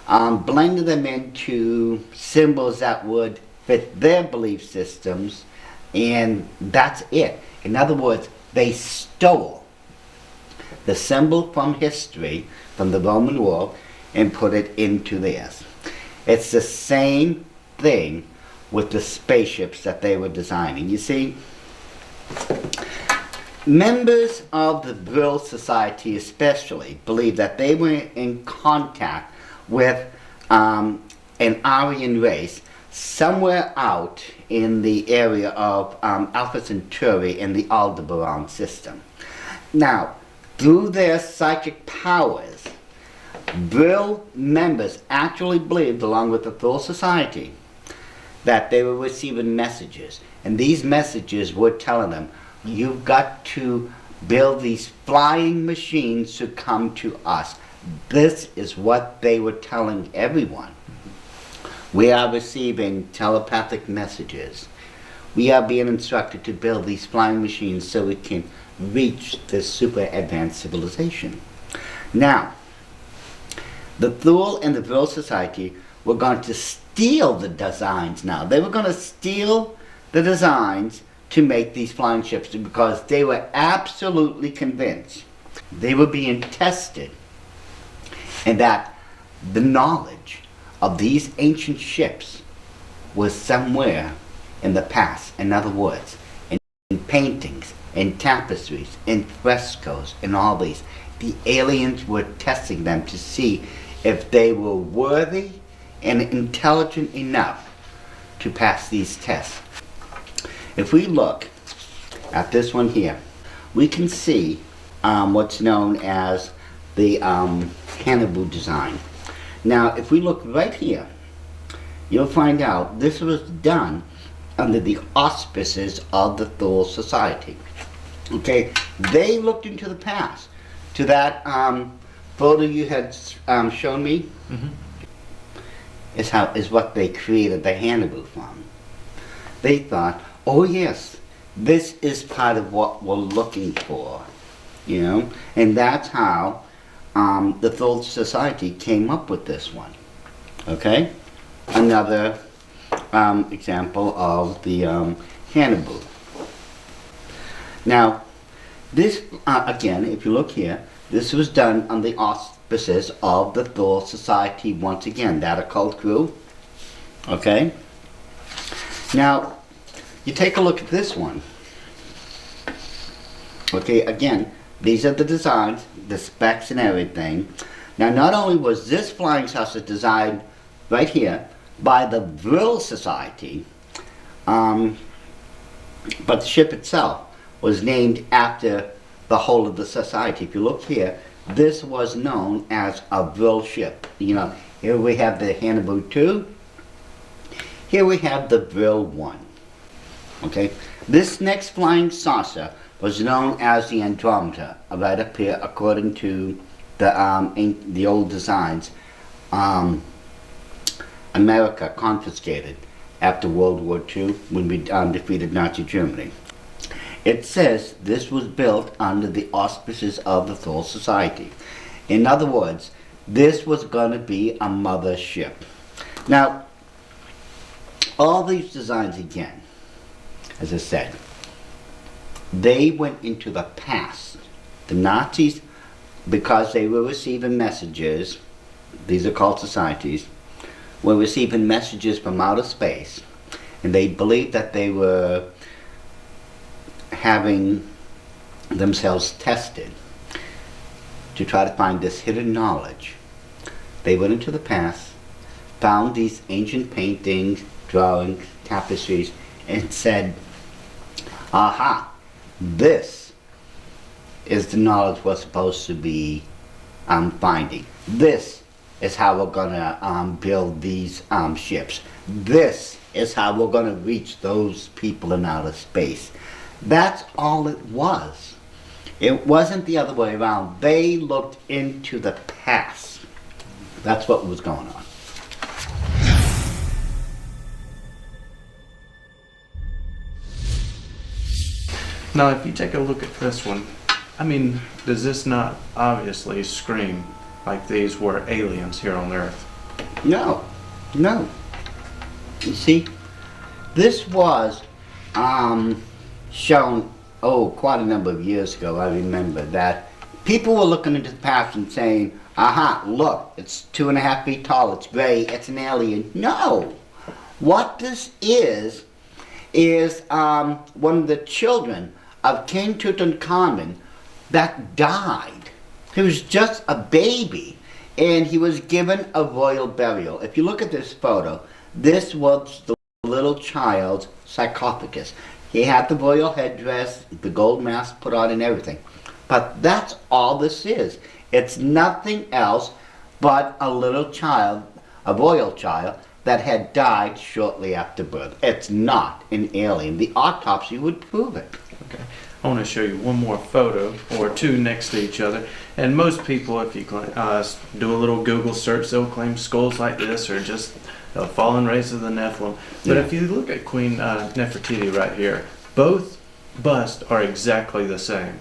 blended them into symbols that would fit their belief systems, and that's it. In other words, they stole the symbol from history, from the Roman world, and put it into theirs. It's the same thing with the spaceships that they were designing. You see, members of the Brill Society especially believe that they were in contact with an Aryan race somewhere out in the area of Alpha Centauri in the Aldebaran system. Now, through their psychic powers, Brill members actually believed, along with the Thule Society, that they were receiving messages. And these messages were telling them, you've got to build these flying machines to come to us. This is what they were telling everyone. We are receiving telepathic messages. We are being instructed to build these flying machines so we can reach this super advanced civilization. Now, the Thule and the Brill Society were going to steal the designs now. They were going to steal the designs to make these flying ships because they were absolutely convinced they were being tested and that the knowledge of these ancient ships was somewhere in the past. In other words, in paintings, in tapestries, in frescoes, in all these. The aliens were testing them to see if they were worthy and intelligent enough to pass these tests. If we look at this one here, we can see what's known as the Hannibal design. Now, if we look right here, you'll find out this was done under the auspices of the Thule Society. Okay, they looked into the past. To that photo you had shown me, is what they created the Hannibal from. They thought, oh yes, this is part of what we're looking for, you know, and that's how the Thule Society came up with this one. Okay, another example of the Hannibal. Now, this again, if you look here, this was done on the auspices of the Thule Society once again, that occult crew. Okay. Now, you take a look at this one. Okay, again, these are the designs, the specs and everything. Now, not only was this flying saucer designed right here by the Brill Society, but the ship itself was named after the whole of the society. If you look here, this was known as a Brill ship. You know, here we have the Hannibal 2. Here we have the Brill 1. Okay, this next flying saucer was known as the Andromeda, right up here, according to the old designs. America confiscated after World War II when we defeated Nazi Germany. It says this was built under the auspices of the Thule Society. In other words, this was going to be a mother ship. Now, all these designs again, as I said, they went into the past. The Nazis, because they were receiving messages, these occult societies, were receiving messages from outer space, and they believed that they were having themselves tested to try to find this hidden knowledge. They went into the past, found these ancient paintings, drawings, tapestries, and said, aha, this is the knowledge we're supposed to be finding. This is how we're going to build these ships. This is how we're going to reach those people in outer space. That's all it was. It wasn't the other way around. They looked into the past. That's what was going on. Now, if you take a look at this one, I mean, does this not obviously scream like these were aliens here on Earth? No, no. You see, This was shown, quite a number of years ago. I remember that people were looking into the past and saying, aha, look, it's 2.5 feet tall, it's gray, it's an alien. No! What this is one of the children of King Tutankhamun that died. He was just a baby, and he was given a royal burial. If you look at this photo, this was the little child's sarcophagus. He had the royal headdress, the gold mask put on and everything. But that's all this is. It's nothing else but a little child, a royal child, that had died shortly after birth. It's not an alien. The autopsy would prove it. Okay. I want to show you one more photo, or two next to each other. And most people, if you do a little Google search, they'll claim skulls like this are just a fallen race of the Nephilim. But if you look at Queen Nefertiti right here, both busts are exactly the same.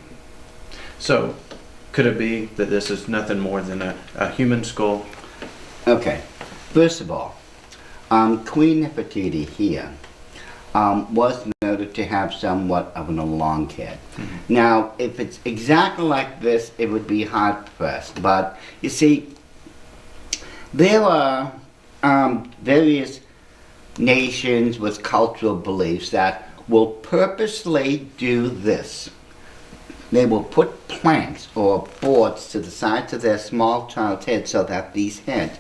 So, could it be that this is nothing more than a human skull? Okay. First of all, Queen Nefertiti here was noted to have somewhat of an long head. Mm-hmm. Now, if it's exactly like this, it would be hard pressed. But you see, there are various nations with cultural beliefs that will purposely do this. They will put planks or boards to the sides of their small child's head so that these heads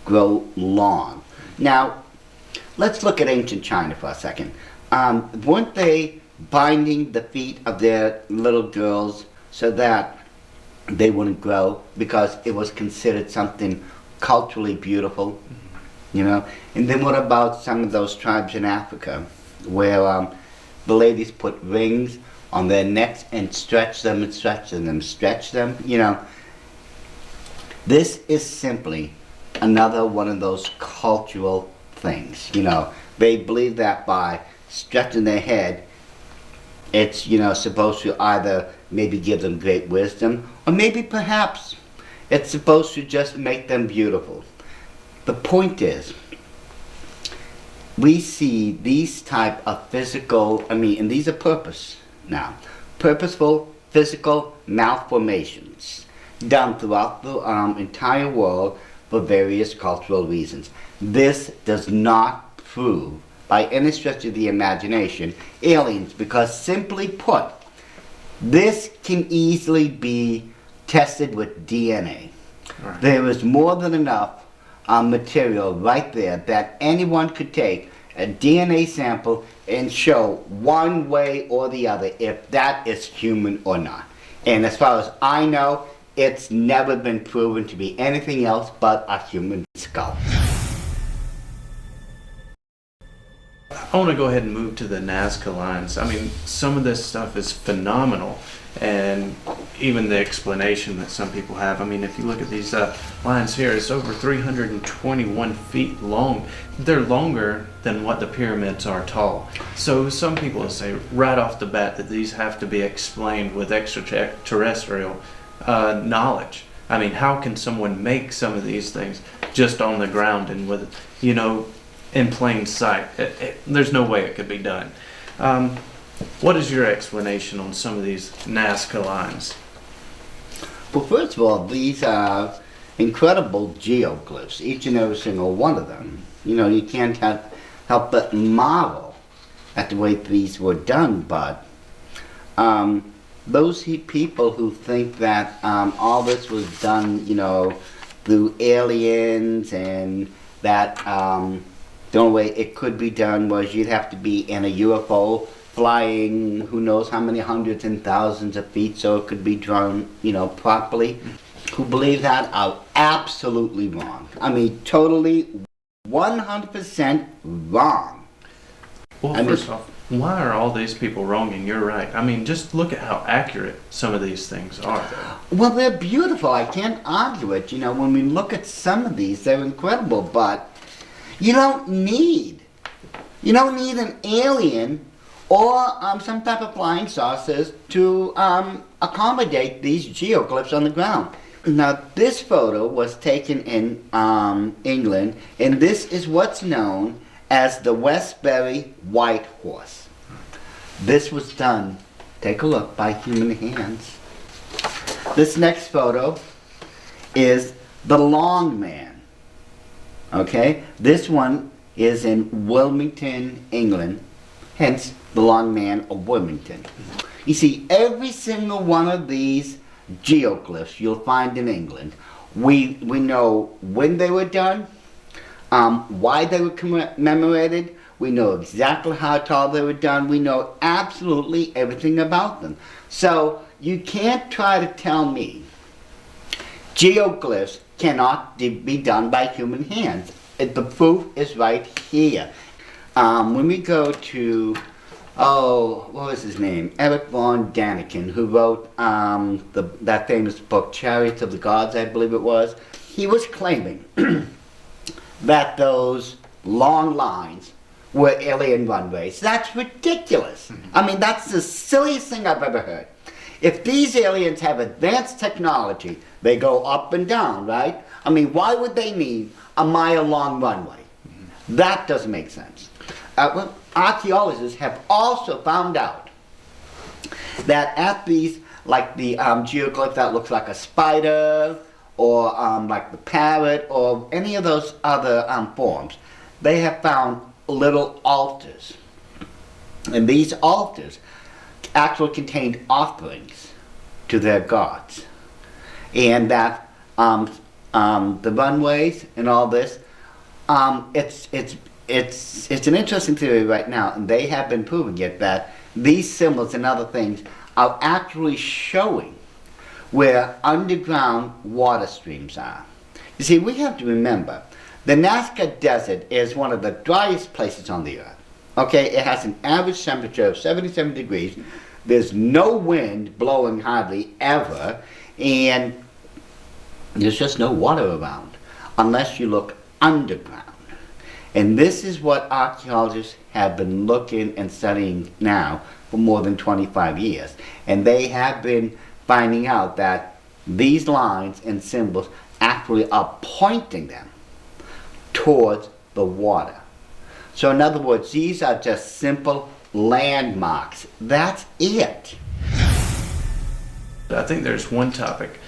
grow long. Now, let's look at ancient China for a second. Weren't they binding the feet of their little girls so that they wouldn't grow because it was considered something culturally beautiful? You know? And then what about some of those tribes in Africa where the ladies put rings on their necks and stretch them and stretch them and stretch them? You know, this is simply another one of those cultural things. You know, they believe that by stretching their head, it's, you know, supposed to either maybe give them great wisdom, or maybe perhaps it's supposed to just make them beautiful. The point is, we see these type of physical, and these are purposeful physical malformations done throughout the entire world for various cultural reasons. This does not prove, by any stretch of the imagination, aliens, because simply put, this can easily be tested with DNA. Right. There is more than enough material right there that anyone could take a DNA sample and show one way or the other if that is human or not. And as far as I know, it's never been proven to be anything else but a human skull. I want to go ahead and move to the Nazca lines. I mean, some of this stuff is phenomenal, and even the explanation that some people have. I mean, if you look at these lines here, it's over 321 feet long. They're longer than what the pyramids are tall. So some people say right off the bat that these have to be explained with extraterrestrial knowledge. I mean, how can someone make some of these things just on the ground and with, you know, in plain sight? There's no way it could be done. What is your explanation on some of these Nazca lines? Well, first of all, these are incredible geoglyphs, each and every single one of them. You know, you can't help but marvel at the way these were done, but those people who think that all this was done, you know, through aliens, and that the only way it could be done was you'd have to be in a UFO flying who knows how many hundreds and thousands of feet so it could be drawn, you know, properly, who believe that are absolutely wrong. I mean, totally 100% wrong. Well, first off, why are all these people wrong and you're right? I mean, just look at how accurate some of these things are, though. Well, they're beautiful. I can't argue it. You know, when we look at some of these, they're incredible, but you don't need an alien or some type of flying saucers to accommodate these geoglyphs on the ground. Now, this photo was taken in England, and this is what's known as the Westbury White Horse. This was done, take a look, by human hands. This next photo is the Long Man. Okay, this one is in Wilmington, England, hence the Long Man of Wilmington. You see, every single one of these geoglyphs you'll find in England, we know when they were done, why they were commemorated, we know exactly how tall they were done, we know absolutely everything about them. So you can't try to tell me geoglyphs cannot be done by human hands. The proof is right here. When we go to, what was his name? Eric von Daniken, who wrote that famous book, Chariots of the Gods, I believe it was. He was claiming that those long lines were alien runways. That's ridiculous. I mean, that's the silliest thing I've ever heard. If these aliens have advanced technology, they go up and down, right? I mean, why would they need a mile-long runway? That doesn't make sense. Well, archaeologists have also found out that at these, like the geoglyph that looks like a spider, or like the parrot, or any of those other forms, they have found little altars. And these altars actually contained offerings to their gods. And that the runways and all this, it's an interesting theory right now, and they have been proving it, that these symbols and other things are actually showing where underground water streams are. You see, we have to remember, the Nazca Desert is one of the driest places on the earth. Okay, it has an average temperature of 77 degrees. There's no wind blowing hardly ever, and there's just no water around unless you look underground. And this is what archaeologists have been looking and studying now for more than 25 years. And they have been finding out that these lines and symbols actually are pointing them towards the water. So in other words, these are just simple landmarks. That's it. I think there's one topic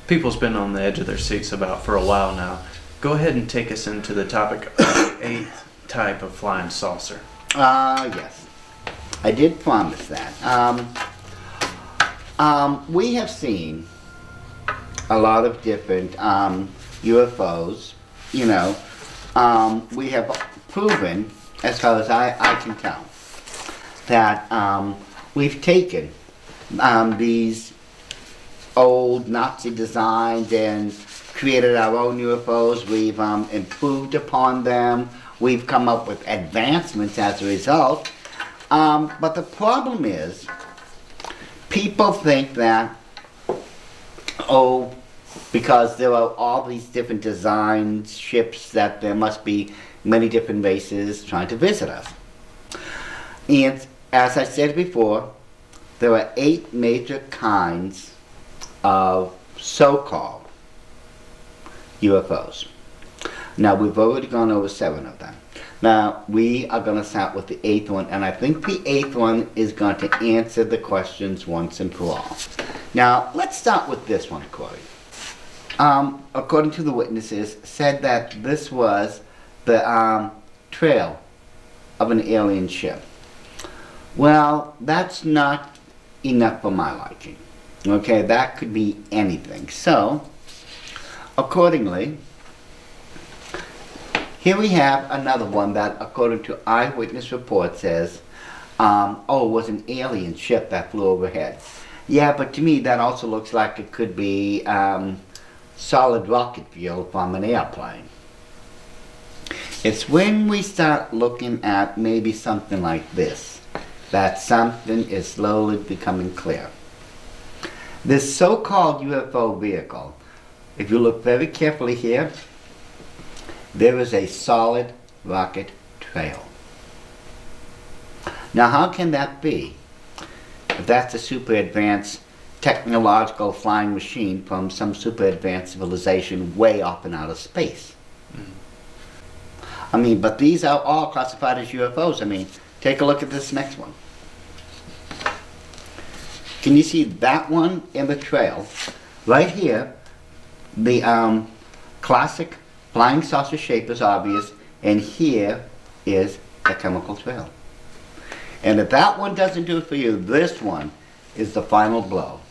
people's been on the edge of their seats about for a while now. Go ahead and take us into the topic of the 8th type of flying saucer. Yes. I did promise that. We have seen a lot of different UFOs, you know. We have proven, as far as I can tell, that we've taken these old Nazi designs and created our own UFOs. We've improved upon them. We've come up with advancements as a result. But the problem is, people think that, because there are all these different designs, ships, that there must be many different races trying to visit us. And as I said before, there are 8 major kinds of so-called UFOs. Now, we've already gone over 7 of them. Now, we are going to start with the 8th one, and I think the 8th one is going to answer the questions once and for all. Now, let's start with this one, Corey. According to the witnesses, said that this was the trail of an alien ship. Well, that's not enough for my liking. Okay, that could be anything. So, accordingly, here we have another one that, according to eyewitness reports, says, it was an alien ship that flew overhead. Yeah, but to me that also looks like it could be solid rocket fuel from an airplane. It's when we start looking at maybe something like this that something is slowly becoming clear. This so-called UFO vehicle, if you look very carefully here, there is a solid rocket trail. Now, how can that be? If that's a super advanced technological flying machine from some super advanced civilization way off in outer space. I mean, but these are all classified as UFOs. I mean, take a look at this next one. Can you see that one in the trail? Right here, the classic flying saucer shape is obvious, and here is a chemical trail. And if that one doesn't do it for you, this one is the final blow.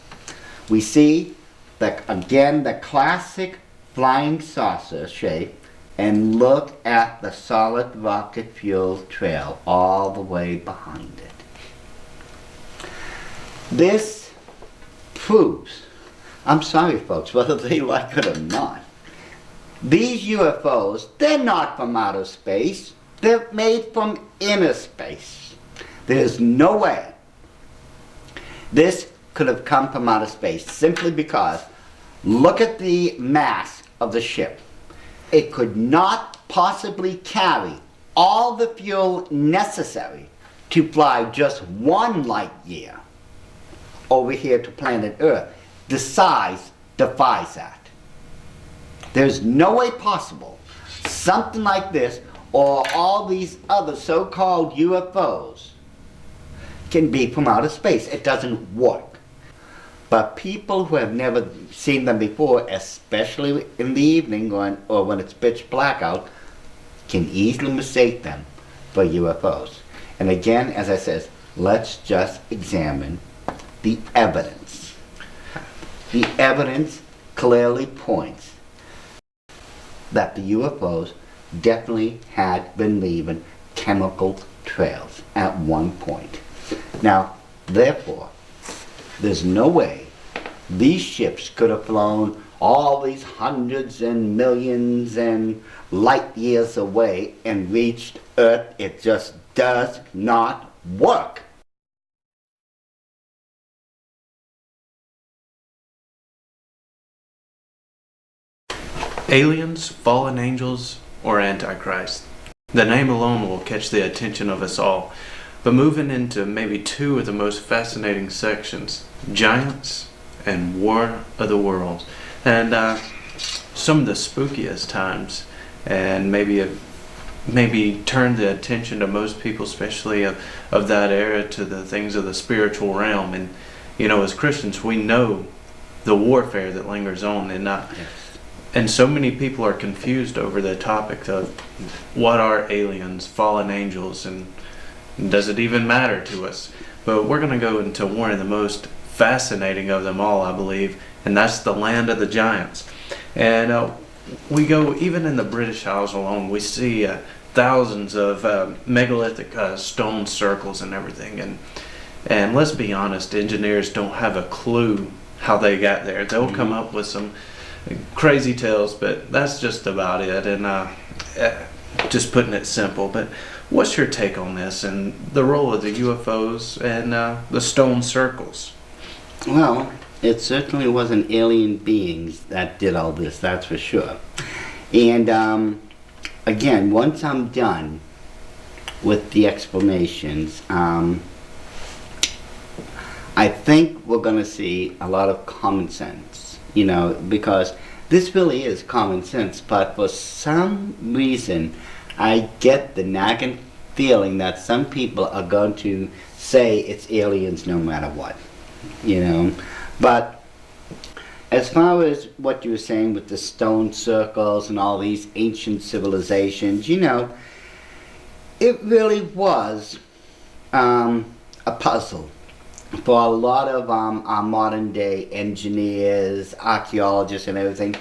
We see, again, the classic flying saucer shape, and look at the solid rocket fuel trail all the way behind it. This proves, I'm sorry folks, whether they like it or not, these UFOs, they're not from outer space, they're made from inner space. There's no way this could have come from outer space, simply because, look at the mass of the ship. It could not possibly carry all the fuel necessary to fly just 1 light year over here to planet Earth. The size defies that. There's no way possible something like this, or all these other so-called UFOs, can be from outer space. It doesn't work. But people who have never seen them before, especially in the evening or when it's pitch black out, can easily mistake them for UFOs. And again, as I said, let's just examine the evidence. The evidence clearly points that the UFOs definitely had been leaving chemical trails at one point. Now, therefore, there's no way these ships could have flown all these hundreds and millions and light years away and reached Earth. It just does not work. Aliens, fallen angels, or Antichrist. The name alone will catch the attention of us all. But moving into maybe 2 of the most fascinating sections, giants and War of the Worlds. And some of the spookiest times, and maybe turn the attention to most people, especially of that era, to the things of the spiritual realm. And, you know, as Christians, we know the warfare that lingers on, and so many people are confused over the topic of what are aliens, fallen angels, and does it even matter to us? But we're going to go into one of the most fascinating of them all, I believe, and that's the land of the giants. And we go, even in the British Isles alone, we see thousands of megalithic stone circles and everything. And let's be honest, engineers don't have a clue how they got there. They'll come up with some crazy tales, but that's just about it. And just putting it simple. But what's your take on this and the role of the UFOs and the stone circles? Well, it certainly wasn't alien beings that did all this, that's for sure. And again, once I'm done with the explanations, I think we're going to see a lot of common sense, you know, because this really is common sense, but for some reason I get the nagging feeling that some people are going to say it's aliens no matter what, you know. But as far as what you were saying with the stone circles and all these ancient civilizations, you know, it really was a puzzle for a lot of our modern day engineers, archaeologists and everything.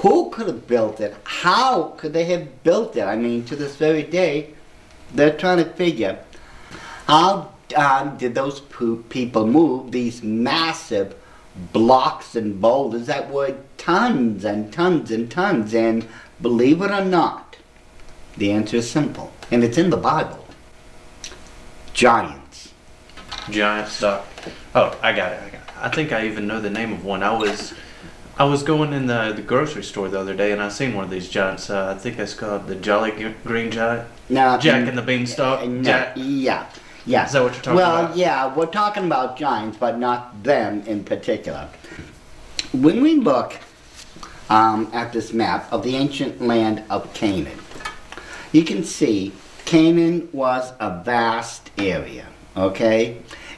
Who could have built it? How could they have built it? I mean, to this very day, they're trying to figure how did those people move these massive blocks and boulders that were tons and tons and tons. And believe it or not, the answer is simple, and it's in the Bible. Giants. Giant stock. Oh, I got it. I think I even know the name of one. I was going in the grocery store the other day and I seen one of these giants. I think it's called the Jolly Green Giant. No, Jack and the Beanstalk. No, yeah. Is that what you're talking about? Well, yeah, we're talking about giants, but not them in particular. When we look at this map of the ancient land of Canaan, you can see Canaan was a vast area, okay?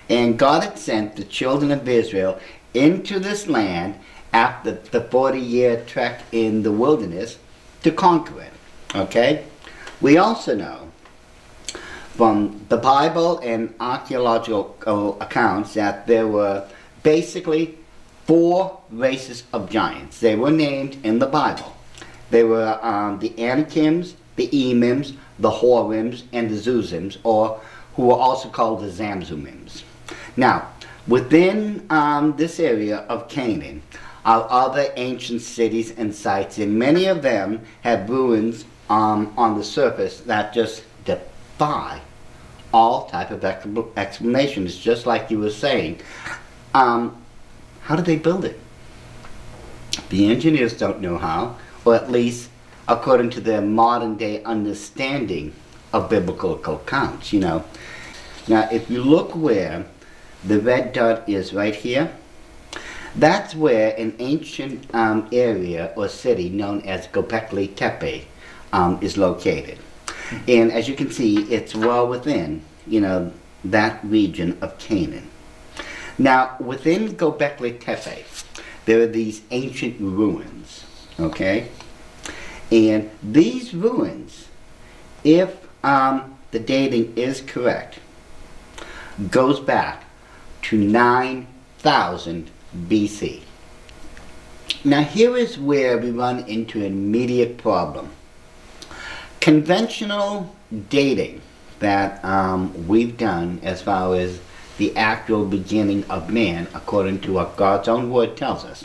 And God had sent the children of Israel into this land after the 40-year trek in the wilderness to conquer it, okay? We also know from the Bible and archaeological accounts that there were basically 4 races of giants. They were named in the Bible. They were the Anakims, the Emims, the Horims, and the Zuzims, or who were also called the Zamzumims. Now, within this area of Canaan are other ancient cities and sites, and many of them have ruins on the surface that just defy all type of explanations, just like you were saying. How did they build it? The engineers don't know how, or at least according to their modern day understanding of biblical accounts, you know. Now, if you look where the red dot is right here, that's where an ancient area or city known as Göbekli Tepe is located. And as you can see, it's well within, you know, that region of Canaan. Now, within Göbekli Tepe, there are these ancient ruins, okay? And these ruins, if the dating is correct, goes back to 9,000 BC. Now here is where we run into an immediate problem. Conventional dating that we've done as far as the actual beginning of man, according to what God's own word tells us,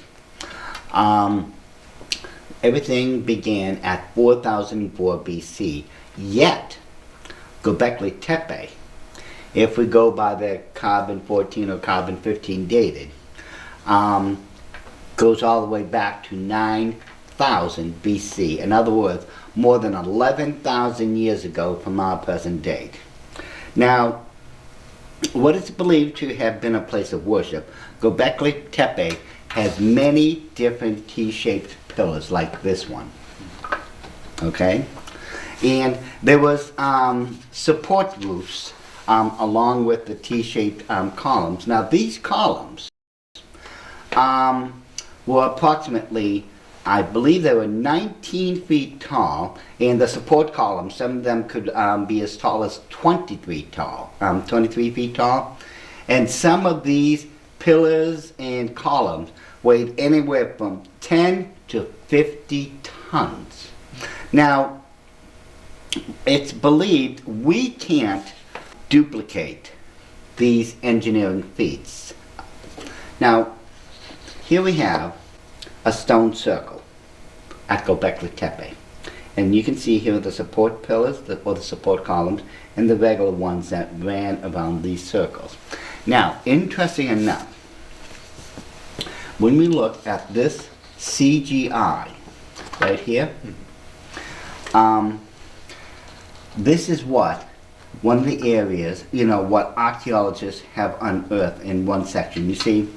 everything began at 4004 BC, yet Göbekli Tepe, if we go by the carbon 14 or carbon 15 dated, goes all the way back to 9,000 BC. In other words, more than 11,000 years ago from our present date. Now, what is believed to have been a place of worship, Göbekli Tepe has many different T-shaped pillars like this one. Okay? And there was support roofs along with the T-shaped columns. Now these columns were approximately, I believe they were 19 feet tall, and the support columns, some of them could be as tall as 23 feet tall. And some of these pillars and columns weighed anywhere from 10 to 50 tons. Now, it's believed we can't duplicate these engineering feats. Now, here we have a stone circle at Göbekli Tepe. And you can see here the support pillars, or the support columns, and the regular ones that ran around these circles. Now, interesting enough, when we look at this CGI right here, this is what one of the areas, you know, what archaeologists have unearthed in one section. You see,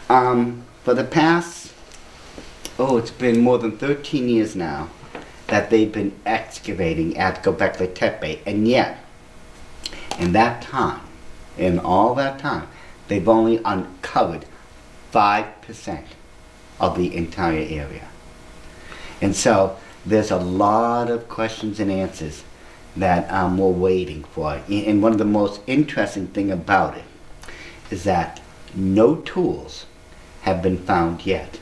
for the past, it's been more than 13 years now that they've been excavating at Göbekli Tepe, and yet, in all that time, they've only uncovered 5% of the entire area. And so, there's a lot of questions and answers that we're waiting for. And one of the most interesting thing about it is that no tools have been found yet.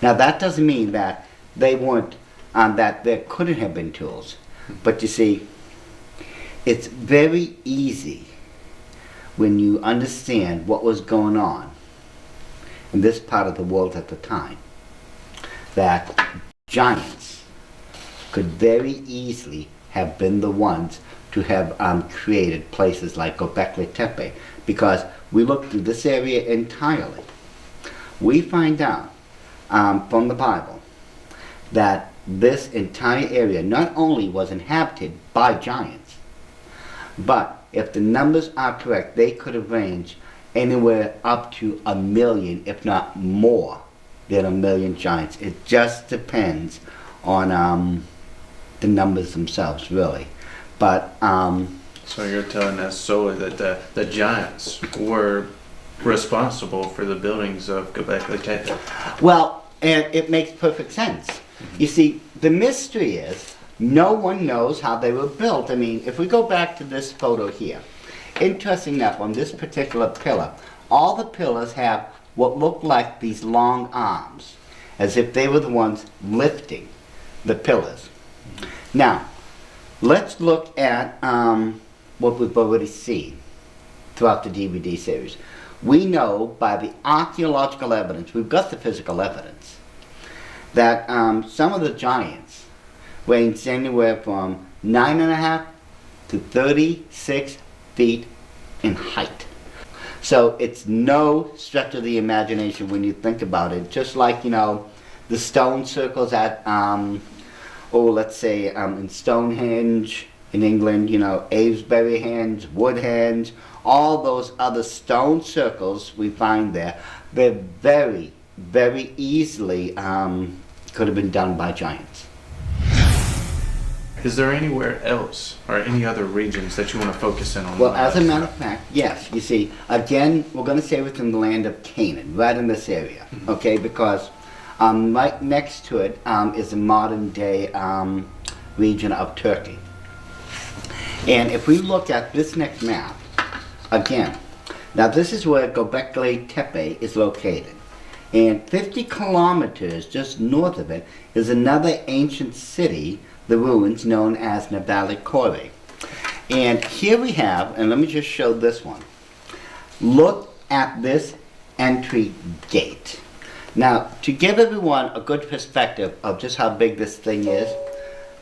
Now that doesn't mean that they weren't, that there couldn't have been tools. But you see, it's very easy when you understand what was going on in this part of the world at the time, that giants could very easily have been the ones to have created places like Göbekli Tepe, because we look through this area entirely. We find out from the Bible that this entire area not only was inhabited by giants, but if the numbers are correct, they could have ranged anywhere up to 1 million, if not more than 1 million giants. It just depends on the numbers themselves, really. But So you're telling us solely that the giants were responsible for the buildings of Göbekli Tepe? well, and it makes perfect sense. You see, the mystery is no one knows how they were built. I mean, if we go back to this photo here, interesting enough, on this particular pillar, all the pillars have what look like these long arms, as if they were the ones lifting the pillars. Now, let's look at what we've already seen throughout the DVD series. We know by the archaeological evidence, we've got the physical evidence, that some of the giants ranged anywhere from 9.5 to 36 feet in height. So it's no stretch of the imagination when you think about it. Just like, you know, the stone circles at, let's say in Stonehenge in England, you know, Avesbury-henge, Woodhenge, all those other stone circles we find there, they're very, very easily could have been done by giants. Is there anywhere else or any other regions that you want to focus in on? Well, as a matter of fact, yes. You see, again, we're going to say within the land of Canaan, right in this area, okay? Because right next to it is the modern-day region of Turkey. And if we look at this next map, again, now this is where Göbekli Tepe is located. And 50 kilometers just north of it is another ancient city, the ruins known as Navali Kore. And here we have, and let me just show this one. Look at this entry gate. Now, to give everyone a good perspective of just how big this thing is,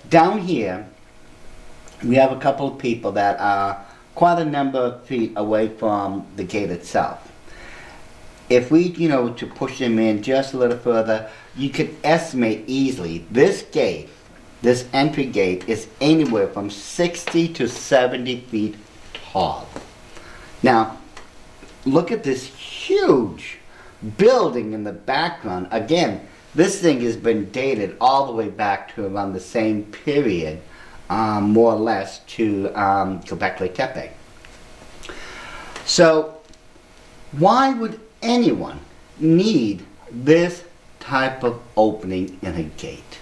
down here we have a couple of people that are quite a number of feet away from the gate itself. If we, you know, to push them in just a little further, you could estimate easily this gate, this entry gate, is anywhere from 60 to 70 feet tall. Now, look at this huge building in the background. Again, this thing has been dated all the way back to around the same period, more or less, to Göbekli Tepe. So, why would anyone need this type of opening in a gate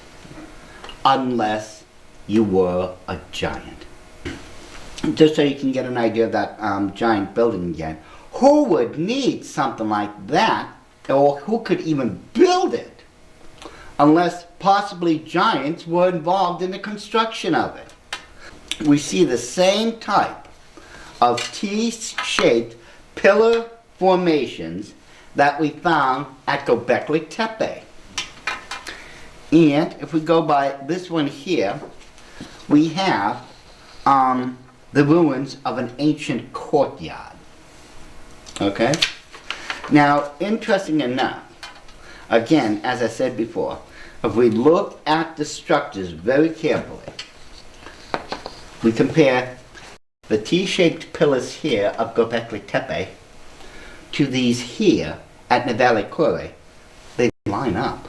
unless you were a giant? Just so you can get an idea of that giant building again, who would need something like that, or who could even build it unless possibly giants were involved in the construction of it? We see the same type of T-shaped pillar formations that we found at Göbekli Tepe. And if we go by this one here, we have the ruins of an ancient courtyard. Okay? Now, interesting enough, again, as I said before, if we look at the structures very carefully, we compare the T-shaped pillars here of Göbekli Tepe to these here at Navali Kore, they line up.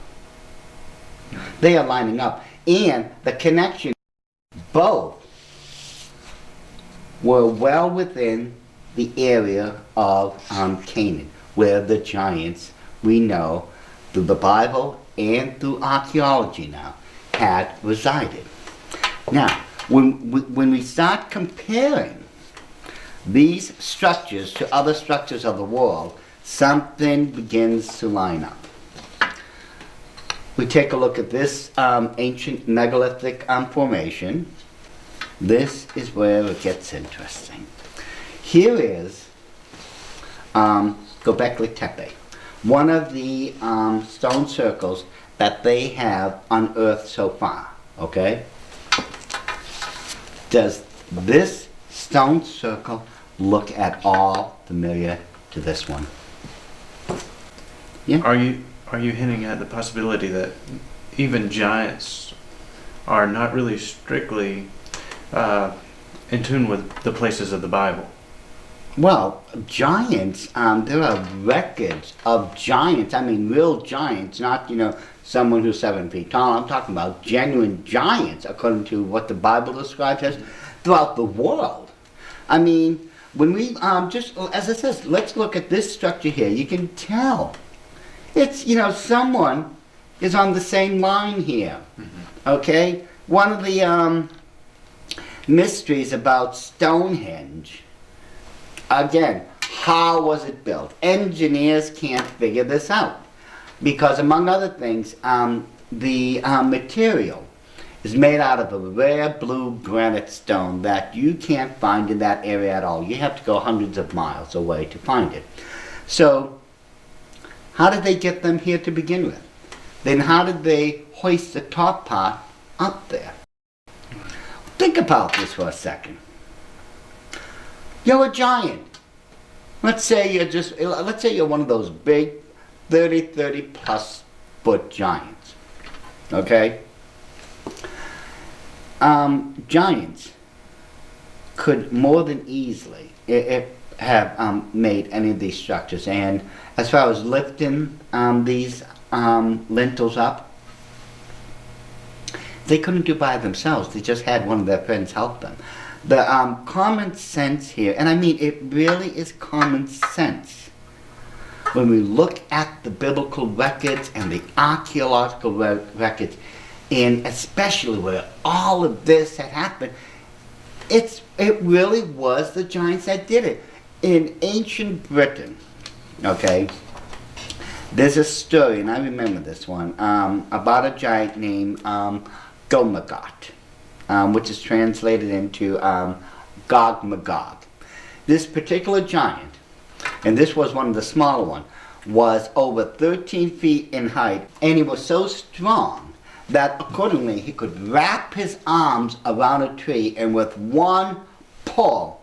They are lining up. And the connection, both were well within the area of Canaan, where the giants, we know, through the Bible and through archaeology now, had resided. Now, when we start comparing these structures to other structures of the world, something begins to line up. We take a look at this ancient megalithic formation. This is where it gets interesting. Here is Göbekli Tepe, one of the stone circles that they have unearthed so far, okay? Does this stone circle look at all familiar to this one? Yeah. Are you hinting at the possibility that even giants are not really strictly in tune with the places of the Bible? Well, giants, there are records of giants. I mean, real giants, not, someone who's 7 feet tall. I'm talking about genuine giants, according to what the Bible describes as, throughout the world. I mean, when we, just, as it says, let's look at this structure here. You can tell. It's, someone is on the same line here. Okay? One of the mysteries about Stonehenge, again, how was it built? Engineers can't figure this out because, among other things, the material is made out of a rare blue granite stone that you can't find in that area at all. You have to go hundreds of miles away to find it. So, how did they get them here to begin with? Then how did they hoist the top part up there? Think about this for a second. You're a giant. Let's say you're one of those big 30 plus foot giants. Okay? Giants could more than easily have made any of these structures, and as far as lifting these lintels up, they couldn't do by themselves. They just had one of their friends help them. The common sense here, and I mean it really is common sense, when we look at the biblical records and the archaeological records, and especially where all of this had happened, it really was the giants that did it. In ancient Britain, okay, there's a story, and I remember this one, about a giant named Gomagot, which is translated into Gog Magog. This particular giant, and this was one of the smaller ones, was over 13 feet in height, and he was so strong that accordingly he could wrap his arms around a tree and with one pull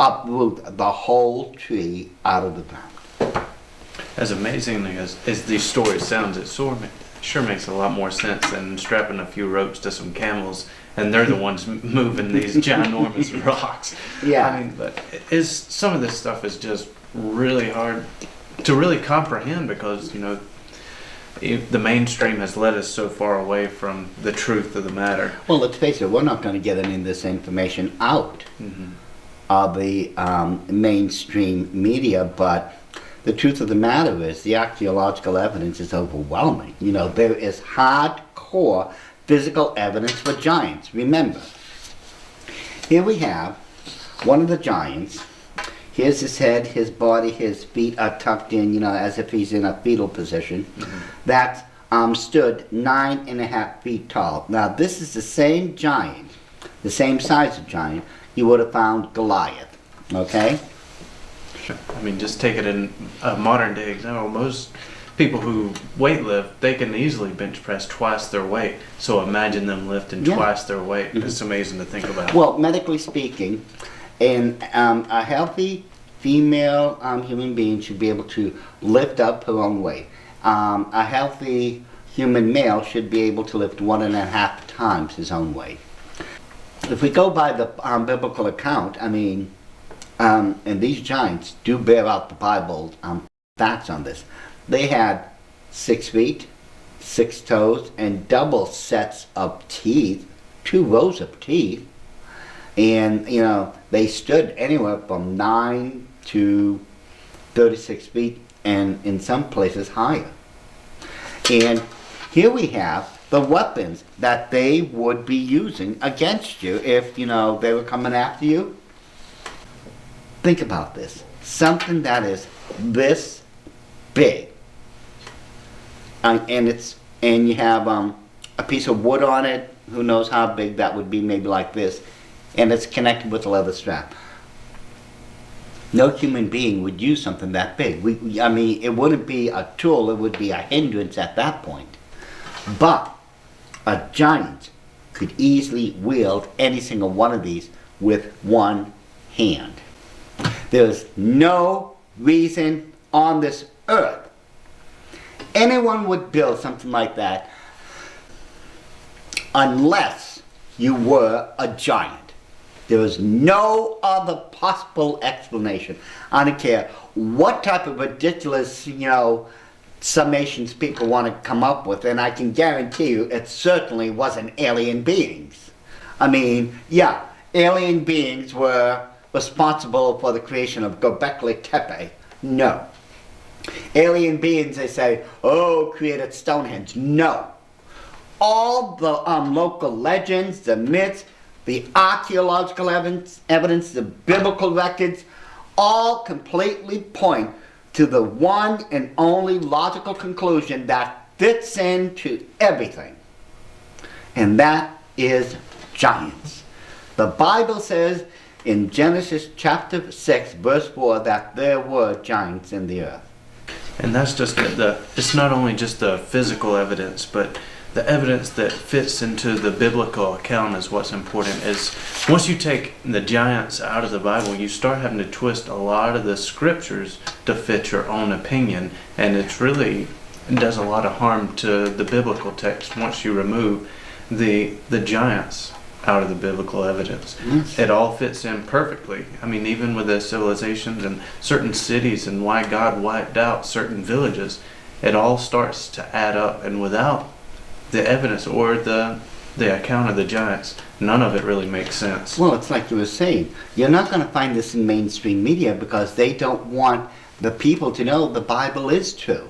uproot the whole tree out of the ground. As amazing as these stories sound, it sure makes a lot more sense than strapping a few ropes to some camels and they're the ones moving these ginormous rocks. Yeah. I mean, but some of this stuff is just really hard to really comprehend because, the mainstream has led us so far away from the truth of the matter. Well, let's face it, we're not going to get any of this information out of the mainstream media, but the truth of the matter is the archaeological evidence is overwhelming. There is hardcore physical evidence for giants. Remember, here we have one of the giants. Here's his head, his body, his feet are tucked in, as if he's in a fetal position. That stood 9.5 feet tall. Now, this is the same giant, the same size of giant you would have found Goliath. Okay? Sure. I mean, just take it in a modern day example. Most people who weight lift, they can easily bench press twice their weight. So imagine them lifting twice their weight. It's amazing to think about. Well, medically speaking, and a healthy female human being should be able to lift up her own weight. A healthy human male should be able to lift 1.5 times his own weight. If we go by the biblical account, and these giants do bear out the Bible facts on this. They had 6 feet, 6 toes, and double sets of teeth, 2 rows of teeth. And, they stood anywhere from 9 to 36 feet, and in some places higher. And here we have the weapons that they would be using against you if, they were coming after you. Think about this. Something that is this big. And you have a piece of wood on it. Who knows how big that would be, maybe like this. And it's connected with a leather strap. No human being would use something that big. It wouldn't be a tool, it would be a hindrance at that point. But a giant could easily wield any single one of these with one hand. There's no reason on this earth anyone would build something like that unless you were a giant. There is no other possible explanation. I don't care what type of ridiculous, summations people want to come up with, and I can guarantee you it certainly wasn't alien beings. I mean, yeah, alien beings were responsible for the creation of Göbekli Tepe. No. Alien beings, they say, created Stonehenge. No. All the local legends, the myths, the archaeological evidence, the biblical records, all completely point to the one and only logical conclusion that fits into everything. And that is giants. The Bible says in Genesis chapter 6, verse 4, that there were giants in the earth. And that's just it's not only just the physical evidence, but the evidence that fits into the biblical account is what's important. Is once you take the giants out of the Bible, you start having to twist a lot of the scriptures to fit your own opinion, and it does a lot of harm to the biblical text once you remove the giants out of the biblical evidence. Yes. It all fits in perfectly. I mean, even with the civilizations and certain cities and why God wiped out certain villages, it all starts to add up, and without the evidence or the account of the giants, none of it really makes sense. Well, it's like you were saying, you're not going to find this in mainstream media because they don't want the people to know the Bible is true.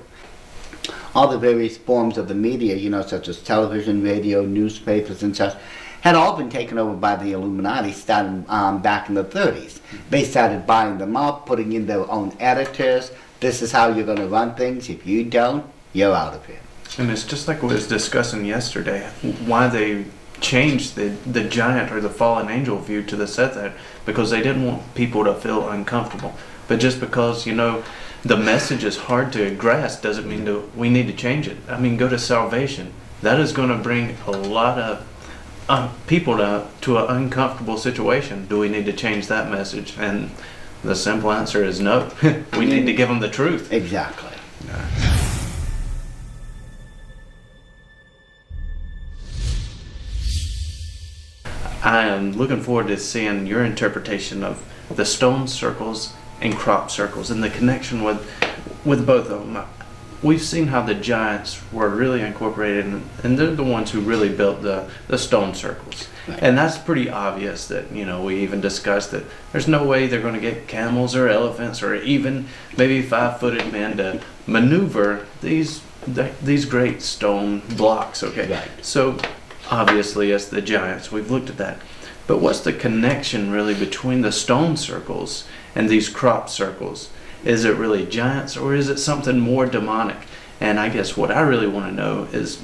All the various forms of the media, such as television, radio, newspapers, and such, had all been taken over by the Illuminati starting back in the 30s. They started buying them up, putting in their own editors. This is how you're going to run things. If you don't, you're out of here. And it's just like we was discussing yesterday, why they changed the giant or the fallen angel view to the Seth, because they didn't want people to feel uncomfortable. But just because, the message is hard to grasp doesn't mean that we need to change it. I mean, go to salvation. That is going to bring a lot of people to an uncomfortable situation. Do we need to change that message? And the simple answer is no. We need to give them the truth. Exactly. I am looking forward to seeing your interpretation of the stone circles and crop circles and the connection with both of them. We've seen how the giants were really incorporated, and they're the ones who really built the stone circles. Right. And that's pretty obvious that, we even discussed that there's no way they're going to get camels or elephants or even maybe 5-footed men to maneuver these great stone blocks, okay? Right. So obviously it's the giants. We've looked at that. But what's the connection really between the stone circles and these crop circles? Is it really giants, or is it something more demonic? And I guess what I really want to know is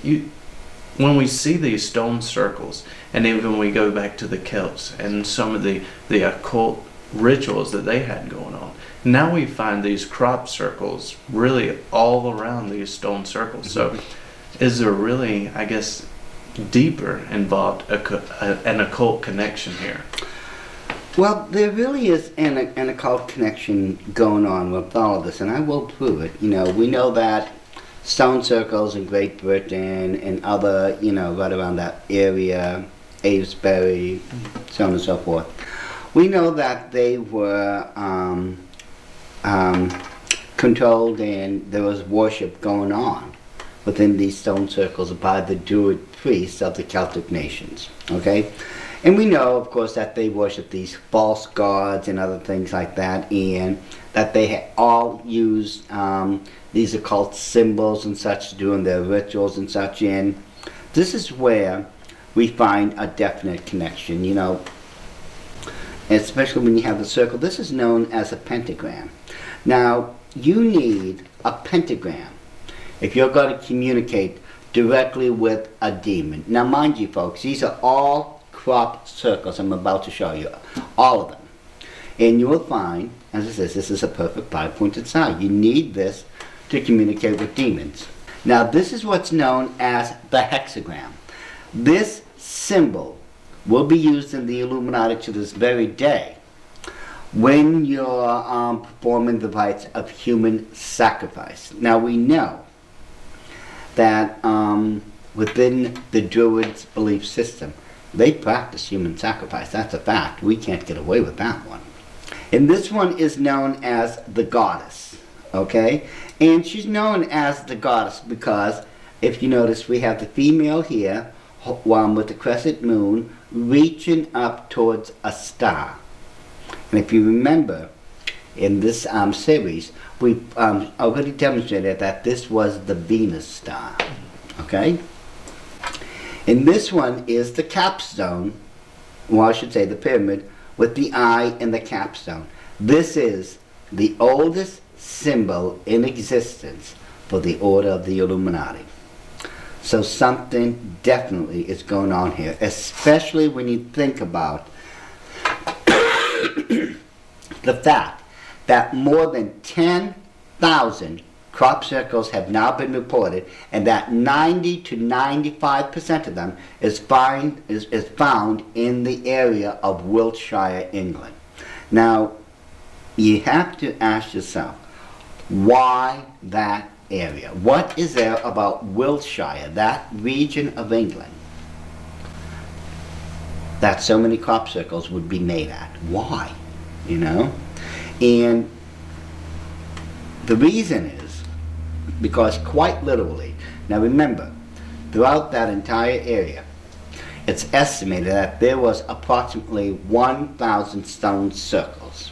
when we see these stone circles, and even when we go back to the Celts and some of the occult rituals that they had going on, now we find these crop circles really all around these stone circles. So is there really, I guess, deeper involved an occult connection here? Well, there really is an occult connection going on with all of this, and I will prove it. We know that stone circles in Great Britain and other, right around that area, Avesbury, so on and so forth. We know that they were controlled, and there was worship going on within these stone circles by the Druid priests of the Celtic nations, okay? And we know, of course, that they worship these false gods and other things like that, and that they all use these occult symbols and such during their rituals and such. And this is where we find a definite connection, especially when you have the circle. This is known as a pentagram. Now, you need a pentagram if you're going to communicate directly with a demon. Now, mind you, folks, these are all crop circles I'm about to show you, all of them. And you will find, as it says, this is a perfect 5-pointed sign. You need this to communicate with demons. Now, this is what's known as the hexagram. This symbol will be used in the Illuminati to this very day when you're performing the rites of human sacrifice. Now, we know that within the Druids' belief system, They practice human sacrifice. That's a fact. We can't get away with that one. And this one is known as the goddess, okay? And she's known as the goddess because, if you notice, we have the female here, with the crescent moon, reaching up towards a star. And if you remember, in this series, we already demonstrated that this was the Venus star, okay? And this one is the capstone, well, I should say the pyramid, with the eye and the capstone. This is the oldest symbol in existence for the order of the Illuminati. So something definitely is going on here, especially when you think about the fact that more than 10,000 crop circles have now been reported, and that 90 to 95% of them is found in the area of Wiltshire, England. Now, you have to ask yourself, why that area? What is there about Wiltshire, that region of England, that so many crop circles would be made at? Why? You know? And the reason is because, quite literally, now remember, throughout that entire area, it's estimated that there was approximately 1,000 stone circles.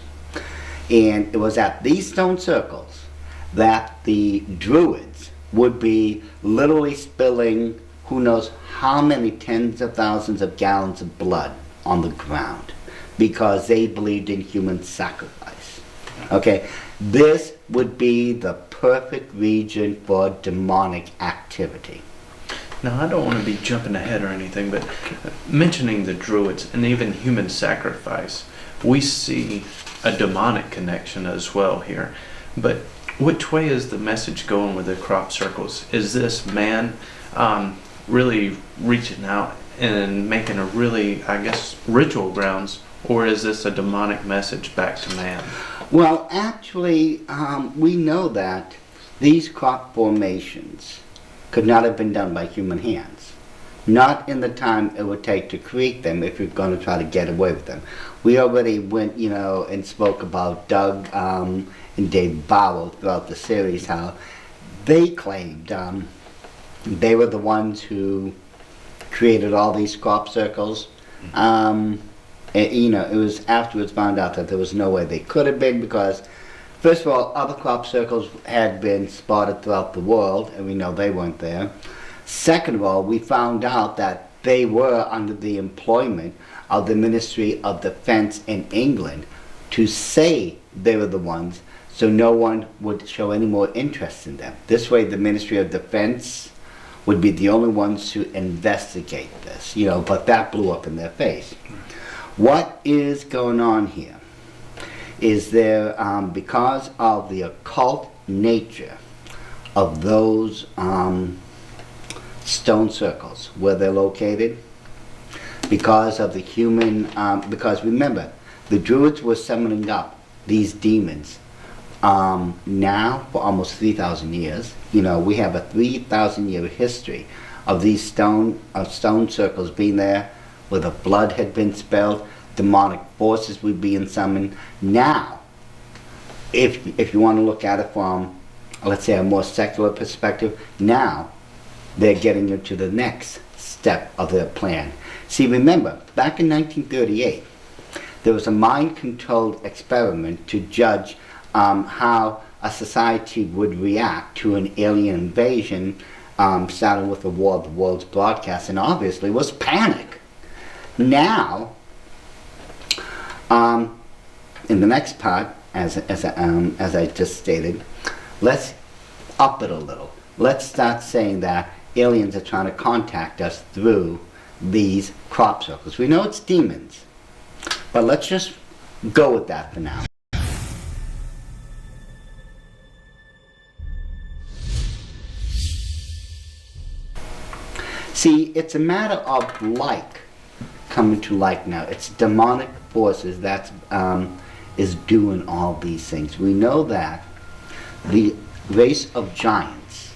And it was at these stone circles that the Druids would be literally spilling who knows how many tens of thousands of gallons of blood on the ground because they believed in human sacrifice. Okay, this would be the perfect region for demonic activity. Now, I don't want to be jumping ahead or anything, but mentioning the Druids and even human sacrifice, we see a demonic connection as well here. But which way is the message going with the crop circles? Is this man really reaching out and making a really, I guess, ritual grounds, or is this a demonic message back to man? Well, actually, we know that these crop formations could not have been done by human hands. Not in the time it would take to create them if you're going to try to get away with them. We already went, and spoke about Doug and Dave Bowell throughout the series, how they claimed they were the ones who created all these crop circles. It was afterwards found out that there was no way they could have been because, first of all, other crop circles had been spotted throughout the world, and we know they weren't there. Second of all, we found out that they were under the employment of the Ministry of Defense in England to say they were the ones, so no one would show any more interest in them. This way, the Ministry of Defense would be the only ones to investigate this, but that blew up in their face. What is going on here is there, because of the occult nature of those stone circles, where they're located, because of the human, because remember, the Druids were summoning up these demons now for almost 3,000 years. We have a 3,000-year history of these stone circles being there, where the blood had been spilled, demonic forces were being summoned. Now, if you want to look at it from, let's say, a more secular perspective, now they're getting into the next step of their plan. See, remember, back in 1938, there was a mind-controlled experiment to judge how a society would react to an alien invasion, starting with the War of the Worlds broadcast, and obviously was panic. Now, in the next part, as I just stated, let's up it a little. Let's start saying that aliens are trying to contact us through these crop circles. We know it's demons, but let's just go with that for now. See, it's a matter of like coming to like now. It's demonic forces that is doing all these things. We know that the race of giants,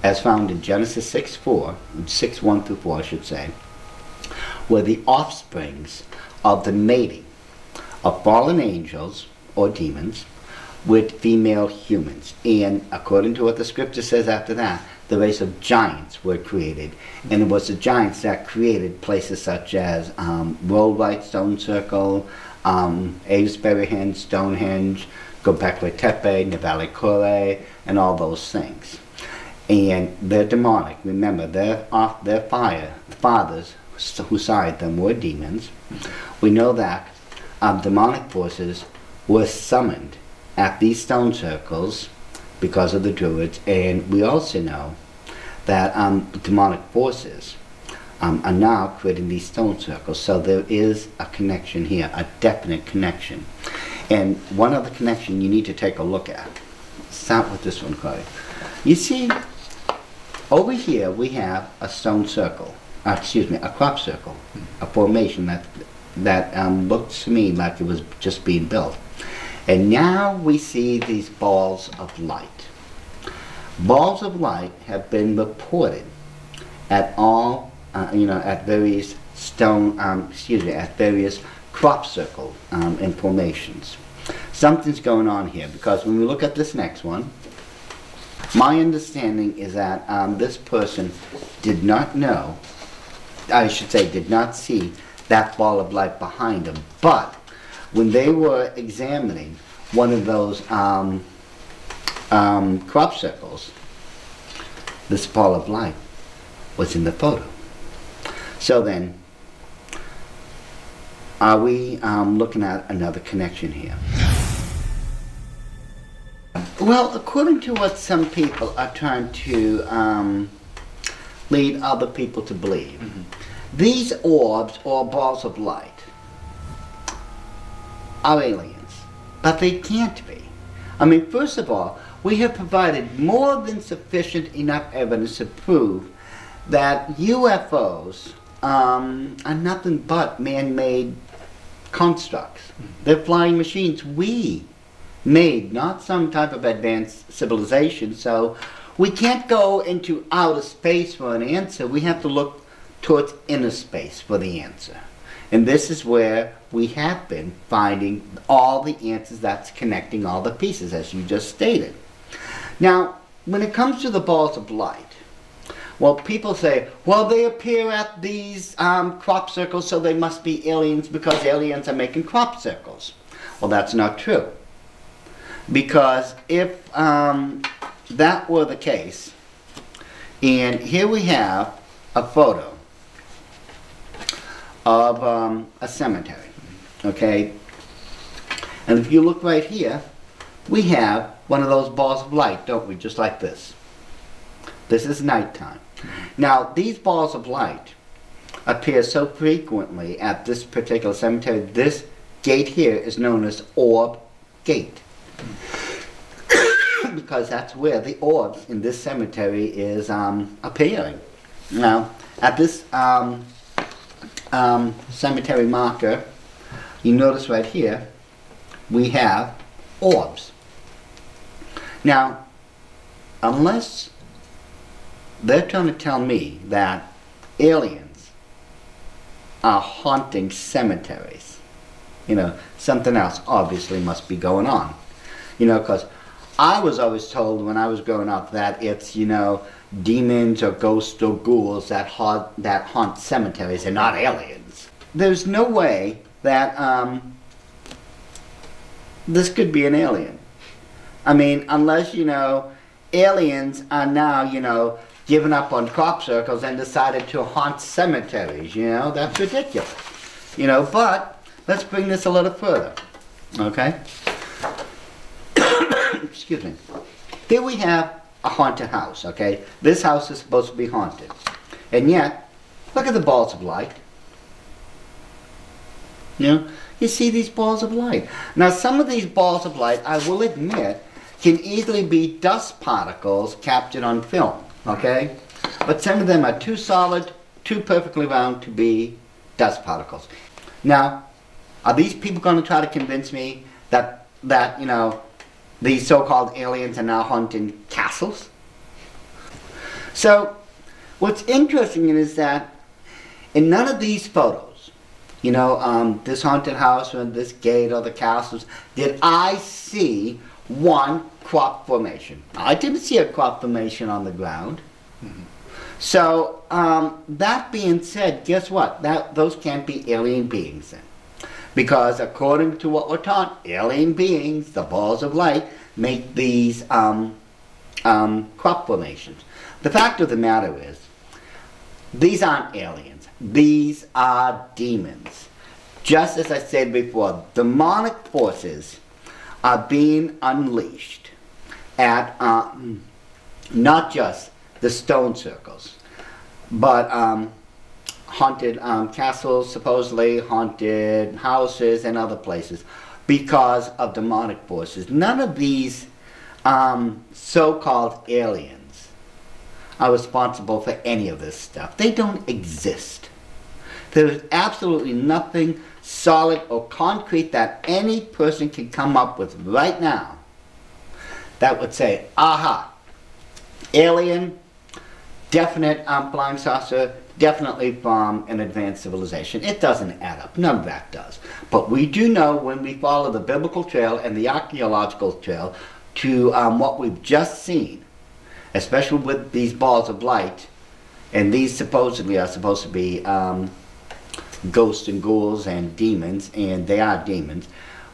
as found in Genesis 6:1 through 4, I should say, were the offsprings of the mating of fallen angels or demons with female humans. And according to what the scripture says after that, the race of giants were created. And it was the giants that created places such as Worldwide Stone Circle, Avesbury Stonehenge, Göbekli Tepe, Nivali Kure, and all those things. And they're demonic. Remember, their fathers who sired them were demons. We know that demonic forces were summoned at these stone circles because of the Druids, and we also know that demonic forces are now creating these stone circles. So there is a connection here, a definite connection. And one other connection you need to take a look at. Start with this one, Corey. You see, over here we have a stone circle, a crop circle, a formation that looks to me like it was just being built. And now we see these balls of light. Balls of light have been reported at all, at various at various crop circle formations. Something's going on here, because when we look at this next one, my understanding is that this person did not know, did not see that ball of light behind him. But when they were examining one of those crop circles, this ball of light was in the photo. So then, are we looking at another connection here? Well, according to what some people are trying to lead other people to believe, these orbs or balls of light are aliens, but they can't be. I mean, first of all, we have provided more than sufficient enough evidence to prove that UFOs are nothing but man-made constructs. They're flying machines we made, not some type of advanced civilization. So we can't go into outer space for an answer. We have to look towards inner space for the answer. And this is where we have been finding all the answers that's connecting all the pieces, as you just stated. Now, when it comes to the balls of light, well, people say, well, they appear at these crop circles, so they must be aliens because aliens are making crop circles. Well, that's not true. Because if that were the case, and here we have a photo of a cemetery, okay? And if you look right here, we have one of those balls of light, don't we? Just like this. This is nighttime. Now, these balls of light appear so frequently at this particular cemetery. This gate here is known as Orb Gate. Because that's where the orbs in this cemetery is appearing. Now, at this cemetery marker, you notice right here, we have orbs. Now, unless they're trying to tell me that aliens are haunting cemeteries, something else obviously must be going on. Because I was always told when I was growing up that it's, demons or ghosts or ghouls that haunt cemeteries and not aliens. There's no way that this could be an alien. I mean, unless, aliens are now, giving up on crop circles and decided to haunt cemeteries, that's ridiculous. But let's bring this a little further, okay? Excuse me. Here we have a haunted house, okay? This house is supposed to be haunted. And yet, look at the balls of light. You see these balls of light. Now, some of these balls of light, I will admit, can easily be dust particles captured on film, okay? But some of them are too solid, too perfectly round to be dust particles. Now, are these people going to try to convince me that these so-called aliens are now haunting castles? So, what's interesting is that In none of these photos, this haunted house or this gate or the castles, did I see one crop formation. I didn't see a crop formation on the ground. Mm-hmm. So, that being said, guess what? Those can't be alien beings then. Because according to what we're taught, alien beings, the balls of light, make these crop formations. The fact of the matter is, these aren't aliens. These are demons. Just as I said before, demonic forces are being unleashed at not just the stone circles, but haunted castles, supposedly haunted houses, and other places because of demonic forces. None of these so-called aliens are responsible for any of this stuff. They don't exist. There is absolutely nothing solid or concrete that any person can come up with right now that would say, aha, alien, definite flying saucer, definitely from an advanced civilization. It doesn't add up. None of that does. But we do know when we follow the biblical trail and the archaeological trail to what we've just seen, especially with these balls of light, and these supposedly are supposed to be ghosts and ghouls and demons, and they are demons.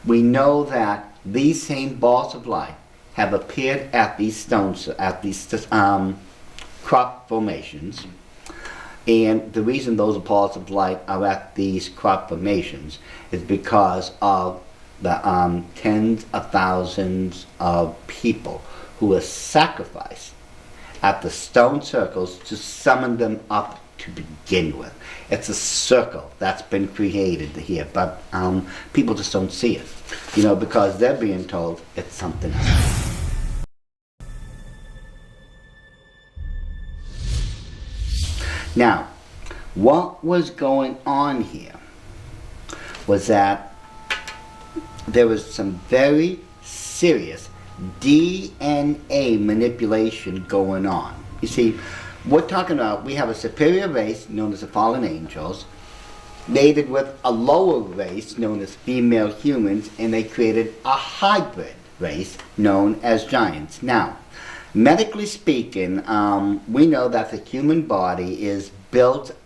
We know that these same balls of light have appeared at these stones, at these crop formations. And the reason those balls of light are at these crop formations is because of the tens of thousands of people who were sacrificed at the stone circles to summon them up to begin with. It's a circle that's been created here, but people just don't see it, because they're being told it's something else. Now, what was going on here was that there was some very serious DNA manipulation going on. You see, we're talking about, we have a superior race known as the fallen angels, mated with a lower race known as female humans, and they created a hybrid race known as giants. Now, medically speaking, we know that the human body is built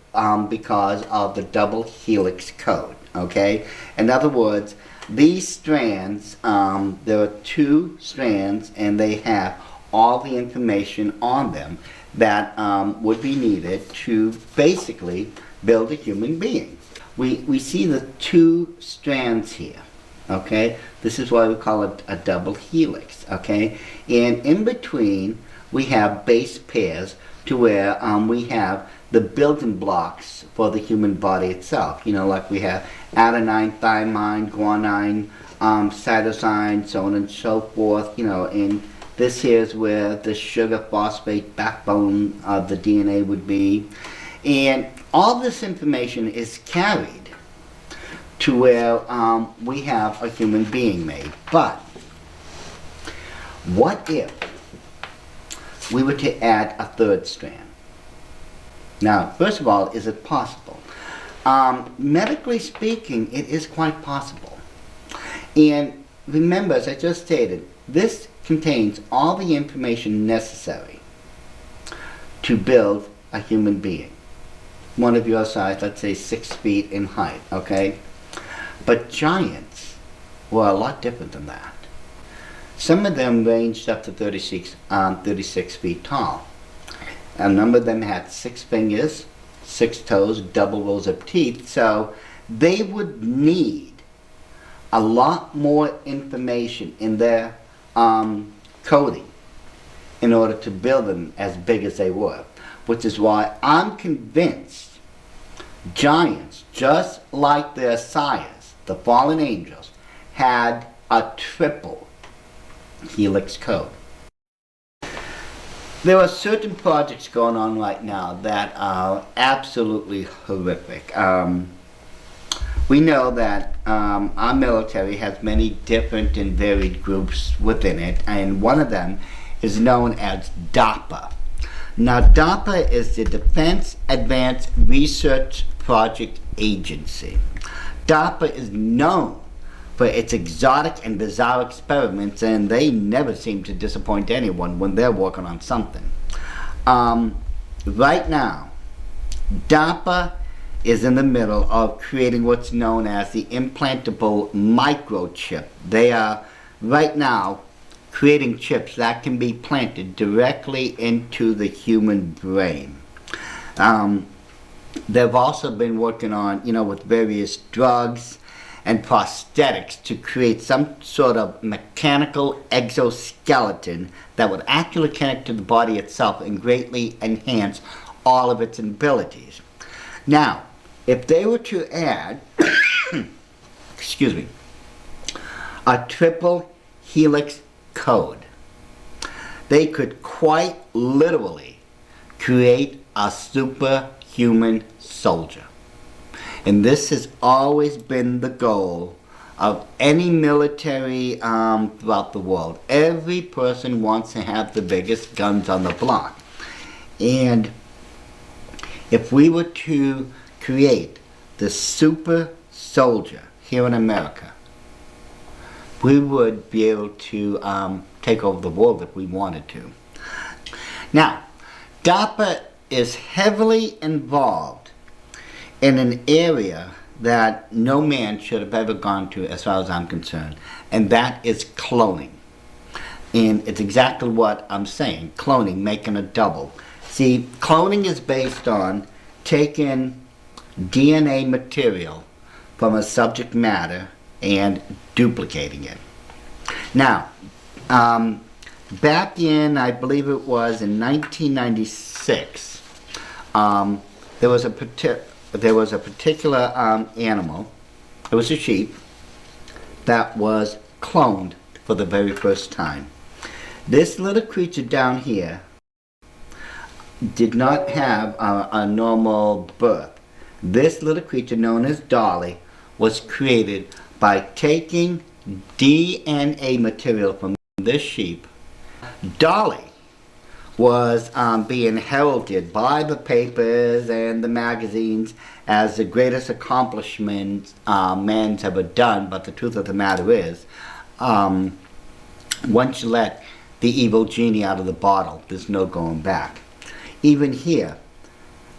because of the double helix code, okay? In other words, these strands, there are two strands, and they have all the information on them that would be needed to basically build a human being. We see the two strands here, okay? This is why we call it a double helix, okay? And in between, we have base pairs to where we have the building blocks for the human body itself. Like we have adenine, thymine, guanine, cytosine, so on and so forth, and this here is where the sugar phosphate backbone of the DNA would be. And all this information is carried to where we have a human being made. But what if we were to add a third strand? Now, first of all, is it possible? Medically speaking, it is quite possible. And remember, as I just stated, this contains all the information necessary to build a human being. One of your size, let's say 6 feet in height, okay? But giants were a lot different than that. Some of them ranged up to 36 feet tall. A number of them had 6 fingers, 6 toes, double rows of teeth, so they would need a lot more information in their coding in order to build them as big as they were, which is why I'm convinced giants, just like their sires, the fallen angels, had a triple helix code. There are certain projects going on right now that are absolutely horrific. We know that our military has many different and varied groups within it, and one of them is known as DARPA. Now, DARPA is the Defense Advanced Research Project Agency. DARPA is known for its exotic and bizarre experiments, and they never seem to disappoint anyone when they're working on something. Right now, DARPA is in the middle of creating what's known as the implantable microchip. They are right now creating chips that can be planted directly into the human brain. They've also been working on, with various drugs and prosthetics to create some sort of mechanical exoskeleton that would actually connect to the body itself and greatly enhance all of its abilities. Now, if they were to add, excuse me, a triple helix code, they could quite literally create a superhuman soldier. And this has always been the goal of any military throughout the world. Every person wants to have the biggest guns on the block. And if we were to create the super soldier here in America, we would be able to take over the world if we wanted to. Now, DARPA is heavily involved in an area that no man should have ever gone to as far as I'm concerned, and that is cloning. And it's exactly what I'm saying, cloning, making a double. See, cloning is based on taking DNA material from a subject matter and duplicating it. Now, back in, I believe it was in 1996, there was a particular animal, it was a sheep, that was cloned for the very first time. This little creature down here did not have a normal birth. This little creature, known as Dolly, was created by taking DNA material from this sheep. Dolly was being heralded by the papers and the magazines as the greatest accomplishment man's ever done, but the truth of the matter is, once you let the evil genie out of the bottle, there's no going back. Even here,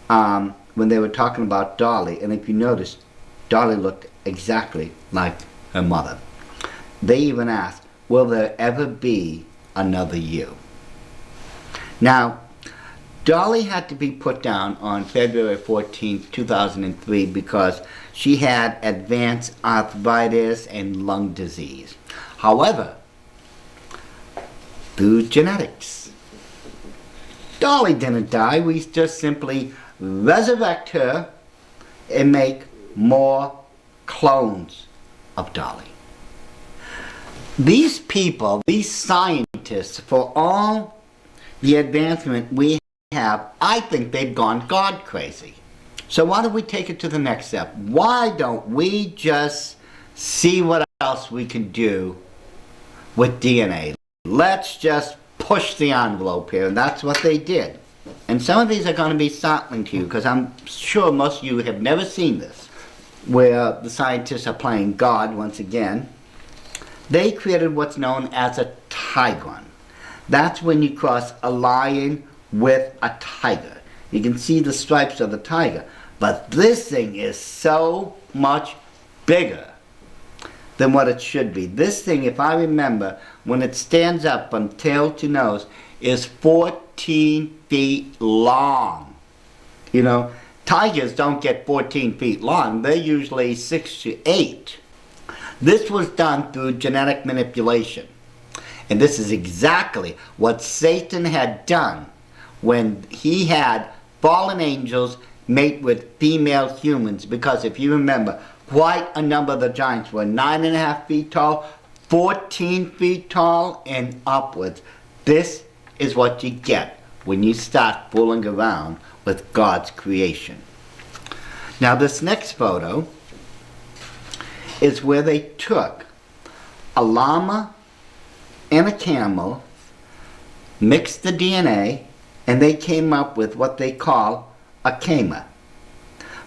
when they were talking about Dolly, and if you notice, Dolly looked exactly like her mother. They even asked, will there ever be another you? Now, Dolly had to be put down on February 14, 2003 because she had advanced arthritis and lung disease. However, through genetics, Dolly didn't die. We just simply resurrect her and make more clones of Dolly. These people, these scientists, for all the advancement we have, I think they've gone God crazy. So why don't we take it to the next step? Why don't we just see what else we can do with DNA? Let's just push the envelope here, and that's what they did. And some of these are going to be startling to you, because I'm sure most of you have never seen this, where the scientists are playing God once again. They created what's known as a tigron. That's when you cross a lion with a tiger. You can see the stripes of the tiger. But this thing is so much bigger than what it should be. This thing, if I remember, when it stands up from tail to nose, is 14 feet long. You know, tigers don't get 14 feet long. They're usually 6 to 8. This was done through genetic manipulation. And this is exactly what Satan had done when he had fallen angels mate with female humans. Because if you remember, quite a number of the giants were 9.5 feet tall, 14 feet tall, and upwards. This is what you get when you start fooling around with God's creation. Now this next photo is where they took a llama and a camel, mixed the DNA, and they came up with what they call a cama.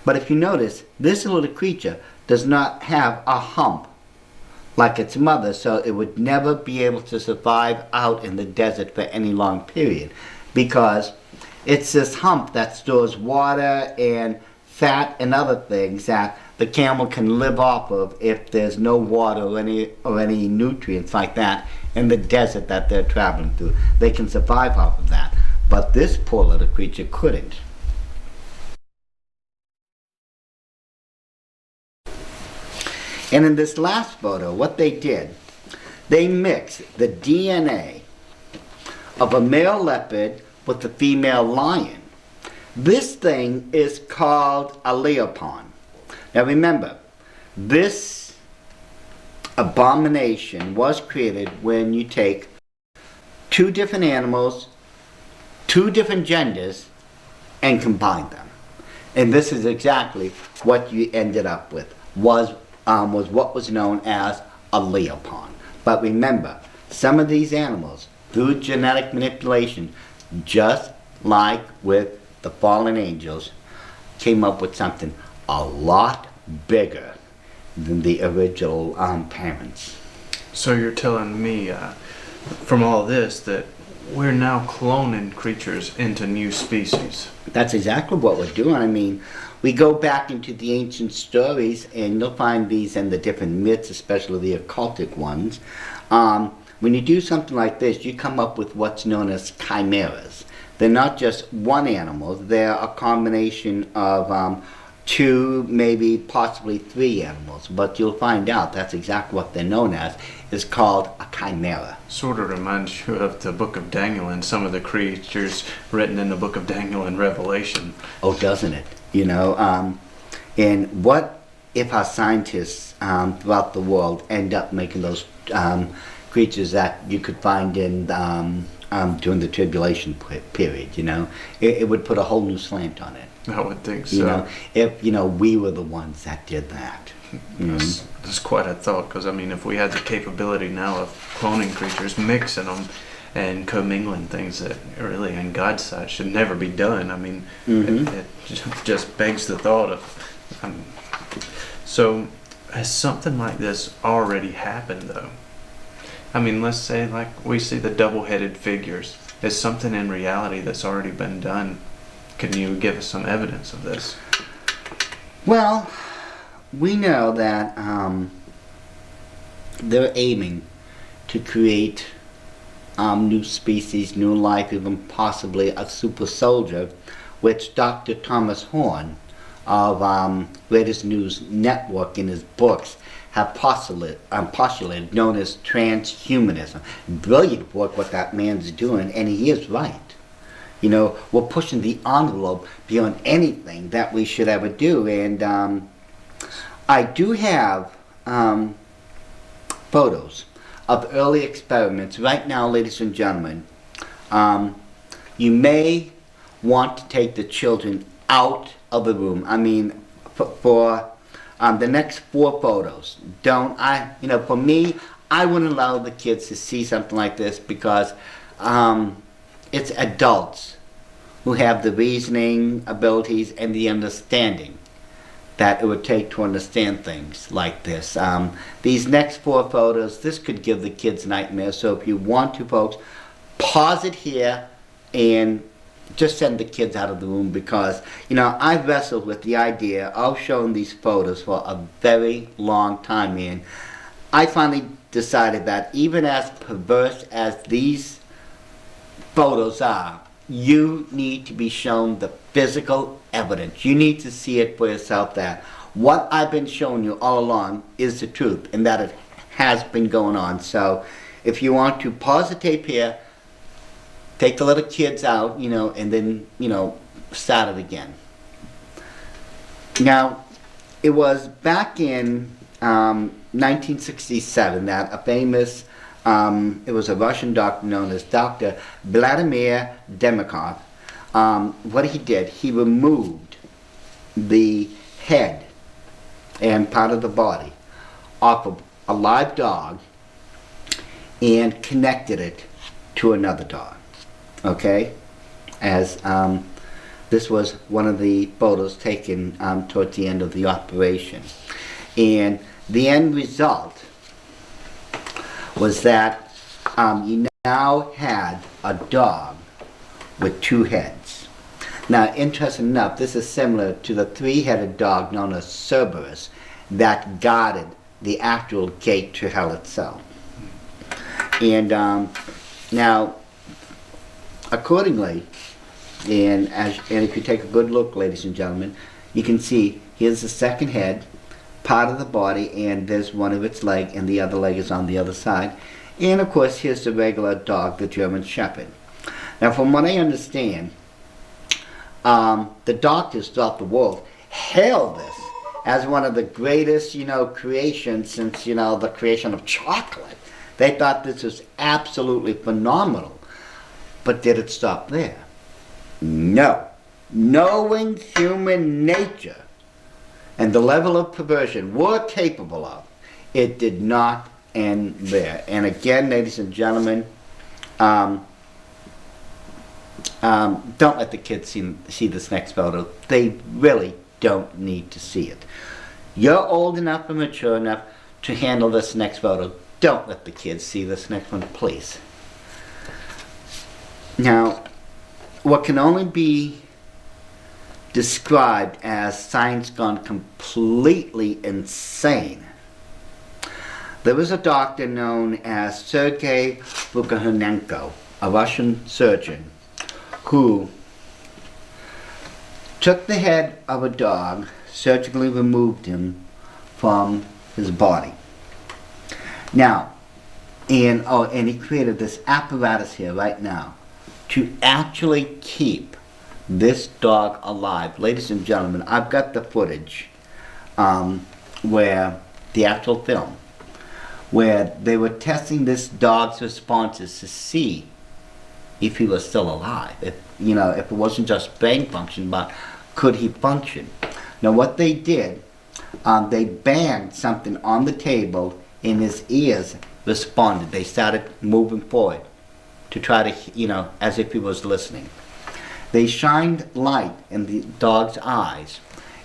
But if you notice, this little creature does not have a hump like its mother, so it would never be able to survive out in the desert for any long period, because it's this hump that stores water and fat and other things that the camel can live off of if there's no water or any nutrients like that in the desert that they're traveling through. They can survive off of that. But this poor little creature couldn't. And in this last photo, what they did, they mixed the DNA of a male leopard with the female lion. This thing is called a leopon. Now remember, this abomination was created when you take two different animals, two different genders, and combine them. And this is exactly what you ended up with, was what was known as a leopon. But remember, some of these animals, through genetic manipulation, just like with the fallen angels, came up with something a lot bigger than the original parents. So you're telling me, from all this, that we're now cloning creatures into new species? That's exactly what we're doing. I mean, we go back into the ancient stories, and you'll find these in the different myths, especially the occultic ones. When you do something like this, you come up with what's known as chimeras. They're not just one animal, they're a combination of two, maybe possibly three animals. But you'll find out that's exactly what they're known as. It's called a chimera. Sort of reminds you of the Book of Daniel and some of the creatures written in the Book of Daniel and Revelation. Oh, doesn't it? You know, and what if our scientists throughout the world end up making those creatures that you could find in during the tribulation period? You know, it would put a whole new slant on it. I would think so. You know, if we were the ones that did that. That's quite a thought, because I mean, if we had the capability now of cloning creatures, mixing them, and commingling things that really, in God's sight, should never be done. I mean, it just begs the thought of. So, has something like this already happened, though? I mean, let's say, like, we see the double-headed figures. Is something in reality that's already been done? Can you give us some evidence of this? Well, we know that they're aiming to create new species, new life, even possibly a super soldier, which Dr. Thomas Horn of Latest News Network in his books have postulated, known as transhumanism. Brilliant work what that man's doing, and he is right. You know, we're pushing the envelope beyond anything that we should ever do. And I do have photos of early experiments. Right now, ladies and gentlemen, you may want to take the children out of the room. I mean, for the next 4 photos, for me, I wouldn't allow the kids to see something like this, because it's adults who have the reasoning abilities and the understanding that it would take to understand things like this. These next 4 photos, this could give the kids nightmares. So if you want to, folks, pause it here and just send the kids out of the room, because, I've wrestled with the idea of showing these photos for a very long time, and I finally decided that even as perverse as these photos are, you need to be shown the physical evidence. You need to see it for yourself that what I've been showing you all along is the truth, and that it has been going on. So if you want to pause the tape here, take the little kids out, and then, start it again. Now, it was back in 1967 that a famous it was a Russian doctor known as Dr. Vladimir Demikov. What he did, he removed the head and part of the body off of a live dog and connected it to another dog. Okay? As This was one of the photos taken towards the end of the operation. And the end result was that you now had a dog with 2 heads. Now, interesting enough, this is similar to the 3-headed dog known as Cerberus that guarded the actual gate to hell itself. And now, accordingly, and if you take a good look, ladies and gentlemen, you can see here's the second head, part of the body, and there's one of its leg, and the other leg is on the other side. And of course, here's the regular dog, the German Shepherd. Now, from what I understand, the doctors throughout the world hail this as one of the greatest, creations since, the creation of chocolate. They thought this was absolutely phenomenal. But did it stop there? No. Knowing human nature and the level of perversion we're capable of, it did not end there. And again, ladies and gentlemen, don't let the kids see this next photo. They really don't need to see it. You're old enough and mature enough to handle this next photo. Don't let the kids see this next one, please. Now, what can only be described as science gone completely insane. There was a doctor known as Sergei Lukashenko, a Russian surgeon, who took the head of a dog, surgically removed him from his body. Now, and he created this apparatus here right now to actually keep this dog alive. Ladies and gentlemen, I've got the footage where the actual film, where they were testing this dog's responses to see if he was still alive, if it wasn't just brain function, but could he function. Now what they did, they banged something on the table and his ears responded. They started moving forward to try to, as if he was listening. They shined light in the dog's eyes,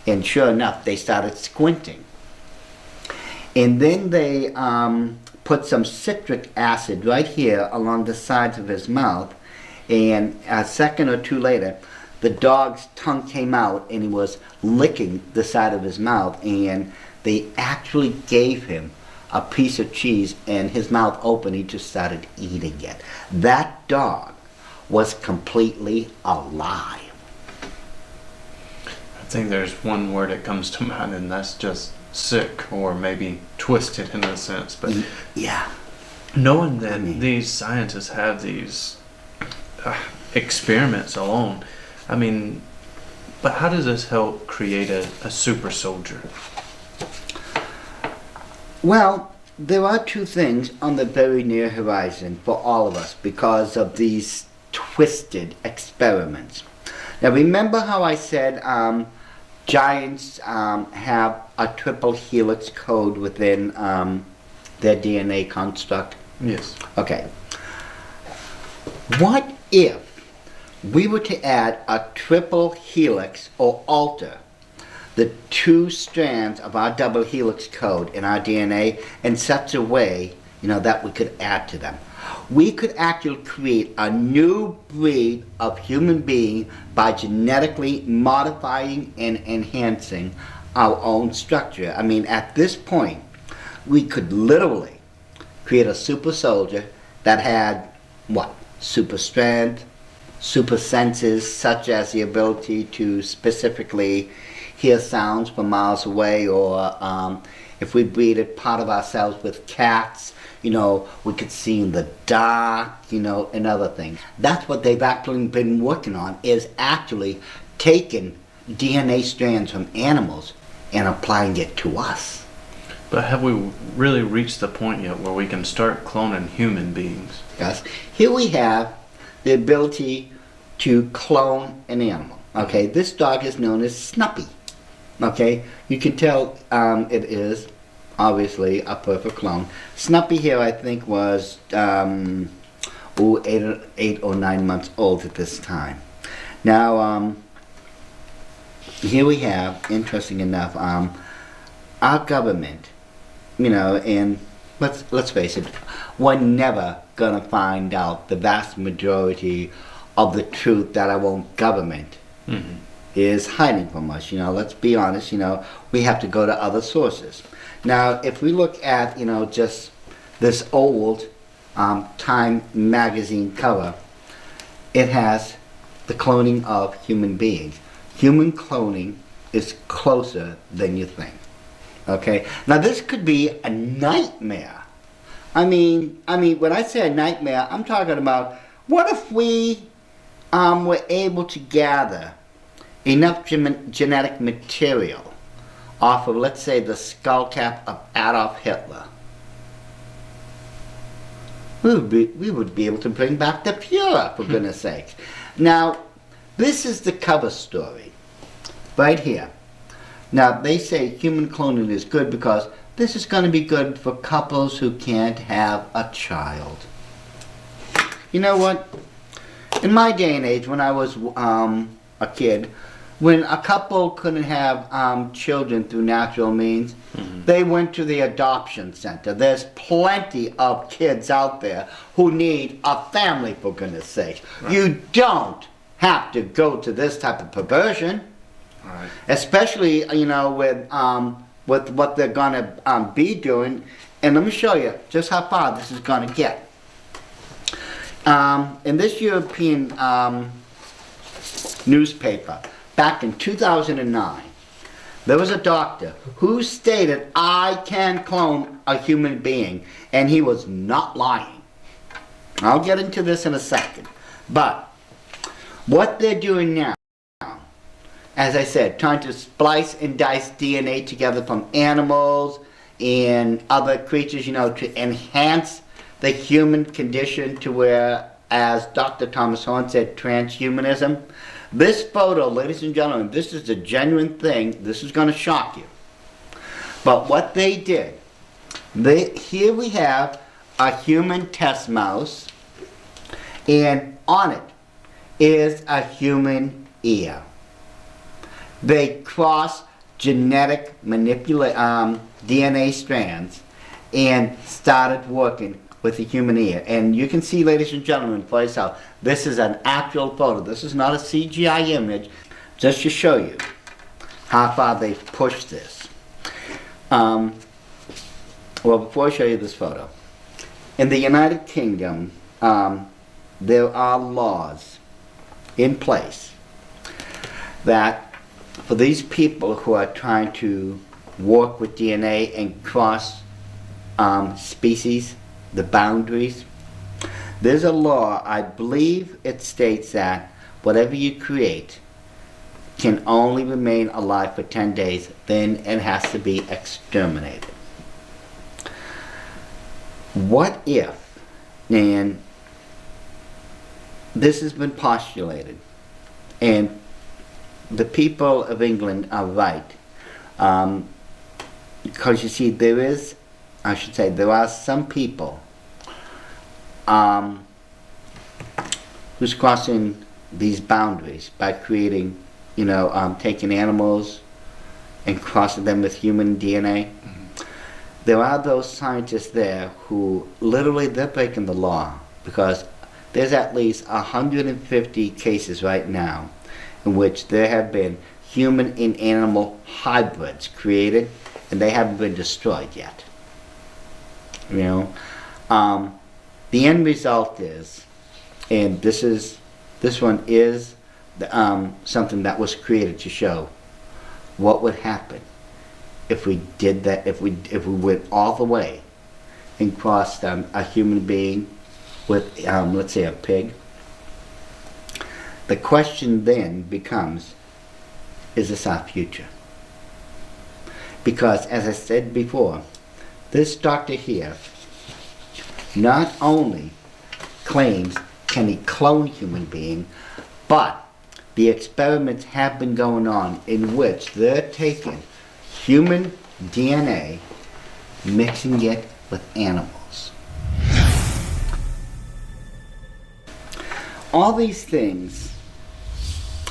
and sure enough, they started squinting. And then they put some citric acid right here along the sides of his mouth, and a second or two later, the dog's tongue came out and he was licking the side of his mouth, and they actually gave him a piece of cheese, and his mouth opened, he just started eating it. That dog was completely alive. I think there's one word that comes to mind, and that's just sick, or maybe twisted in a sense. But yeah, knowing that these scientists have these experiments alone, but how does this help create a super soldier? Well, there are two things on the very near horizon for all of us because of these twisted experiments. Now remember how I said giants have a triple helix code within their DNA construct? Yes. Okay. What if we were to add a triple helix or alter the two strands of our double helix code in our DNA in such a way, that we could add to them? We could actually create a new breed of human being by genetically modifying and enhancing our own structure. At this point, we could literally create a super soldier that had, super strength, super senses, such as the ability to specifically hear sounds from miles away, or if we breeded part of ourselves with cats, we could see in the dark, and other things. That's what they've actually been working on, is actually taking DNA strands from animals and applying it to us. But have we really reached the point yet where we can start cloning human beings? Yes. Here we have the ability to clone an animal. Okay, this dog is known as Snuppy. Okay, you can tell it is obviously a perfect clone. Snuppy here, I think, was 8 or 9 months old at this time. Now, here we have, interesting enough, our government, and let's face it, we're never gonna find out the vast majority of the truth that our own government is hiding from us. Let's be honest. We have to go to other sources. Now, if we look at just this old Time magazine cover, it has the cloning of human beings. Human cloning is closer than you think. Okay? Now this could be a nightmare. I mean, when I say a nightmare, I'm talking about what if we were able to gather enough genetic material off of, let's say, the skull cap of Adolf Hitler. We would be able to bring back the Fuhrer, for goodness sakes. Now, this is the cover story, right here. Now, they say human cloning is good because this is going to be good for couples who can't have a child. You know what? In my day and age, when I was a kid, when a couple couldn't have children through natural means, they went to the adoption center. There's plenty of kids out there who need a family, for goodness sake. Right. You don't have to go to this type of perversion. Right. Especially, with what they're going to be doing. And let me show you just how far this is going to get. In this European newspaper, back in 2009, there was a doctor who stated, I can clone a human being, and he was not lying. I'll get into this in a second. But what they're doing now, as I said, trying to splice and dice DNA together from animals and other creatures, to enhance the human condition to where, as Dr. Thomas Horn said, transhumanism. This photo, ladies and gentlemen, this is a genuine thing. This is going to shock you. But what they did, here we have a human test mouse, and on it is a human ear. They cross genetic DNA strands and started working with the human ear. And you can see, ladies and gentlemen, place out, this is an actual photo. This is not a CGI image, just to show you how far they've pushed this. Well, before I show you this photo, in the United Kingdom, there are laws in place that for these people who are trying to work with DNA and cross species, the boundaries, there's a law, I believe it states that whatever you create can only remain alive for 10 days, then it has to be exterminated. What if, and this has been postulated, and the people of England are right, because you see, there are some people who's crossing these boundaries by creating, taking animals and crossing them with human DNA. There are those scientists there who literally, they're breaking the law, because there's at least 150 cases right now in which there have been human and animal hybrids created, and they haven't been destroyed yet. The end result is, and this one is something that was created to show what would happen if we did that, if we went all the way and crossed a human being with, let's say, a pig. The question then becomes, is this our future? Because, as I said before, this doctor here not only claims can he clone human being, but the experiments have been going on in which they're taking human DNA, mixing it with animals. All these things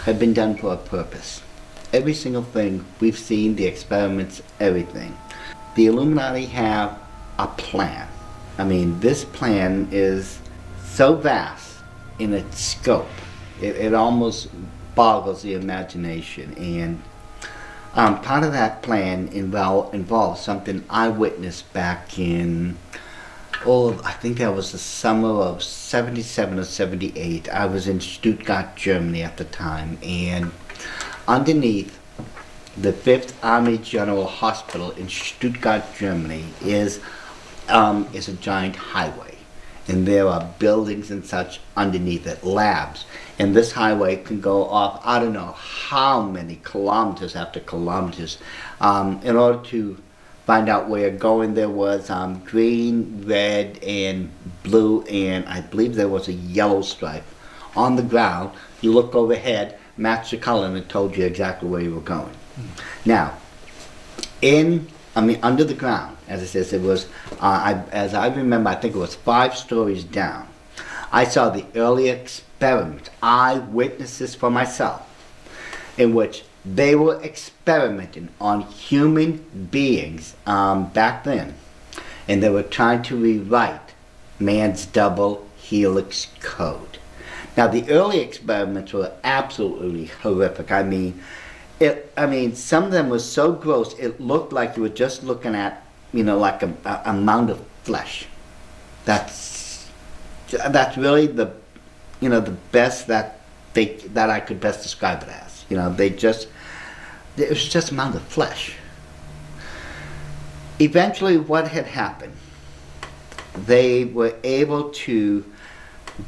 have been done for a purpose. every single thing we've seen, the experiments, everything. The Illuminati have a plan. I mean, this plan is so vast in its scope, it almost boggles the imagination. And part of that plan involves something I witnessed back in, I think that was the summer of 77 or 78. I was in Stuttgart, Germany at the time, and underneath the 5th Army General Hospital in Stuttgart, Germany is a giant highway. And there are buildings and such underneath it, labs. And this highway can go off, I don't know how many kilometers after kilometers. In order to find out where you're going, there was green, red, and blue, and I believe there was a yellow stripe on the ground. You look overhead, matched the color, and it told you exactly where you were going. Now, under the ground, as it says, it was, as I remember, I think it was 5 stories down. I saw the early experiments. I witnessed this for myself, in which they were experimenting on human beings back then, and they were trying to rewrite man's double helix code. Now, the early experiments were absolutely horrific. I mean, some of them were so gross, it looked like you were just looking at, like a mound of flesh. That's really the best that I could best describe it as. It was just a mound of flesh. Eventually, what had happened, they were able to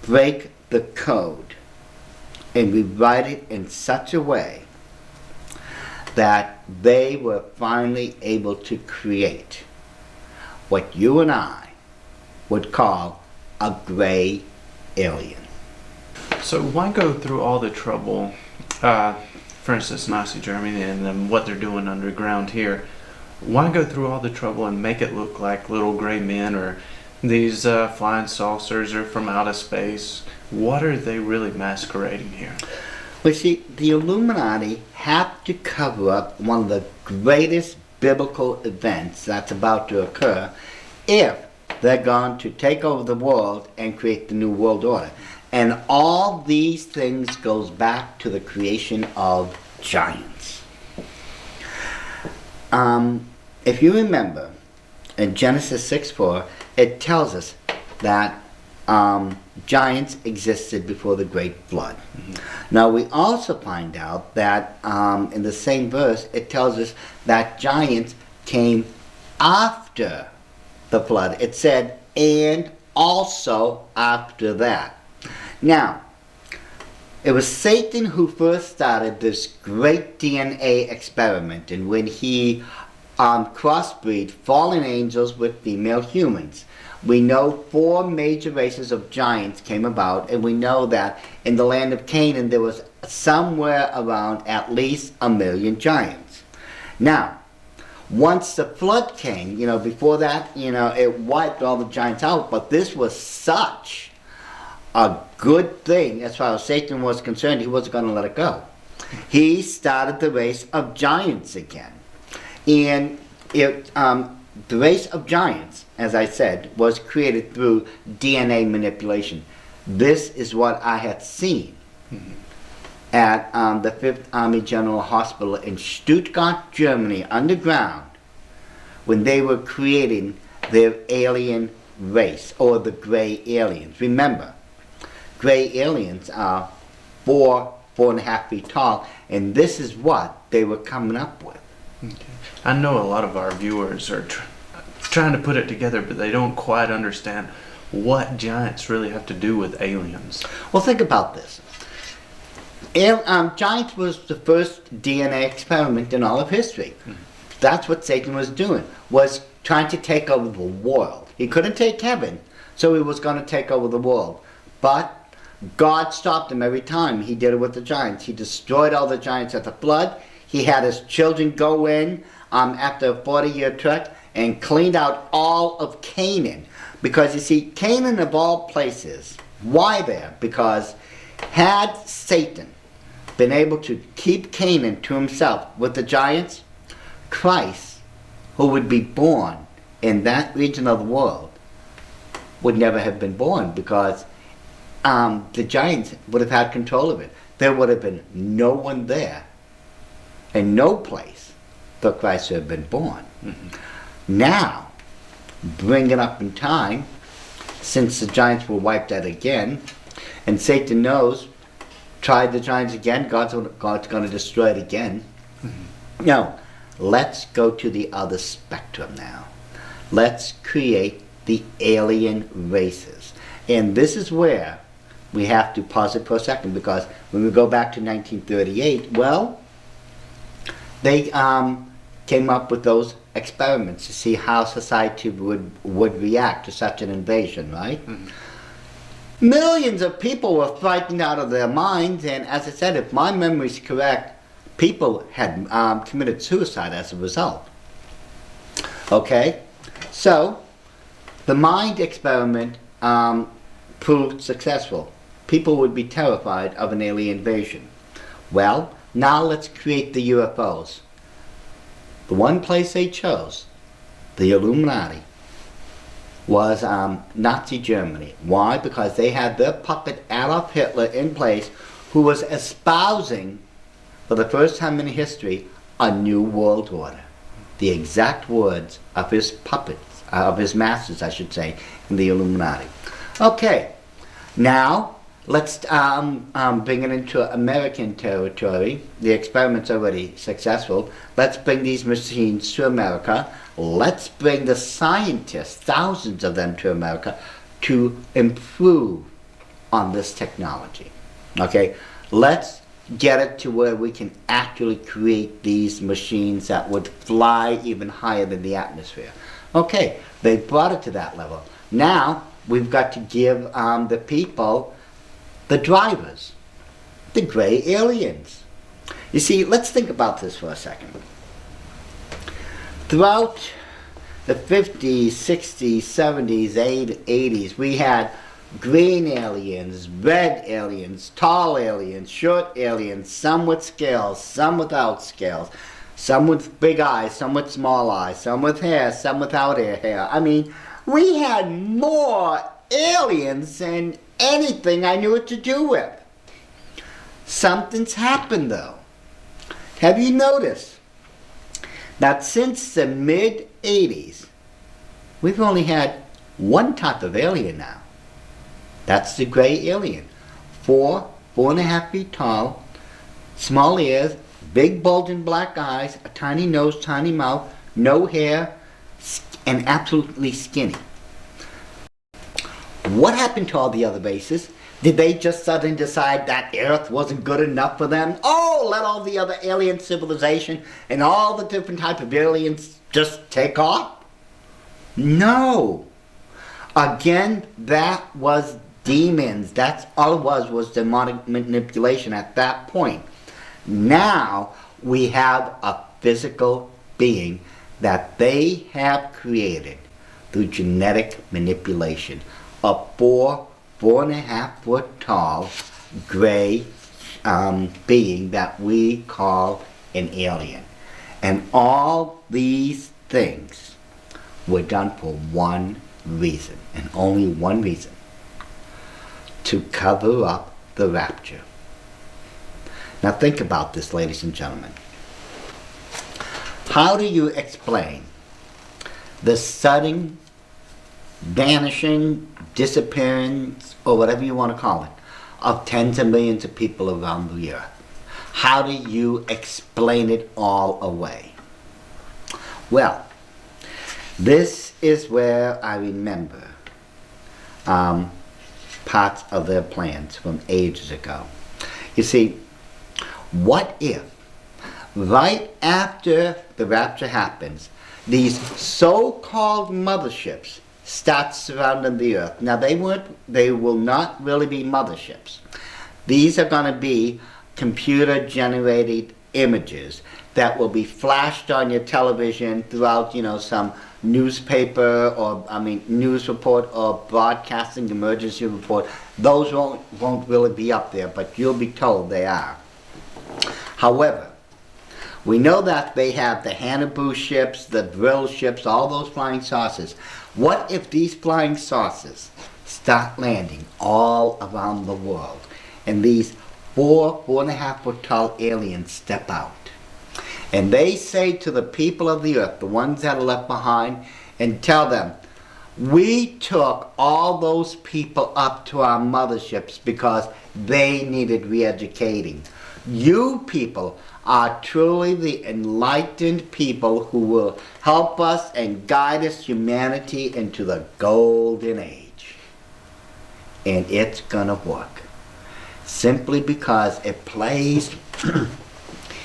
break the code and rewrite it in such a way that they were finally able to create what you and I would call a gray alien. So why go through all the trouble, for instance, Nazi Germany and what they're doing underground here? Why go through all the trouble and make it look like little gray men or these flying saucers are from outer space? What are they really masquerading here? Well, see, the Illuminati have to cover up one of the greatest biblical events that's about to occur if they're going to take over the world and create the New World Order. And all these things goes back to the creation of giants. If you remember, in Genesis 6:4, it tells us that giants existed before the great flood. Mm-hmm. Now we also find out that in the same verse it tells us that giants came after the flood. It said, and also after that. Now, it was Satan who first started this great DNA experiment, and when he crossbreed fallen angels with female humans. We know 4 major races of giants came about, and we know that in the land of Canaan there was somewhere around at least 1 million giants. Now, once the flood came, before that, it wiped all the giants out, but this was such a good thing as far as Satan was concerned. He wasn't going to let it go. He started the race of giants again. And the race of giants, as I said, was created through DNA manipulation. This is what I had seen at the 5th Army General Hospital in Stuttgart, Germany, underground, when they were creating their alien race, or the gray aliens. Remember, gray aliens are 4.5 feet tall, and this is what they were coming up with. Okay. I know a lot of our viewers are trying to put it together, but they don't quite understand what giants really have to do with aliens. Well, think about this. Giants was the first DNA experiment in all of history. That's what Satan was doing, was trying to take over the world. He couldn't take heaven, so he was going to take over the world. But God stopped him every time he did it with the giants. He destroyed all the giants at the flood. He had his children go in after a 40-year trek and cleaned out all of Canaan. Because you see, Canaan of all places, why there? Because had Satan been able to keep Canaan to himself with the giants, Christ, who would be born in that region of the world, would never have been born, because the giants would have had control of it. There would have been no one there and no place for Christ to have been born. Now, bring it up in time, since the giants were wiped out again, and Satan knows, try the giants again, God's going to destroy it again. No, let's go to the other spectrum now. Let's create the alien races. And this is where we have to pause it for a second, because when we go back to 1938, well, they came up with those experiments to see how society would react to such an invasion, right? Millions of people were frightened out of their minds, and as I said, if my memory is correct, people had committed suicide as a result. Okay? So, the mind experiment proved successful. People would be terrified of an alien invasion. Well, now let's create the UFOs. The one place they chose, the Illuminati, was Nazi Germany. Why? Because they had their puppet Adolf Hitler in place, who was espousing, for the first time in history, a new world order. The exact words of his puppets, of his masters, I should say, in the Illuminati. Okay, now let's bring it into American territory. The experiment's already successful. Let's bring these machines to America. Let's bring the scientists, thousands of them, to America to improve on this technology. Okay, let's get it to where we can actually create these machines that would fly even higher than the atmosphere. Okay, they brought it to that level. Now we've got to give the people, the drivers, the gray aliens. You see, let's think about this for a second. Throughout the 50s, 60s, 70s, 80s, we had green aliens, red aliens, tall aliens, short aliens, some with scales, some without scales, some with big eyes, some with small eyes, some with hair, some without hair. I mean, we had more aliens than anything I knew what to do with. Something's happened, though. Have you noticed that since the mid-80s, we've only had one type of alien now? That's the gray alien. 4.5 feet tall, small ears, big bulging black eyes, a tiny nose, tiny mouth, no hair, and absolutely skinny. What happened to all the other races? Did they just suddenly decide that Earth wasn't good enough for them? Oh, let all the other alien civilization and all the different type of aliens just take off? No. Again, that was demons. That's all it was demonic manipulation at that point. Now we have a physical being that they have created through genetic manipulation. A 4.5 foot tall gray being that we call an alien. And all these things were done for one reason, and only one reason: to cover up the rapture. Now think about this, ladies and gentlemen. How do you explain the sudden vanishing, disappearance, or whatever you want to call it, of tens of millions of people around the earth? How do you explain it all away? Well, this is where I remember parts of their plans from ages ago. You see, what if right after the rapture happens, these so-called motherships start surrounding the earth? Now they will not really be motherships. These are going to be computer-generated images that will be flashed on your television throughout, some newspaper or news report or broadcasting emergency report. Those won't really be up there, but you'll be told they are. However, we know that they have the Hannibal ships, the drill ships, all those flying saucers. What if these flying saucers start landing all around the world and these 4.5 foot tall aliens step out? And they say to the people of the earth, the ones that are left behind, and tell them, we took all those people up to our motherships because they needed re-educating. You people are truly the enlightened people who will help us and guide us, humanity, into the golden age. And it's gonna work. Simply because it plays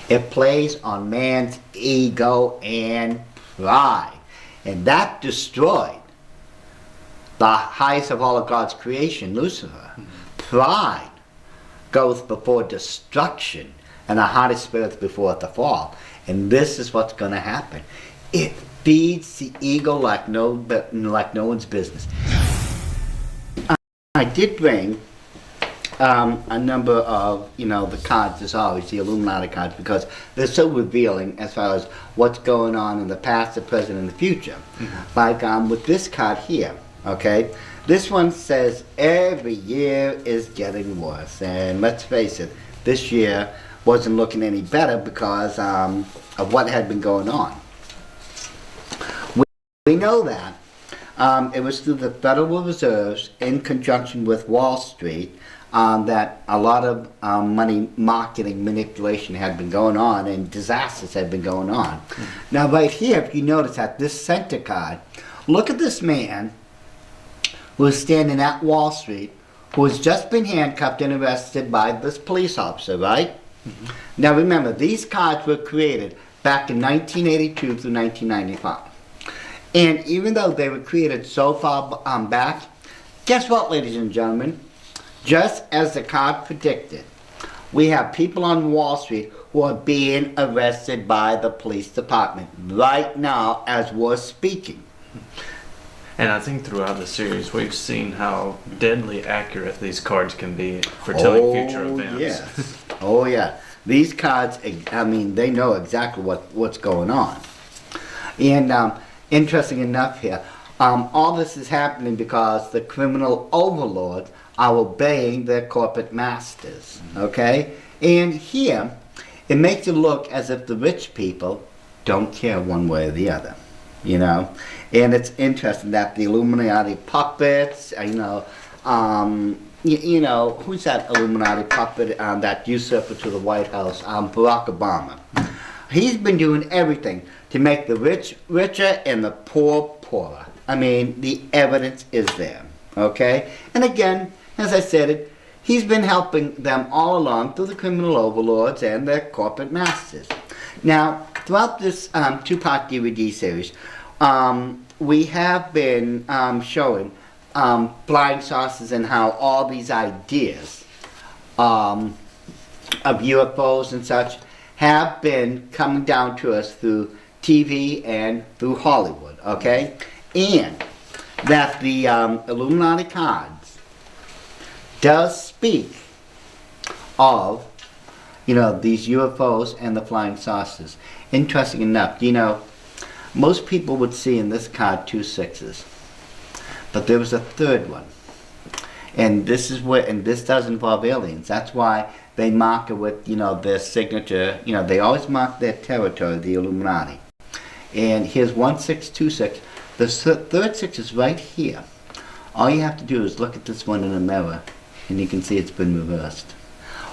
it plays on man's ego and pride. And that destroyed the highest of all of God's creation, Lucifer. Pride goes before destruction, and the hardest spirits before the fall. And this is what's going to happen. It feeds the ego like no one's business. I did bring a number of, the cards, as always, the Illuminati cards, because they're so revealing as far as what's going on in the past, the present, and the future. Like with this card here, okay? This one says every year is getting worse. And let's face it, this year wasn't looking any better because of what had been going on. We know that it was through the Federal Reserves in conjunction with Wall Street that a lot of money marketing manipulation had been going on and disasters had been going on. Now right here, if you notice at this center card, look at this man who is standing at Wall Street, who has just been handcuffed and arrested by this police officer, right? Now remember, these cards were created back in 1982 through 1995. And even though they were created so far back, guess what, ladies and gentlemen? Just as the card predicted, we have people on Wall Street who are being arrested by the police department right now as we're speaking. And I think throughout the series we've seen how deadly accurate these cards can be for telling future events. Yes. Oh yeah. These cards, I mean, they know exactly what's going on. And interesting enough here, all this is happening because the criminal overlords are obeying their corporate masters, okay? And here, it makes it look as if the rich people don't care one way or the other, And it's interesting that the Illuminati puppets, who's that Illuminati puppet that usurper to the White House, Barack Obama. He's been doing everything to make the rich richer and the poor poorer. I mean, the evidence is there, okay? And again, as I said, he's been helping them all along through the criminal overlords and their corporate masters. Now, throughout this two-part DVD series, we have been showing flying saucers and how all these ideas of UFOs and such have been coming down to us through TV and through Hollywood, okay? And that the Illuminati cards does speak of, these UFOs and the flying saucers. Interesting enough, most people would see in this card 2 6s. But there was a third one. And this does involve aliens. That's why they mark it with, their signature. They always mark their territory, the Illuminati. And here's 1626. The third 6 is right here. All you have to do is look at this one in a mirror, and you can see it's been reversed.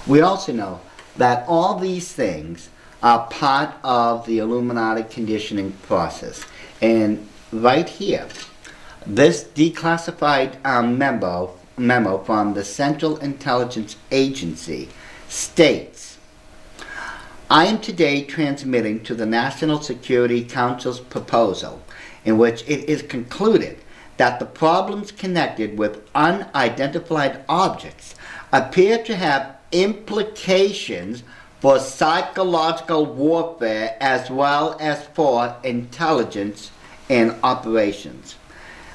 We also know that all these things are part of the Illuminati conditioning process. And right here, this declassified memo from the Central Intelligence Agency states, I am today transmitting to the National Security Council's proposal in which it is concluded that the problems connected with unidentified objects appear to have implications for psychological warfare as well as for intelligence and operations.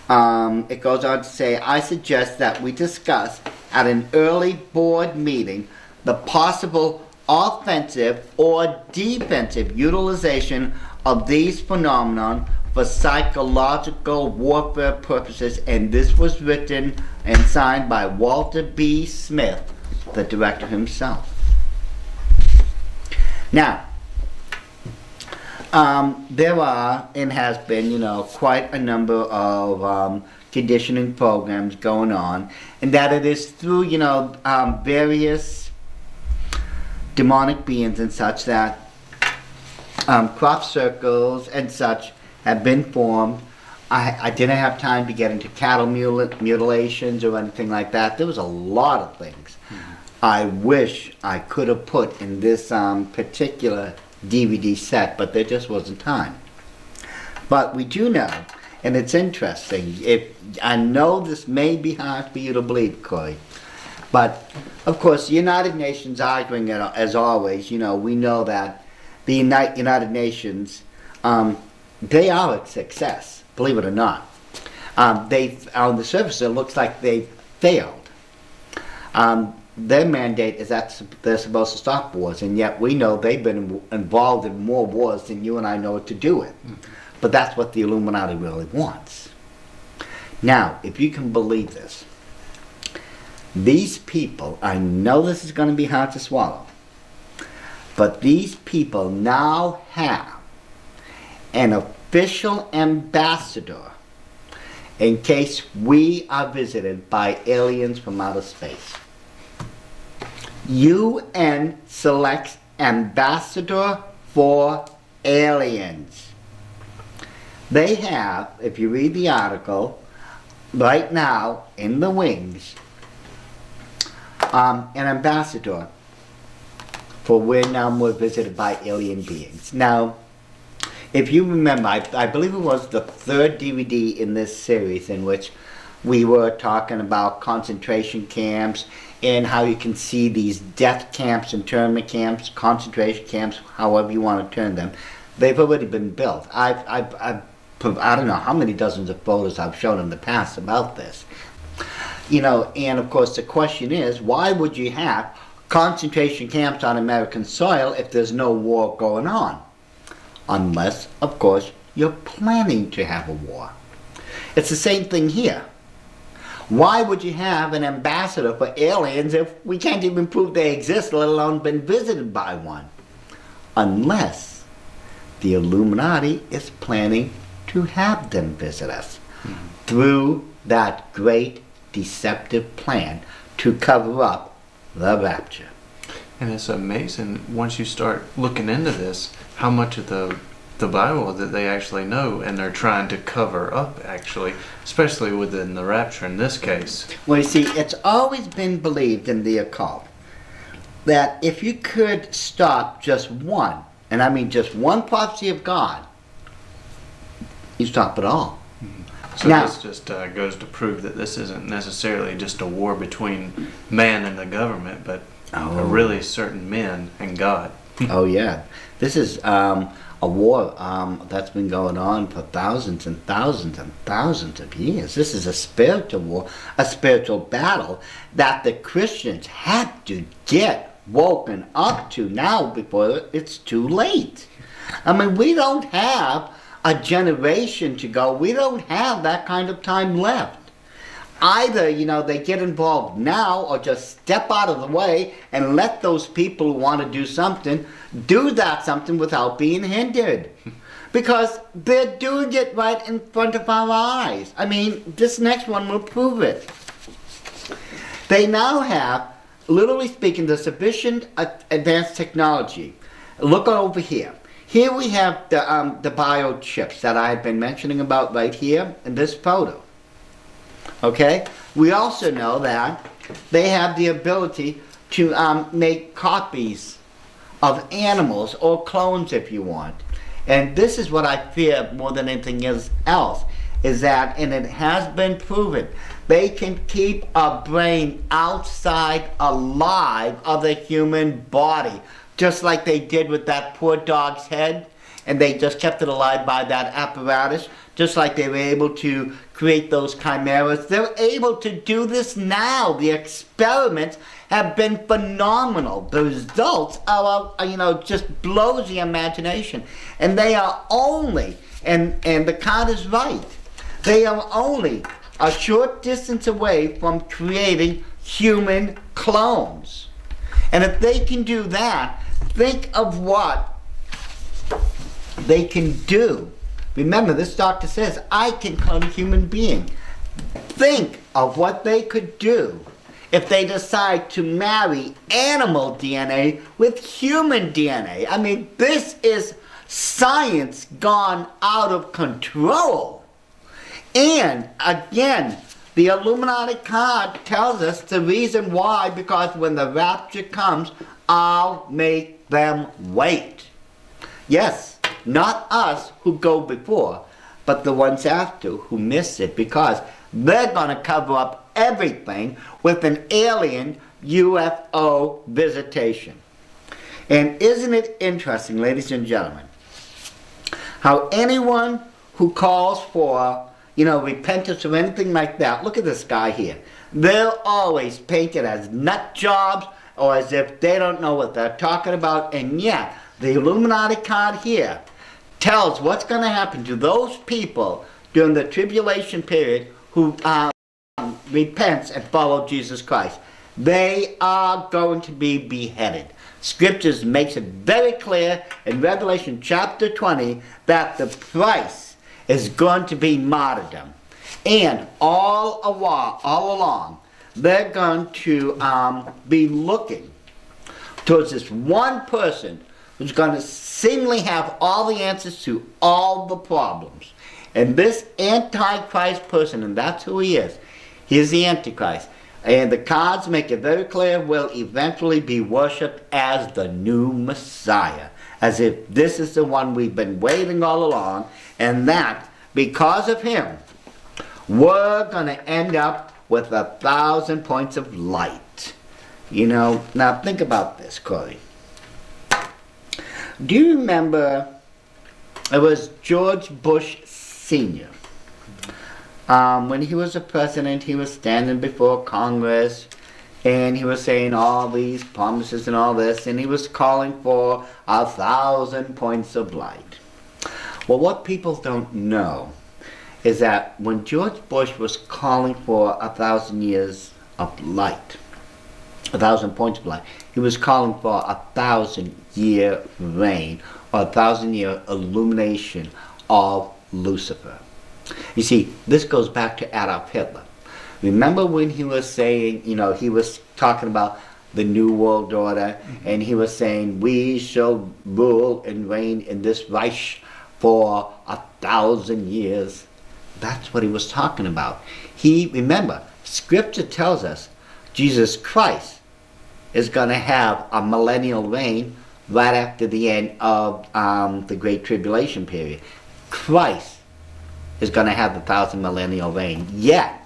It goes on to say, I suggest that we discuss at an early board meeting the possible offensive or defensive utilization of these phenomena for psychological warfare purposes, and this was written and signed by Walter B. Smith, the director himself. Now, there are and has been, quite a number of conditioning programs going on, and that it is through, various demonic beings and such that crop circles and such have been formed. I didn't have time to get into cattle mutilations or anything like that. There was a lot of things I wish I could have put in this particular DVD set, but there just wasn't time. But we do know, and it's interesting, I know this may be hard for you to believe, Corey, but of course the United Nations arguing it, as always, we know that the United Nations, they are a success, believe it or not. On the surface it looks like they've failed. Their mandate is that they're supposed to stop wars, and yet we know they've been involved in more wars than you and I know what to do with. But that's what the Illuminati really wants. Now, if you can believe this, these people, I know this is going to be hard to swallow, but these people now have an official ambassador in case we are visited by aliens from outer space. UN selects ambassador for aliens. They have, if you read the article, right now in the wings, an ambassador for when we're visited by alien beings. Now, if you remember, I believe it was the third DVD in this series in which we were talking about concentration camps and how you can see these death camps, internment camps, concentration camps, however you want to term them. They've already been built. I don't know how many dozens of photos I've shown in the past about this. And of course the question is, why would you have concentration camps on American soil if there's no war going on? Unless, of course, you're planning to have a war. It's the same thing here. Why would you have an ambassador for aliens if we can't even prove they exist, let alone been visited by one? Unless the Illuminati is planning to have them visit us through that great deceptive plan to cover up the rapture. And it's amazing once you start looking into this, how much of the Bible that they actually know and they're trying to cover up, actually, especially within the rapture in this case. Well, you see, it's always been believed in the occult that if you could stop just one, and I mean just one prophecy of God, you stop it all. So now, this just goes to prove that this isn't necessarily just a war between man and the government, but really certain men and God. Oh yeah, this is a war that's been going on for thousands and thousands and thousands of years. This is a spiritual war, a spiritual battle that the Christians have to get woken up to now before it's too late. I mean, we don't have a generation to go. We don't have that kind of time left. Either, they get involved now or just step out of the way and let those people who want to do something do that something without being hindered. Because they're doing it right in front of our eyes. I mean, this next one will prove it. They now have, literally speaking, the sufficient advanced technology. Look over here. Here we have the biochips that I have been mentioning about right here in this photo. Okay? We also know that they have the ability to make copies of animals or clones if you want. And this is what I fear more than anything else, is that, and it has been proven, they can keep a brain outside alive of the human body, just like they did with that poor dog's head and they just kept it alive by that apparatus, just like they were able to create those chimeras. They're able to do this now. The experiments have been phenomenal. The results are, just blows the imagination. And they are only, and the card is right, they are only a short distance away from creating human clones. And if they can do that, think of what they can do. Remember, this doctor says, I can clone a human being. Think of what they could do if they decide to marry animal DNA with human DNA. I mean, this is science gone out of control. And again, the Illuminati card tells us the reason why, because when the rapture comes, I'll make them wait. Yes, not us who go before, but the ones after who miss it, because they're going to cover up everything with an alien UFO visitation. And isn't it interesting, ladies and gentlemen, how anyone who calls for repentance or anything like that, look at this guy here. They're always painted as nut jobs or as if they don't know what they're talking about. And yet, the Illuminati card here tells what's going to happen to those people during the tribulation period who repents and follow Jesus Christ. They are going to be beheaded. Scriptures makes it very clear in Revelation chapter 20 that the price is going to be martyrdom. And all along, they're going to be looking towards this one person who's going to seemingly have all the answers to all the problems. And this Antichrist person, and that's who he is the Antichrist. And the cards make it very clear, will eventually be worshipped as the new Messiah. As if this is the one we've been waiting all along, and that, because of him, we're going to end up with 1,000 points of light. Now think about this, Corey. Do you remember, it was George Bush Sr. When he was a president, he was standing before Congress, and he was saying all these promises and all this, and he was calling for 1,000 points of light. Well, what people don't know is that when George Bush was calling for 1,000 years of light, 1,000 points of light, he was calling for 1,000-year reign, or 1,000-year illumination of Lucifer. You see, this goes back to Adolf Hitler. Remember when he was saying, he was talking about the New World Order, and he was saying, we shall rule and reign in this Reich for 1,000 years. That's what he was talking about. Remember, Scripture tells us Jesus Christ is going to have a millennial reign right after the end of the Great Tribulation period. Christ is going to have the 1,000 millennial reign. Yet,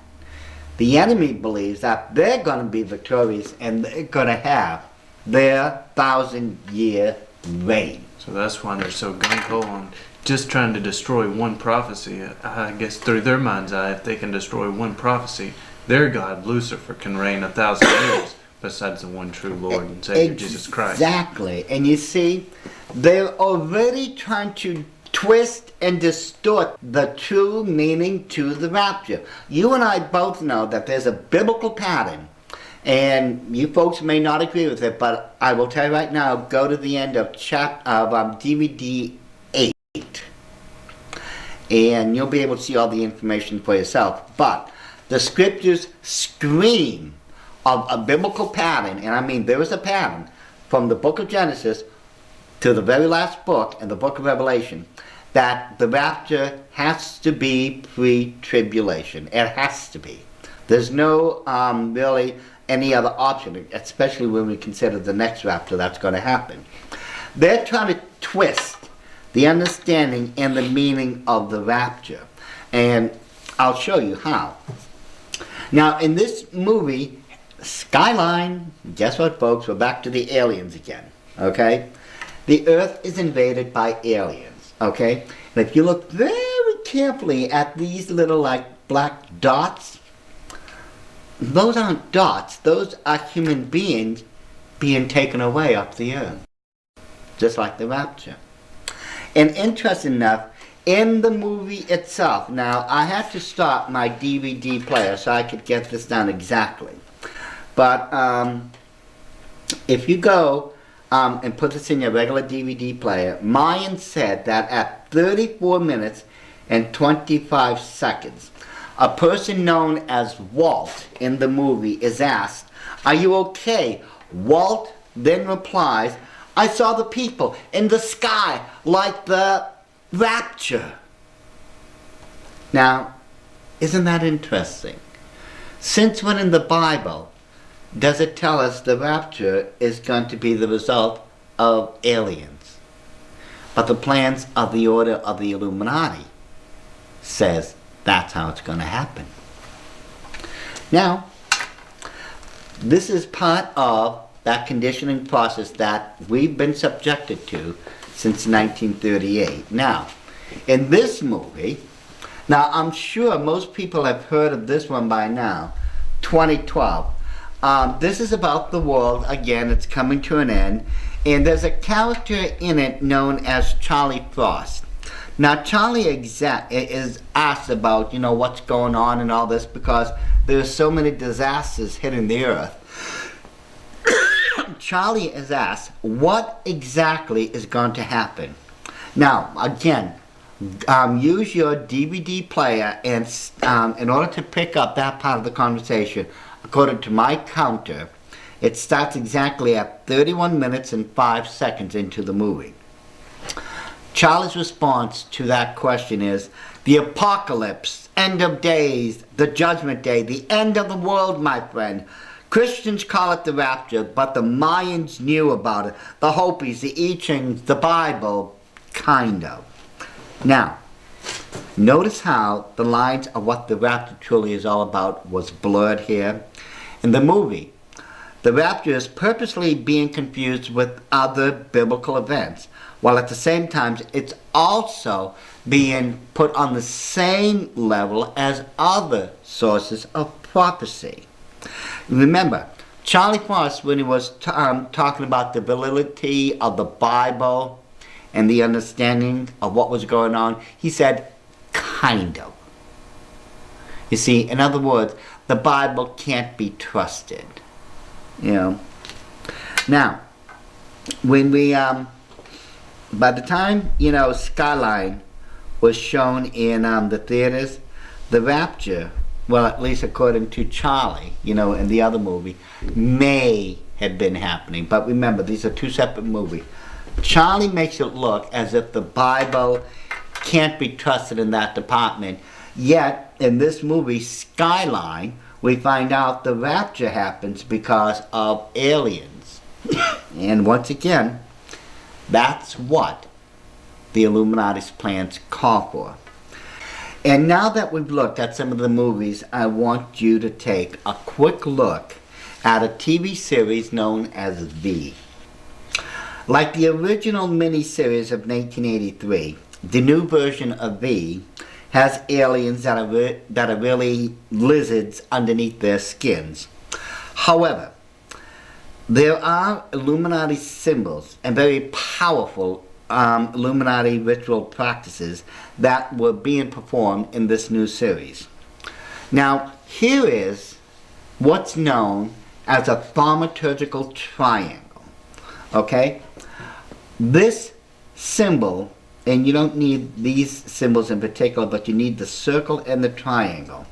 the enemy believes that they're going to be victorious and they're going to have their 1,000-year reign. So that's why they're so gung-ho on just trying to destroy one prophecy. I guess through their mind's eye, if they can destroy one prophecy, their God, Lucifer, can reign 1,000 years besides the one true Lord and Savior, Jesus Christ. Exactly. And you see, they're already trying to twist and distort the true meaning to the rapture. You and I both know that there's a biblical pattern, and you folks may not agree with it, but I will tell you right now, go to the end of DVD 8, and you'll be able to see all the information for yourself. But the scriptures scream of a biblical pattern, and I mean there is a pattern from the book of Genesis to the very last book in the book of Revelation, that the rapture has to be pre-tribulation. It has to be. There's no really any other option, especially when we consider the next rapture that's going to happen. They're trying to twist the understanding and the meaning of the rapture. And I'll show you how. Now, in this movie, Skyline, guess what, folks? We're back to the aliens again, okay? The Earth is invaded by aliens, Okay? And if you look very carefully at these little like black dots, those aren't dots. Those are human beings being taken away off the earth. Just like the rapture. And interesting enough, in the movie itself, now I had to stop my DVD player so I could get this down exactly. But if you go and put this in your regular DVD player, Mayan said that at 34 minutes and 25 seconds, a person known as Walt in the movie is asked, "Are you okay?" Walt then replies, "I saw the people in the sky like the rapture." Now, isn't that interesting? Since when in the Bible does it tell us the rapture is going to be the result of aliens? But the plans of the Order of the Illuminati says that's how it's going to happen. Now, this is part of that conditioning process that we've been subjected to since 1938. Now, in this movie, now I'm sure most people have heard of this one by now, 2012. This is about the world. Again, it's coming to an end. And there's a character in it known as Charlie Frost. Now, Charlie is asked about, what's going on and all this because there's so many disasters hitting the earth. Charlie is asked, what exactly is going to happen? Now, again, use your DVD player and in order to pick up that part of the conversation. According to my counter, it starts exactly at 31 minutes and 5 seconds into the movie. Charlie's response to that question is, the apocalypse, end of days, the judgment day, the end of the world, my friend. Christians call it the rapture, but the Mayans knew about it. The Hopis, the I Chings, the Bible, kind of. Now, notice how the lines of what the rapture truly is all about was blurred here. In the movie, the rapture is purposely being confused with other biblical events, while at the same time it's also being put on the same level as other sources of prophecy. Remember, Charlie Frost, when he was talking about the validity of the Bible and the understanding of what was going on, he said, kind of. You see, in other words, the Bible can't be trusted. Now, when we, by the time, Skyline was shown in the theaters, the rapture, well, at least according to Charlie, in the other movie, may have been happening. But remember, these are two separate movies. Charlie makes it look as if the Bible can't be trusted in that department. Yet, in this movie, Skyline, we find out the rapture happens because of aliens. And once again, that's what the Illuminati's plans call for. And now that we've looked at some of the movies, I want you to take a quick look at a TV series known as V. Like the original miniseries of 1983, the new version of V has aliens that are really lizards underneath their skins. However, there are Illuminati symbols and very powerful Illuminati ritual practices that were being performed in this new series. Now, here is what's known as a thaumaturgical triangle. Okay? This symbol, and you don't need these symbols in particular, but you need the circle and the triangle.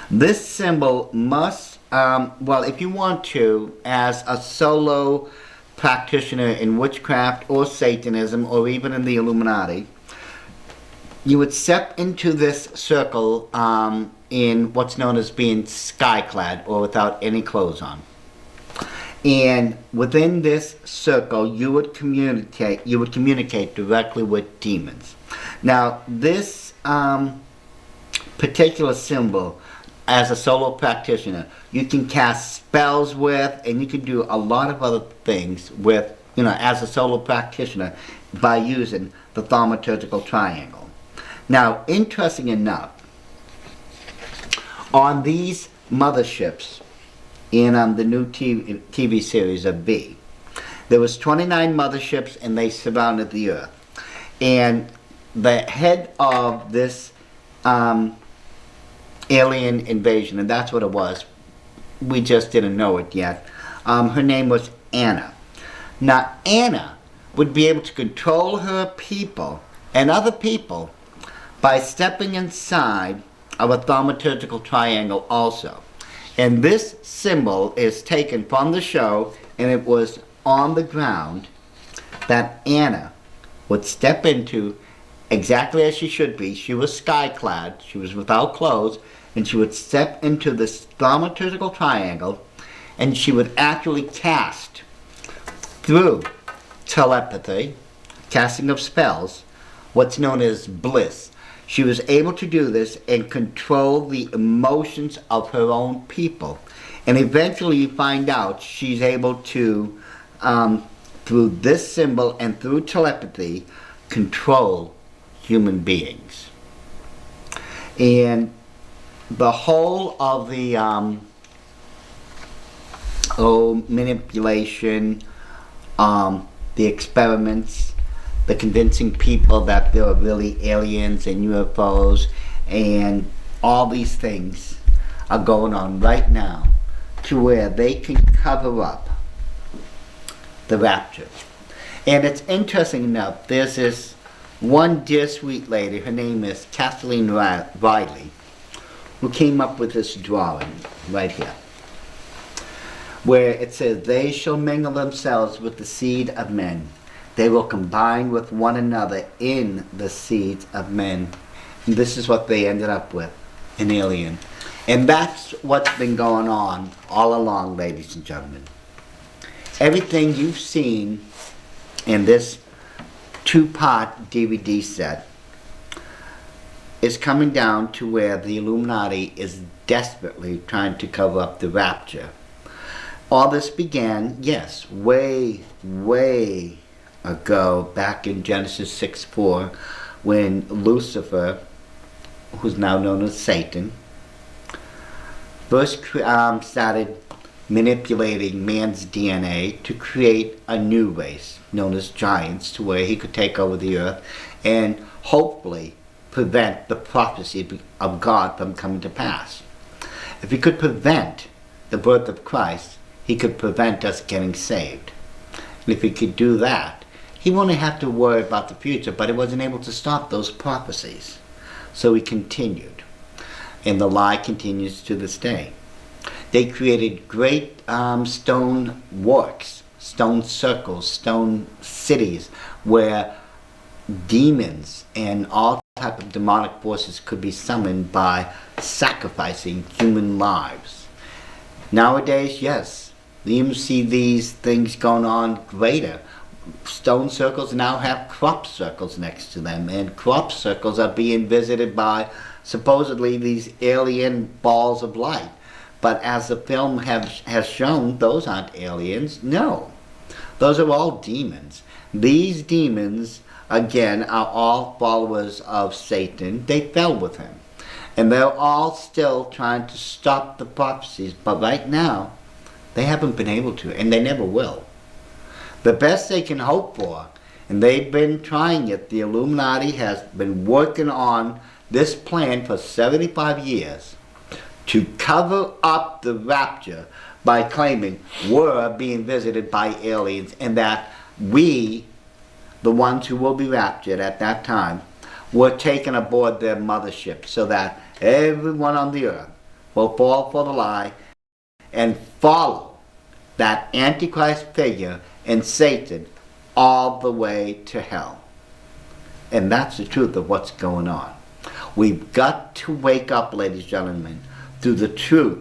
This symbol must, well, if you want to, as a solo practitioner in witchcraft or Satanism or even in the Illuminati, you would step into this circle in what's known as being skyclad or without any clothes on. And within this circle, you would communicate directly with demons. Now, this particular symbol, as a solo practitioner, you can cast spells with, and you can do a lot of other things with as a solo practitioner by using the thaumaturgical triangle. Now, interesting enough, on these motherships in the new TV series of V, there was 29 motherships and they surrounded the Earth. And the head of this alien invasion, and that's what it was, we just didn't know it yet, her name was Anna. Now, Anna would be able to control her people and other people by stepping inside of a thaumaturgical triangle also. And this symbol is taken from the show, and it was on the ground that Anna would step into exactly as she should be. She was sky-clad, she was without clothes, and she would step into this thaumaturgical triangle, and she would actually cast through telepathy, casting of spells, what's known as bliss. She was able to do this and control the emotions of her own people. And eventually you find out she's able to, through this symbol and through telepathy, control human beings. And the whole of the manipulation, the experiments, the convincing people that there are really aliens and UFOs and all these things are going on right now to where they can cover up the rapture. And it's interesting enough, there's this one dear sweet lady, her name is Kathleen Riley, who came up with this drawing right here, where it says, "They shall mingle themselves with the seed of men. They will combine with one another in the seeds of men." And this is what they ended up with, an alien. And that's what's been going on all along, ladies and gentlemen. Everything you've seen in this 2-part DVD set is coming down to where the Illuminati is desperately trying to cover up the rapture. All this began, yes, way ago, back in Genesis 6:4, when Lucifer, who's now known as Satan, first started manipulating man's DNA to create a new race known as giants, to where he could take over the earth and hopefully prevent the prophecy of God from coming to pass. If he could prevent the birth of Christ, he could prevent us getting saved. And if he could do that, he wouldn't have to worry about the future, but he wasn't able to stop those prophecies. So he continued. And the lie continues to this day. They created great stone works, stone circles, stone cities, where demons and all type of demonic forces could be summoned by sacrificing human lives. Nowadays, yes, you see these things going on greater. Stone circles now have crop circles next to them, and crop circles are being visited by supposedly these alien balls of light. But as the film has shown, those aren't aliens. No, those are all demons. These demons, again, are all followers of Satan. They fell with him. And they're all still trying to stop the prophecies. But right now, they haven't been able to, and they never will. The best they can hope for, and they've been trying it, the Illuminati has been working on this plan for 75 years to cover up the rapture by claiming we're being visited by aliens, and that we, the ones who will be raptured at that time, were taken aboard their mothership, so that everyone on the earth will fall for the lie and follow that Antichrist figure and Satan all the way to hell. And that's the truth of what's going on. We've got to wake up, ladies and gentlemen, to the truth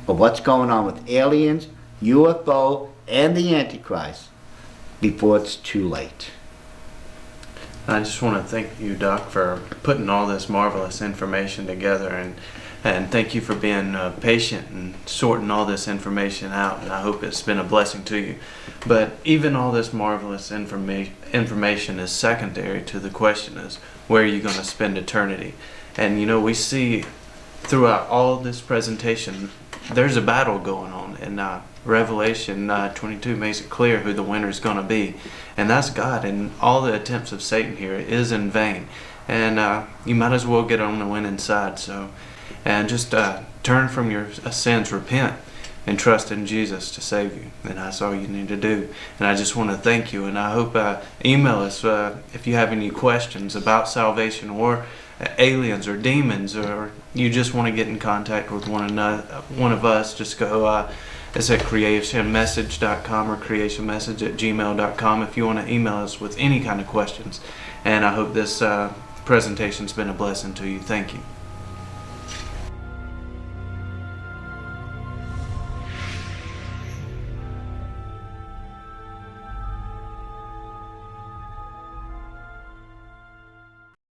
of what's going on with aliens, UFO, and the Antichrist before it's too late. I just want to thank you, Doc, for putting all this marvelous information together. And And thank you for being patient and sorting all this information out, and I hope it's been a blessing to you. But even all this marvelous information is secondary to the question is, where are you going to spend eternity? And you know, we see throughout all this presentation, there's a battle going on, and Revelation 22 makes it clear who the winner is going to be, and that's God. And all the attempts of Satan here is in vain, and you might as well get on the winning side. So, and just turn from your sins, repent, and trust in Jesus to save you. And that's all you need to do. And I just want to thank you, and I hope email us if you have any questions about salvation or aliens or demons, or you just want to get in contact with one of us. Just go it's at creationmessage.com or creationmessage@gmail.com if you want to email us with any kind of questions. And I hope this presentation's been a blessing to you. Thank you.